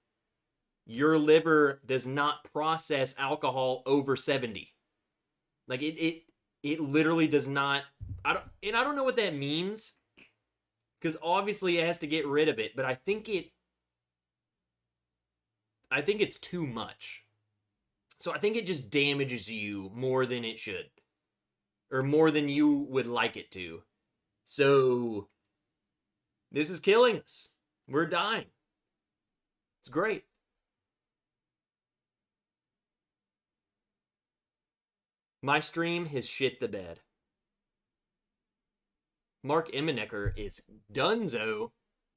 your liver does not process alcohol over 70. Like it literally does not. I don't know what that means, because obviously it has to get rid of it, but I think it's too much. So I think it just damages you more than it should, or more than you would like it to. So this is killing us. We're dying. It's great. My stream has shit the bed. Mark Emmenecker is dunzo.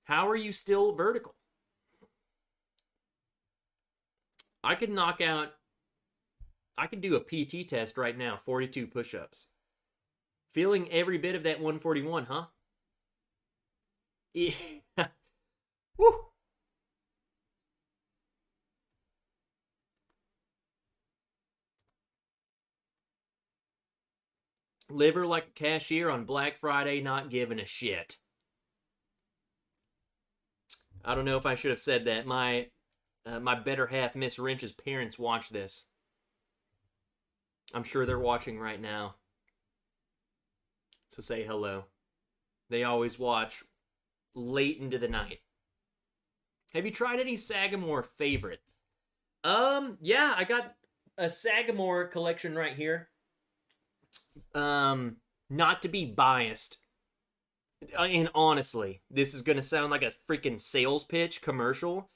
How are you still vertical? I could do a PT test right now, 42 push-ups. Feeling every bit of that 141, huh? Yeah. Woo. Liver like a cashier on Black Friday, not giving a shit. I don't know if I should have said that. My better half, Miss Wrench's parents, watch this. I'm sure they're watching right now. So say hello. They always watch late into the night. Have you tried any Sagamore favorite? Yeah, I got a Sagamore collection right here. Not to be biased, and honestly, this is gonna sound like a freaking sales pitch commercial,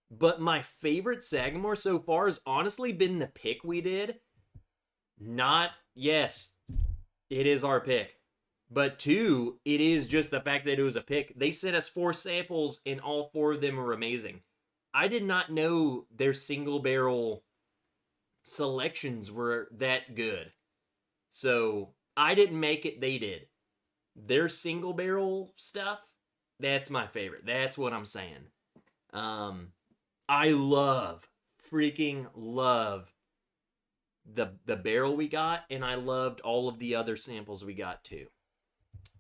but my favorite Sagamore so far has honestly been the pick we did. Yes, it is our pick. But two, it is just the fact that it was a pick. They sent us 4 samples, and all 4 of them were amazing. I did not know their single barrel selections were that good. So I didn't make it, they did. Their single barrel stuff, that's my favorite. That's what I'm saying. I freaking love the barrel we got, and I loved all of the other samples we got too.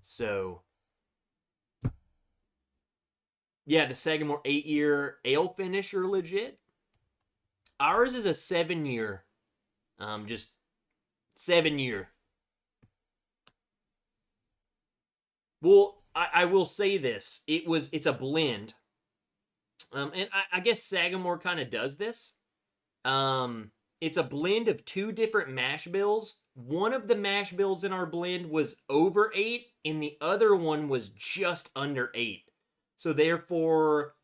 So yeah, the Sagamore 8-year ale finish are legit. Ours is a 7-year. Just 7-year. Well, I will say this. It's a blend. And I guess Sagamore kind of does this. It's a blend of 2 different mash bills. One of the mash bills in our blend was over 8, and the other one was just under 8. So therefore,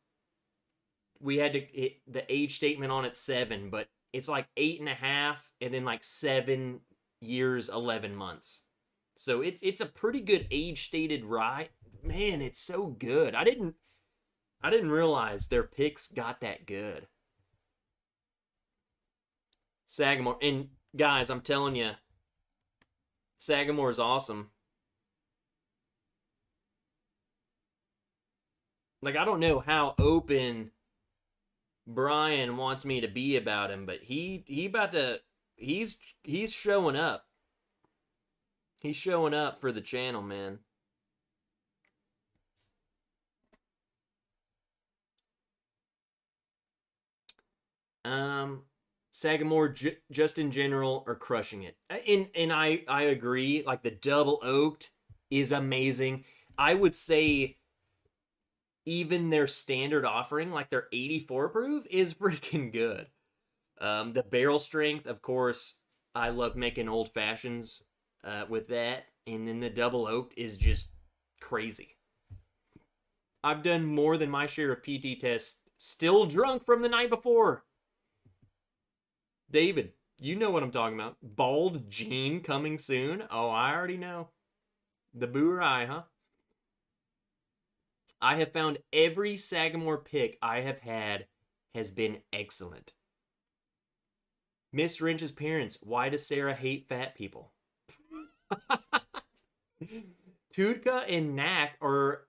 we had to hit the age statement on it 7, but it's like 8.5, and then like 7 years, 11 months. So it's a pretty good age stated rye. Man, it's so good. I didn't realize their picks got that good. Sagamore, and guys, I'm telling you, Sagamore is awesome. Like, I don't know how open Brian wants me to be about him, but he's showing up. He's showing up for the channel, man. Sagamore just in general are crushing it. And I agree, like the double oaked is amazing. I would say even their standard offering, like their 84 proof, is freaking good. The barrel strength, of course, I love making old fashions with that. And then the double oaked is just crazy. I've done more than my share of PT tests, still drunk from the night before. David, you know what I'm talking about. Bald Gene coming soon. Oh, I already know. The Boo-Rai, huh? I have found every Sagamore pick I have had has been excellent. Miss Wrench's parents, why does Sarah hate fat people? Tudka and Knack are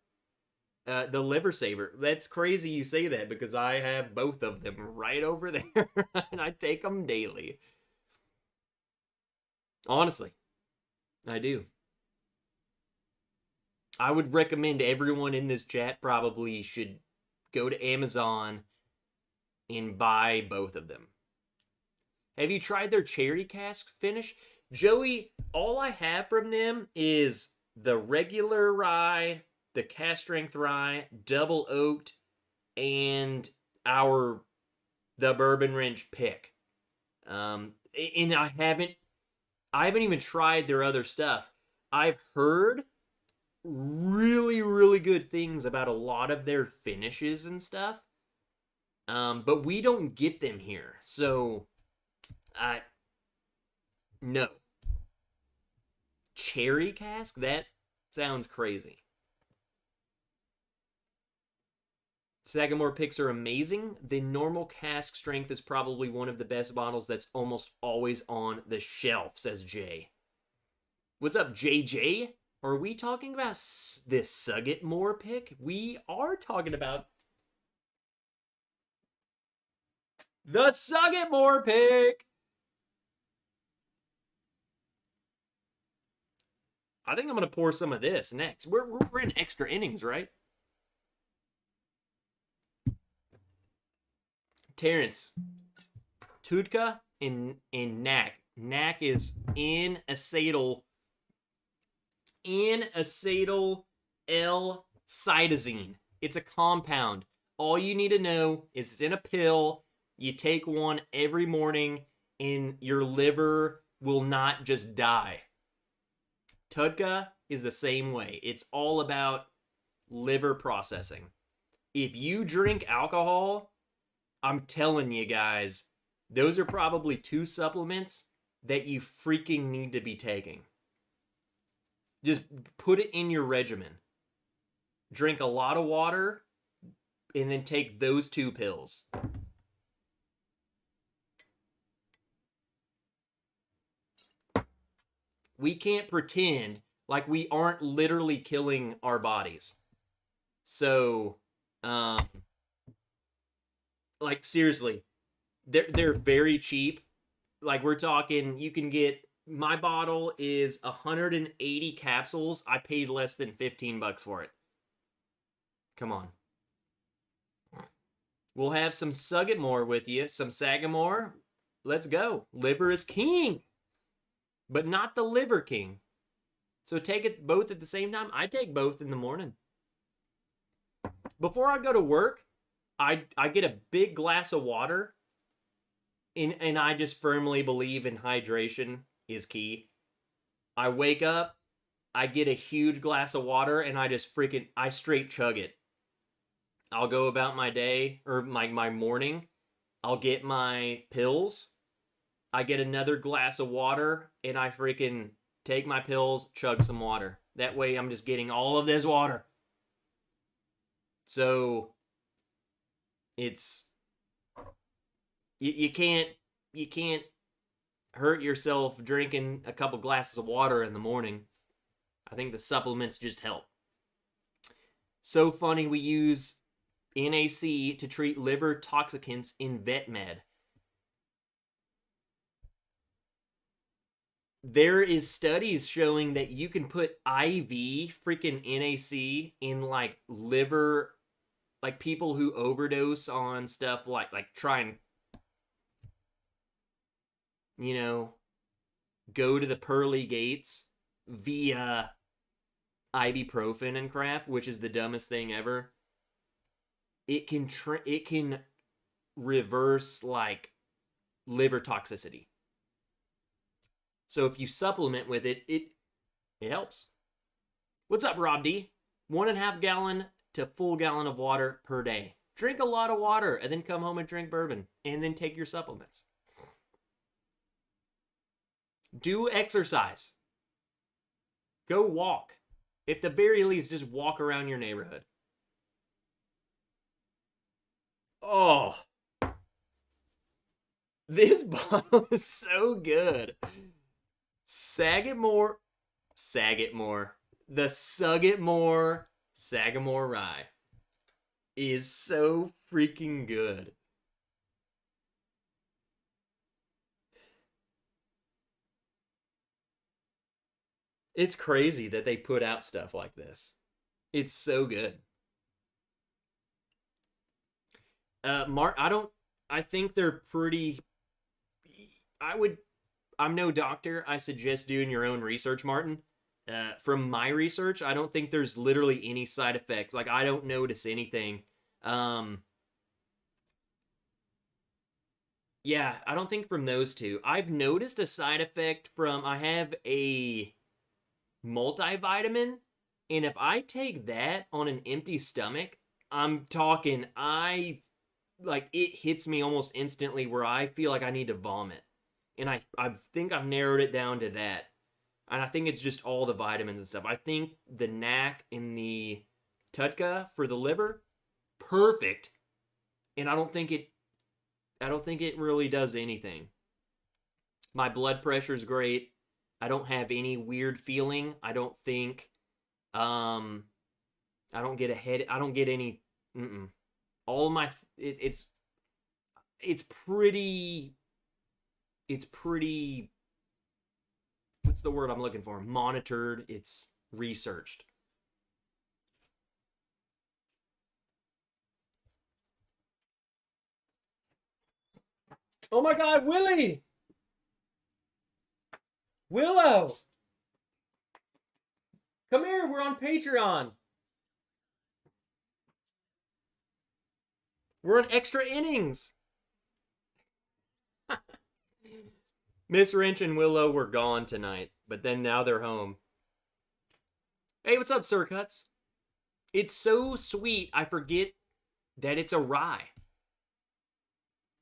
the liver saver. That's crazy you say that because I have both of them right over there and I take them daily. Honestly, I do. I would recommend everyone in this chat probably should go to Amazon and buy both of them. Have you tried their cherry cask finish? Joey, all I have from them is the regular rye, the cast strength rye, double oaked, and the Bourbon Wrench pick. And I haven't even tried their other stuff. I've heard really, really good things about a lot of their finishes and stuff. But we don't get them here. So, no. Cherry cask? That sounds crazy. Sagamore picks are amazing. The normal cask strength is probably one of the best bottles that's almost always on the shelf, says Jay. What's up, JJ? Are we talking about this Sagamore pick? We are talking about the Sagamore pick. I think I'm going to pour some of this next. We're in extra innings, right? Terrence, Tudka and Knack. Knack is N-acetyl L-cytosine. It's a compound. All you need to know is it's in a pill. You take one every morning and your liver will not just die. Tudka is the same way. It's all about liver processing. If you drink alcohol, I'm telling you guys, those are probably 2 supplements that you freaking need to be taking. Just put it in your regimen. Drink a lot of water and then take those 2 pills. We can't pretend like we aren't literally killing our bodies. So, like seriously, they're very cheap. Like we're talking, you can get, my bottle is 180 capsules. I paid less than $15 for it. Come on. We'll have some Sagamore with you. Some Sagamore. Let's go. Liver is king. But not the liver king. So take it both at the same time. I take both in the morning. Before I go to work, I get a big glass of water. And I just firmly believe in hydration is key. I wake up, I get a huge glass of water, and I straight chug it. I'll go about my day, or my morning. I'll get my pills. I get another glass of water, and I freaking take my pills, chug some water. That way I'm just getting all of this water. So, it's... You can't hurt yourself drinking a couple glasses of water in the morning. I think the supplements just help. So funny we use NAC to treat liver toxicants in vet med. There is studies showing that you can put IV freaking NAC in like liver, like people who overdose on stuff like try and, you know, go to the pearly gates via ibuprofen and crap, which is the dumbest thing ever. It can reverse like liver toxicity. So if you supplement with it, it helps. What's up, Rob D? 1.5 gallon to full gallon of water per day. Drink a lot of water and then come home and drink bourbon and then take your supplements. Do exercise. Go walk. If the very least, just walk around your neighborhood. Oh, this bottle is so good. Sagatmore, Sagatmore, the Suggetmore Sagamore Rye is so freaking good. It's crazy that they put out stuff like this. It's so good. Mark, I think they're pretty. I would. I'm no doctor. I suggest doing your own research, Martin. From my research, I don't think there's literally any side effects. Like I don't notice anything. Um, yeah, I don't think from those two. I've noticed a side effect from. I have a multivitamin, and if I take that on an empty stomach, I'm talking. I like it hits me almost instantly where I feel like I need to vomit. And I think I've narrowed it down to that. And I think it's just all the vitamins and stuff. I think the knack in the Tutka for the liver, perfect. And I don't think it really does anything. My blood pressure is great. I don't have any weird feeling. I don't think um I don't get a head I don't get any mm-mm. All of my it's pretty it's pretty what's the word I'm looking for? Monitored, it's researched. Oh my god, Willie! Willow! Come here, we're on Patreon. We're on extra innings. Miss Wrench and Willow were gone tonight, but then now they're home. Hey, what's up, Sir Cuts? It's so sweet, I forget that it's a rye.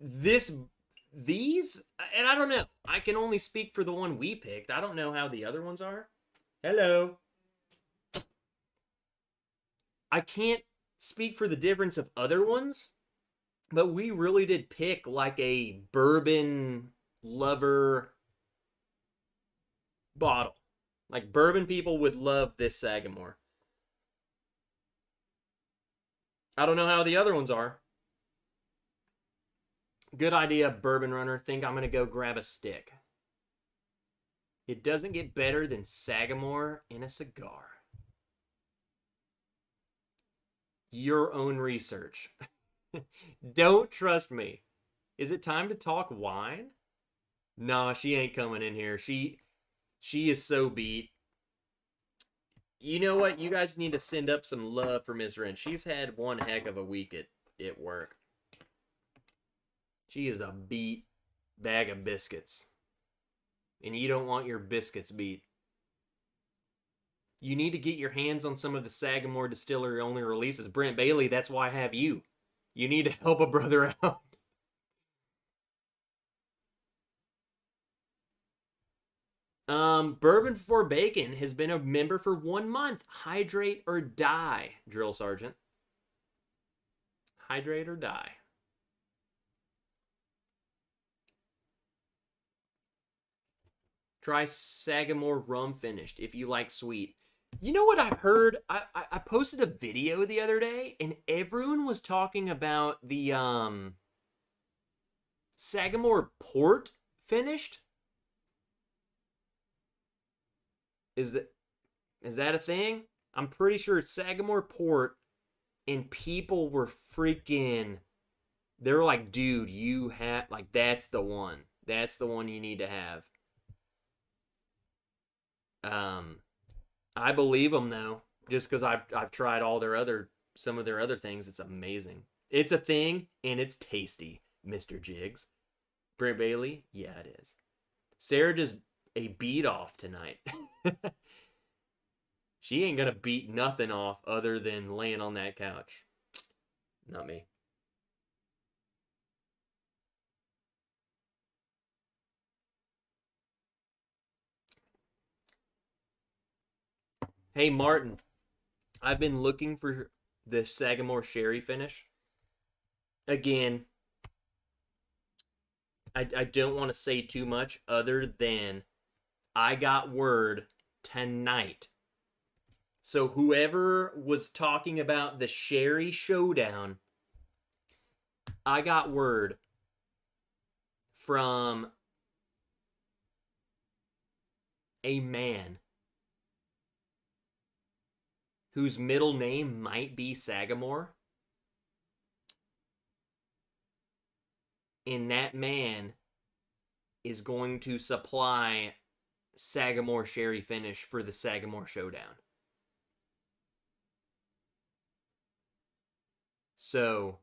This these and I don't know. I can only speak for the one we picked. I don't know how the other ones are. Hello. I can't speak for the difference of other ones, but we really did pick like a bourbon lover bottle. Like bourbon people would love this Sagamore. I don't know how the other ones are. Good idea, bourbon runner. Think I'm going to go grab a stick. It doesn't get better than Sagamore in a cigar. Your own research. Don't trust me. Is it time to talk wine? Nah, she ain't coming in here. She is so beat. You know what? You guys need to send up some love for Miss Wren. She's had one heck of a week at work. She is a beat bag of biscuits. And you don't want your biscuits beat. You need to get your hands on some of the Sagamore Distillery only releases. Brent Bailey, that's why I have you. You need to help a brother out. Bourbon Before Bacon has been a member for 1 month. Hydrate or die, Drill Sergeant. Hydrate or die. Try Sagamore Rum Finished if you like sweet. You know what I've heard? I posted a video the other day and everyone was talking about the Sagamore Port Finished. Is that a thing? I'm pretty sure it's Sagamore Port, and people were freaking. They're like, dude, you have like that's the one. That's the one you need to have. Um, I believe them though, just because I've tried all their other some of their other things. It's amazing. It's a thing, and it's tasty, Mister Jiggs. Brent Bailey, yeah, it is. Sarah just a beat off tonight. She ain't gonna beat nothing off other than laying on that couch. Not me. Hey Martin, I've been looking for the Sagamore Sherry finish. again, I don't want to say too much other than I got word tonight. So whoever was talking about the Sherry Showdown, I got word from a man whose middle name might be Sagamore. And that man is going to supply Sagamore Sherry finish for the Sagamore Showdown. So,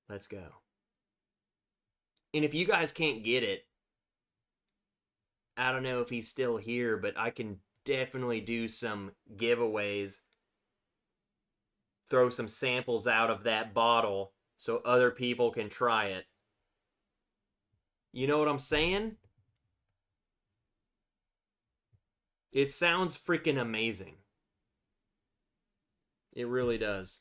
let's go. And if you guys can't get it, I don't know if he's still here, but I can definitely do some giveaways. Throw some samples out of that bottle so other people can try it. You know what I'm saying? It sounds freaking amazing. It really does.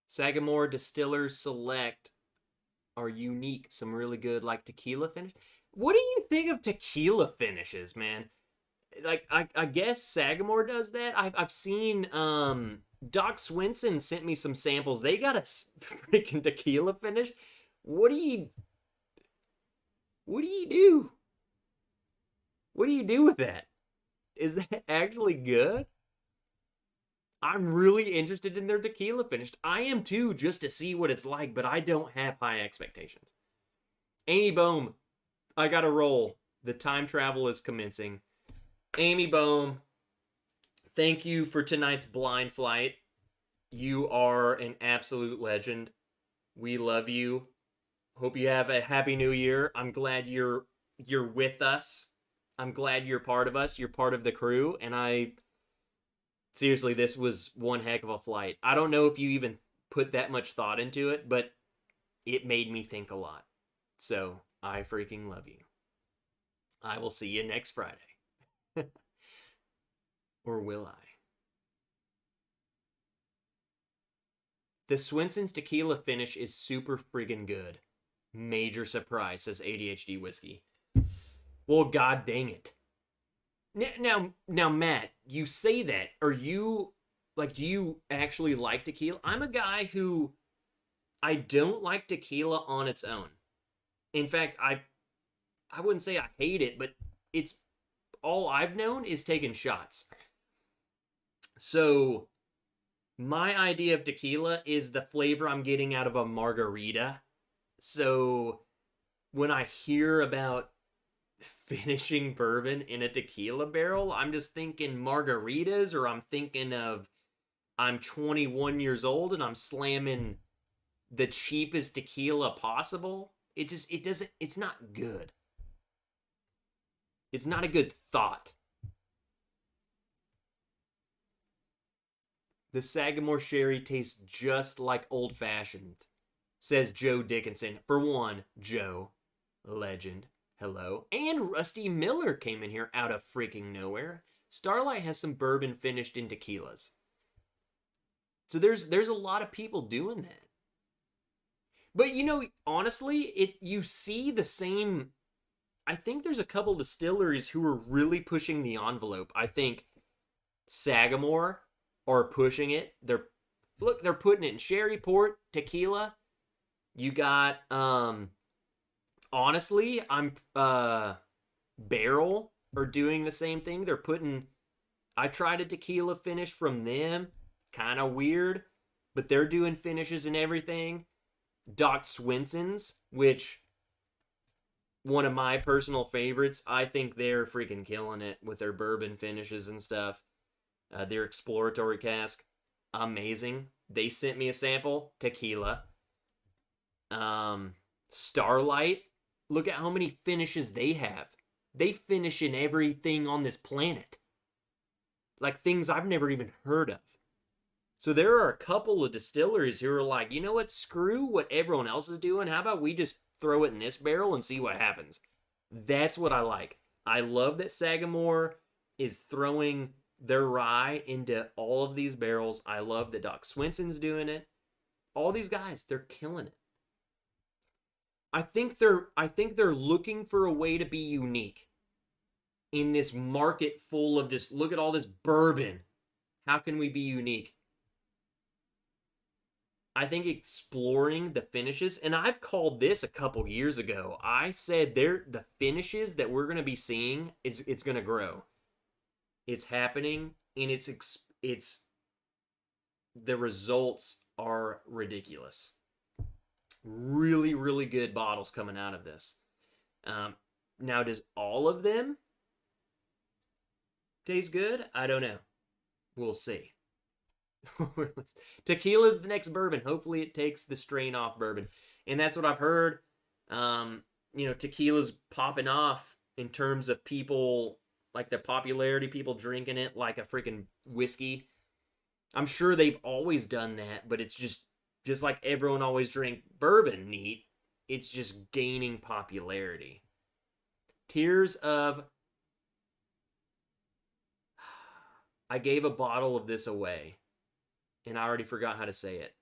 Sagamore Distillers Select are unique. Some really good, like, tequila finish. What do you think of tequila finishes, man? Like, I guess Sagamore does that. I've seen Doc Swinson sent me some samples. They got a freaking tequila finish. What do you do? What do you do with that? Is that actually good? I'm really interested in their tequila finish. I am too, just to see what it's like, but I don't have high expectations. Amy Bohm, I gotta roll. The time travel is commencing. Amy Bohm, thank you for tonight's blind flight. You are an absolute legend. We love you. Hope you have a happy new year. I'm glad you're with us. I'm glad you're part of us. You're part of the crew. And seriously, this was one heck of a flight. I don't know if you even put that much thought into it, but it made me think a lot. So I freaking love you. I will see you next Friday. Or will I? The Swinson's tequila finish is super friggin' good. Major surprise, says ADHD Whiskey. Well, god dang it. Now, Matt, you say that. Are you, like, do you actually like tequila? I'm a guy who, I don't like tequila on its own. In fact, I wouldn't say I hate it, but it's, all I've known is taking shots. So, my idea of tequila is the flavor I'm getting out of a margarita. So, when I hear about finishing bourbon in a tequila barrel, I'm just thinking margaritas, or I'm thinking of I'm 21 years old and I'm slamming the cheapest tequila possible. It's not good. It's not a good thought. The Sagamore Sherry tastes just like old-fashioned, says Joe Dickinson. For one, Joe, legend, hello. And Rusty Miller came in here out of freaking nowhere. Starlight has some bourbon finished in tequilas. So there's a lot of people doing that. But, you know, honestly, you see the same... I think there's a couple distilleries who are really pushing the envelope. I think Sagamore are pushing it. They're putting it in sherry, port, tequila. You got, honestly, Barrel are doing the same thing. I tried a tequila finish from them. Kind of weird, but they're doing finishes and everything. Doc Swinson's, which, one of my personal favorites. I think they're freaking killing it with their bourbon finishes and stuff. Their exploratory cask, amazing. They sent me a sample, tequila. Starlight, look at how many finishes they have. They finish in everything on this planet. Like things I've never even heard of. So there are a couple of distilleries who are like, you know what, screw what everyone else is doing. How about we just throw it in this barrel and see what happens? That's what I like. I love that Sagamore is throwing their rye into all of these barrels. I love that Doc Swenson's doing it. All these guys, they're killing it. I think they're looking for a way to be unique in this market full of just look at all this bourbon. How can we be unique? I think exploring the finishes, and I've called this a couple years ago. I said the finishes that we're going to be seeing it's going to grow. It's happening, and it's the results are ridiculous. Really, really good bottles coming out of this. Now, does all of them taste good? I don't know. We'll see. Tequila's the next bourbon. Hopefully it takes the strain off bourbon. And that's what I've heard. Tequila's popping off in terms of people, like the popularity, people drinking it like a freaking whiskey. I'm sure they've always done that, but it's just like everyone always drank bourbon neat. It's just gaining popularity. Tears of... I gave a bottle of this away. And I already forgot how to say it.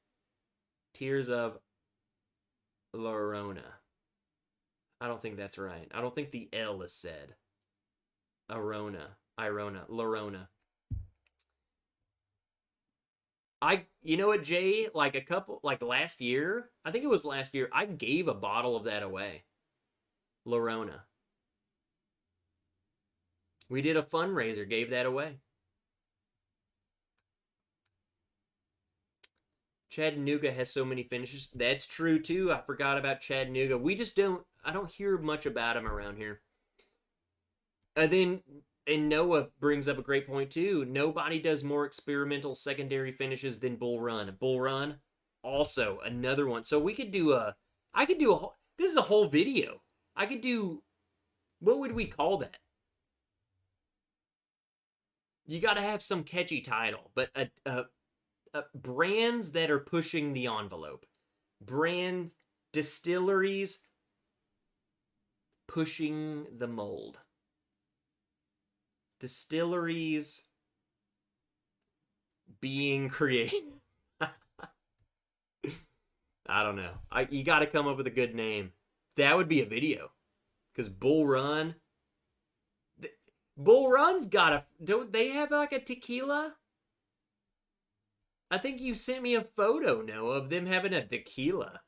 Tears of Lorona. I don't think that's right. I don't think the L is said. Lorona. You know what, Jay? Like last year, I think it was last year, I gave a bottle of that away. Lorona. We did a fundraiser, gave that away. Chattanooga has so many finishes. That's true, too. I forgot about Chattanooga. I don't hear much about them around here. And Noah brings up a great point, too. Nobody does more experimental secondary finishes than Bull Run. Bull Run, also another one. So this is a whole video. What would we call that? You got to have some catchy title, but brands that are pushing the envelope. Distilleries pushing the mold. Distilleries being creative. I don't know. You got to come up with a good name. That would be a video. Because Bull Run's don't they have like a tequila? I think you sent me a photo, Noah, of them having a tequila.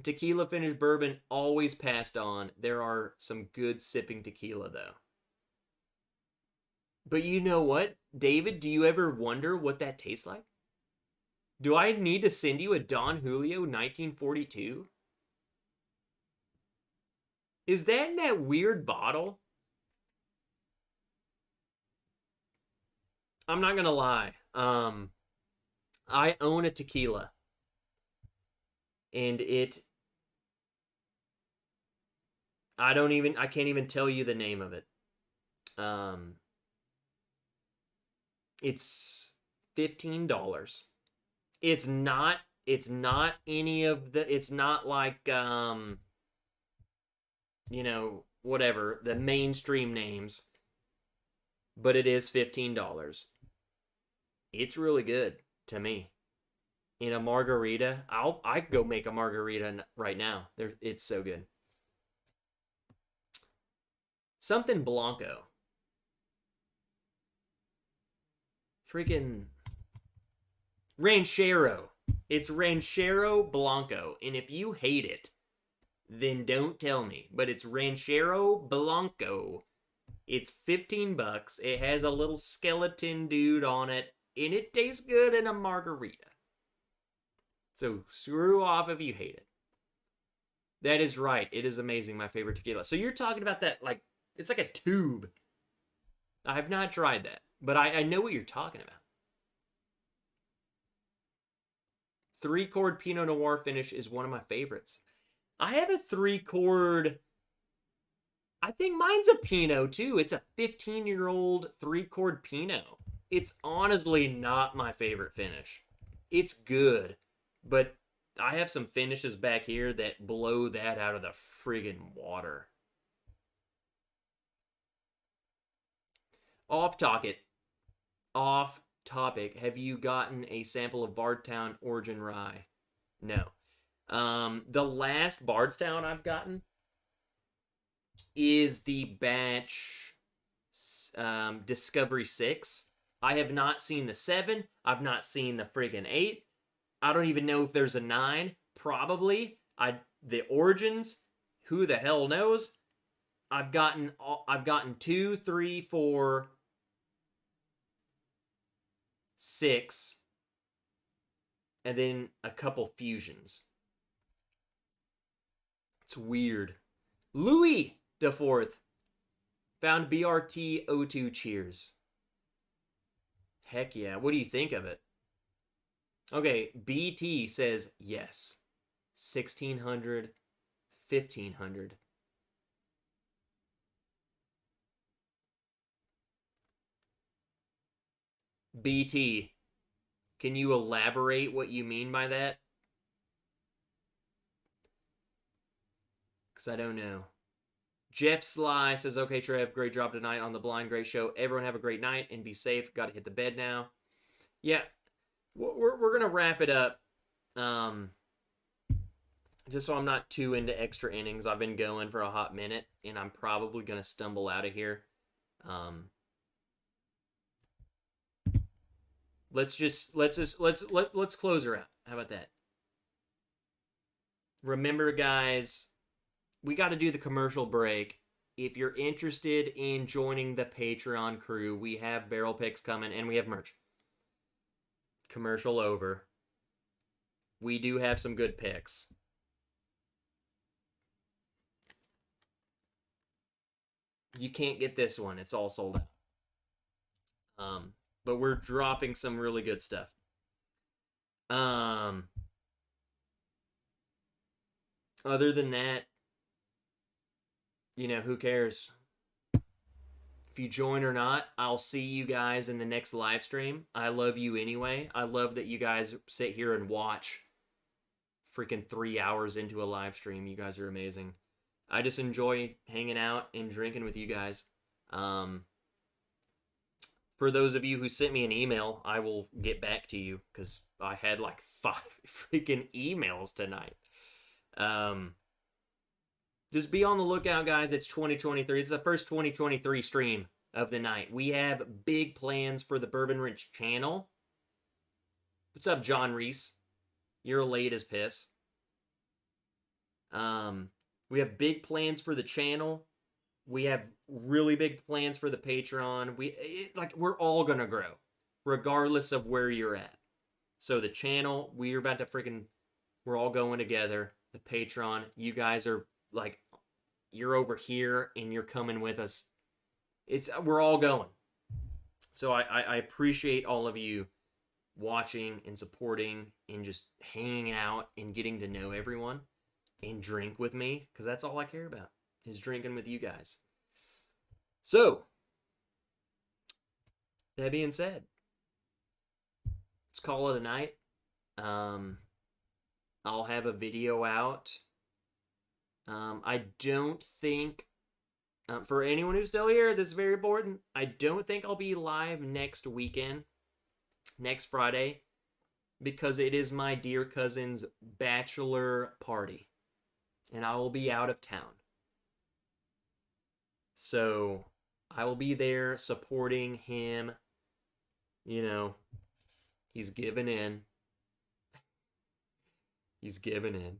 Tequila finished bourbon always passed on. There are some good sipping tequila, though. But you know what, David? Do you ever wonder what that tastes like? Do I need to send you a Don Julio 1942? Is that in that weird bottle? I'm not gonna lie. I own a tequila. And I can't even tell you the name of it. It's $15. It's not any of the, it's not like, whatever, the mainstream names. But it is $15. It's really good to me. In a margarita, I could go make a margarita right now. It's so good. Something Blanco. Freaking Ranchero. It's Ranchero Blanco. And if you hate it, then don't tell me. But it's Ranchero Blanco. It's $15. It has a little skeleton dude on it. And it tastes good in a margarita. So screw off if you hate it. That is right. It is amazing. My favorite tequila. So you're talking about that, like, it's like a tube. I have not tried that. But I know what you're talking about. 3-chord Pinot Noir finish is one of my favorites. I have a 3-chord... I think mine's a Pinot, too. It's a 15-year-old 3-chord Pinot. It's honestly not my favorite finish. It's good, but I have some finishes back here that blow that out of the friggin' water. Off topic. Off topic. Have you gotten a sample of Bardstown Origin Rye? No. The last Bardstown I've gotten is the batch Discovery 6. I have not seen the 7. I've not seen the friggin' 8. I don't even know if there's a 9. Probably. The Origins, who the hell knows? I've gotten 2, 3, 4, 6, and then a couple fusions. It's weird. Louis the Fourth found BRT O2 cheers. Heck yeah. What do you think of it? Okay, BT says yes. 1600, 1500. BT, can you elaborate what you mean by that? Because I don't know. Jeff Sly says, okay, Trev, great job tonight on the Blind Great Show. Everyone have a great night and be safe. Got to hit the bed now. Yeah, we're going to wrap it up. Just so I'm not too into extra innings. I've been going for a hot minute, and I'm probably going to stumble out of here. Let's close her out. How about that? Remember, guys, we got to do the commercial break. If you're interested in joining the Patreon crew, we have barrel picks coming and we have merch. Commercial over. We do have some good picks. You can't get this one. It's all sold out. But we're dropping some really good stuff. Other than that, you know, who cares? If you join or not, I'll see you guys in the next live stream. I love you anyway. I love that you guys sit here and watch freaking 3 hours into a live stream. You guys are amazing. I just enjoy hanging out and drinking with you guys. For those of you who sent me an email, I will get back to you because I had like 5 freaking emails tonight. Just be on the lookout, guys. It's 2023. It's the first 2023 stream of the night. We have big plans for the Bourbon Rich channel. What's up, John Reese? You're late as piss. We have big plans for the channel. We have really big plans for the Patreon. We're all gonna grow, regardless of where you're at. So the channel, we're all going together. The Patreon, you guys are like, you're over here and you're coming with us. We're all going. So I appreciate all of you watching and supporting and just hanging out and getting to know everyone and drink with me, because that's all I care about, is drinking with you guys. So, that being said, let's call it a night. I'll have a video out. I don't think, for anyone who's still here, this is very important. I don't think I'll be live next weekend, next Friday, because it is my dear cousin's bachelor party, and I will be out of town. So I will be there supporting him. You know, he's giving in. He's giving in.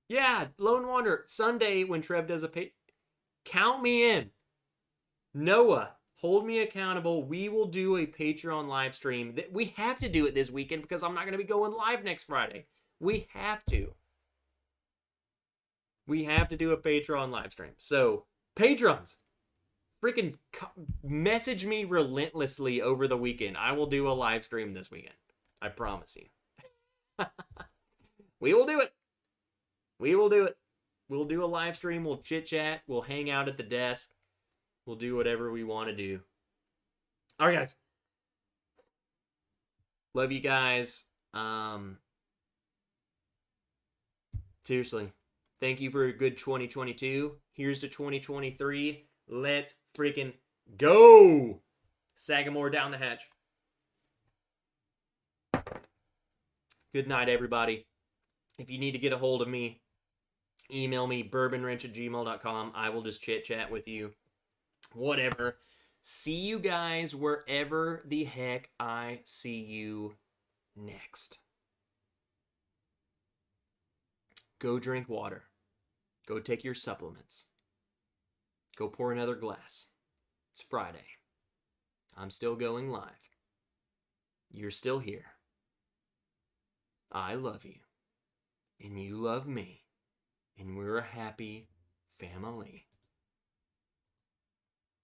Yeah, Lone Wanderer, Sunday when Trev does count me in. Noah, hold me accountable. We will do a Patreon live stream. We have to do it this weekend because I'm not going to be going live next Friday. We have to. We have to do a Patreon live stream. So, patrons, freaking message me relentlessly over the weekend. I will do a live stream this weekend. I promise you. We will do it. We will do it. We'll do a live stream. We'll chit chat. We'll hang out at the desk. We'll do whatever we want to do. All right, guys. Love you guys. Seriously. Thank you for a good 2022. Here's to 2023. Let's freaking Go! Sagamore down the hatch. Good night, everybody. If you need to get a hold of me, email me, bourbonwrench@gmail.com. I will just chit-chat with you. Whatever. See you guys wherever the heck I see you next. Go drink water. Go take your supplements. Go pour another glass. It's Friday. I'm still going live. You're still here. I love you. And you love me. And we're a happy family.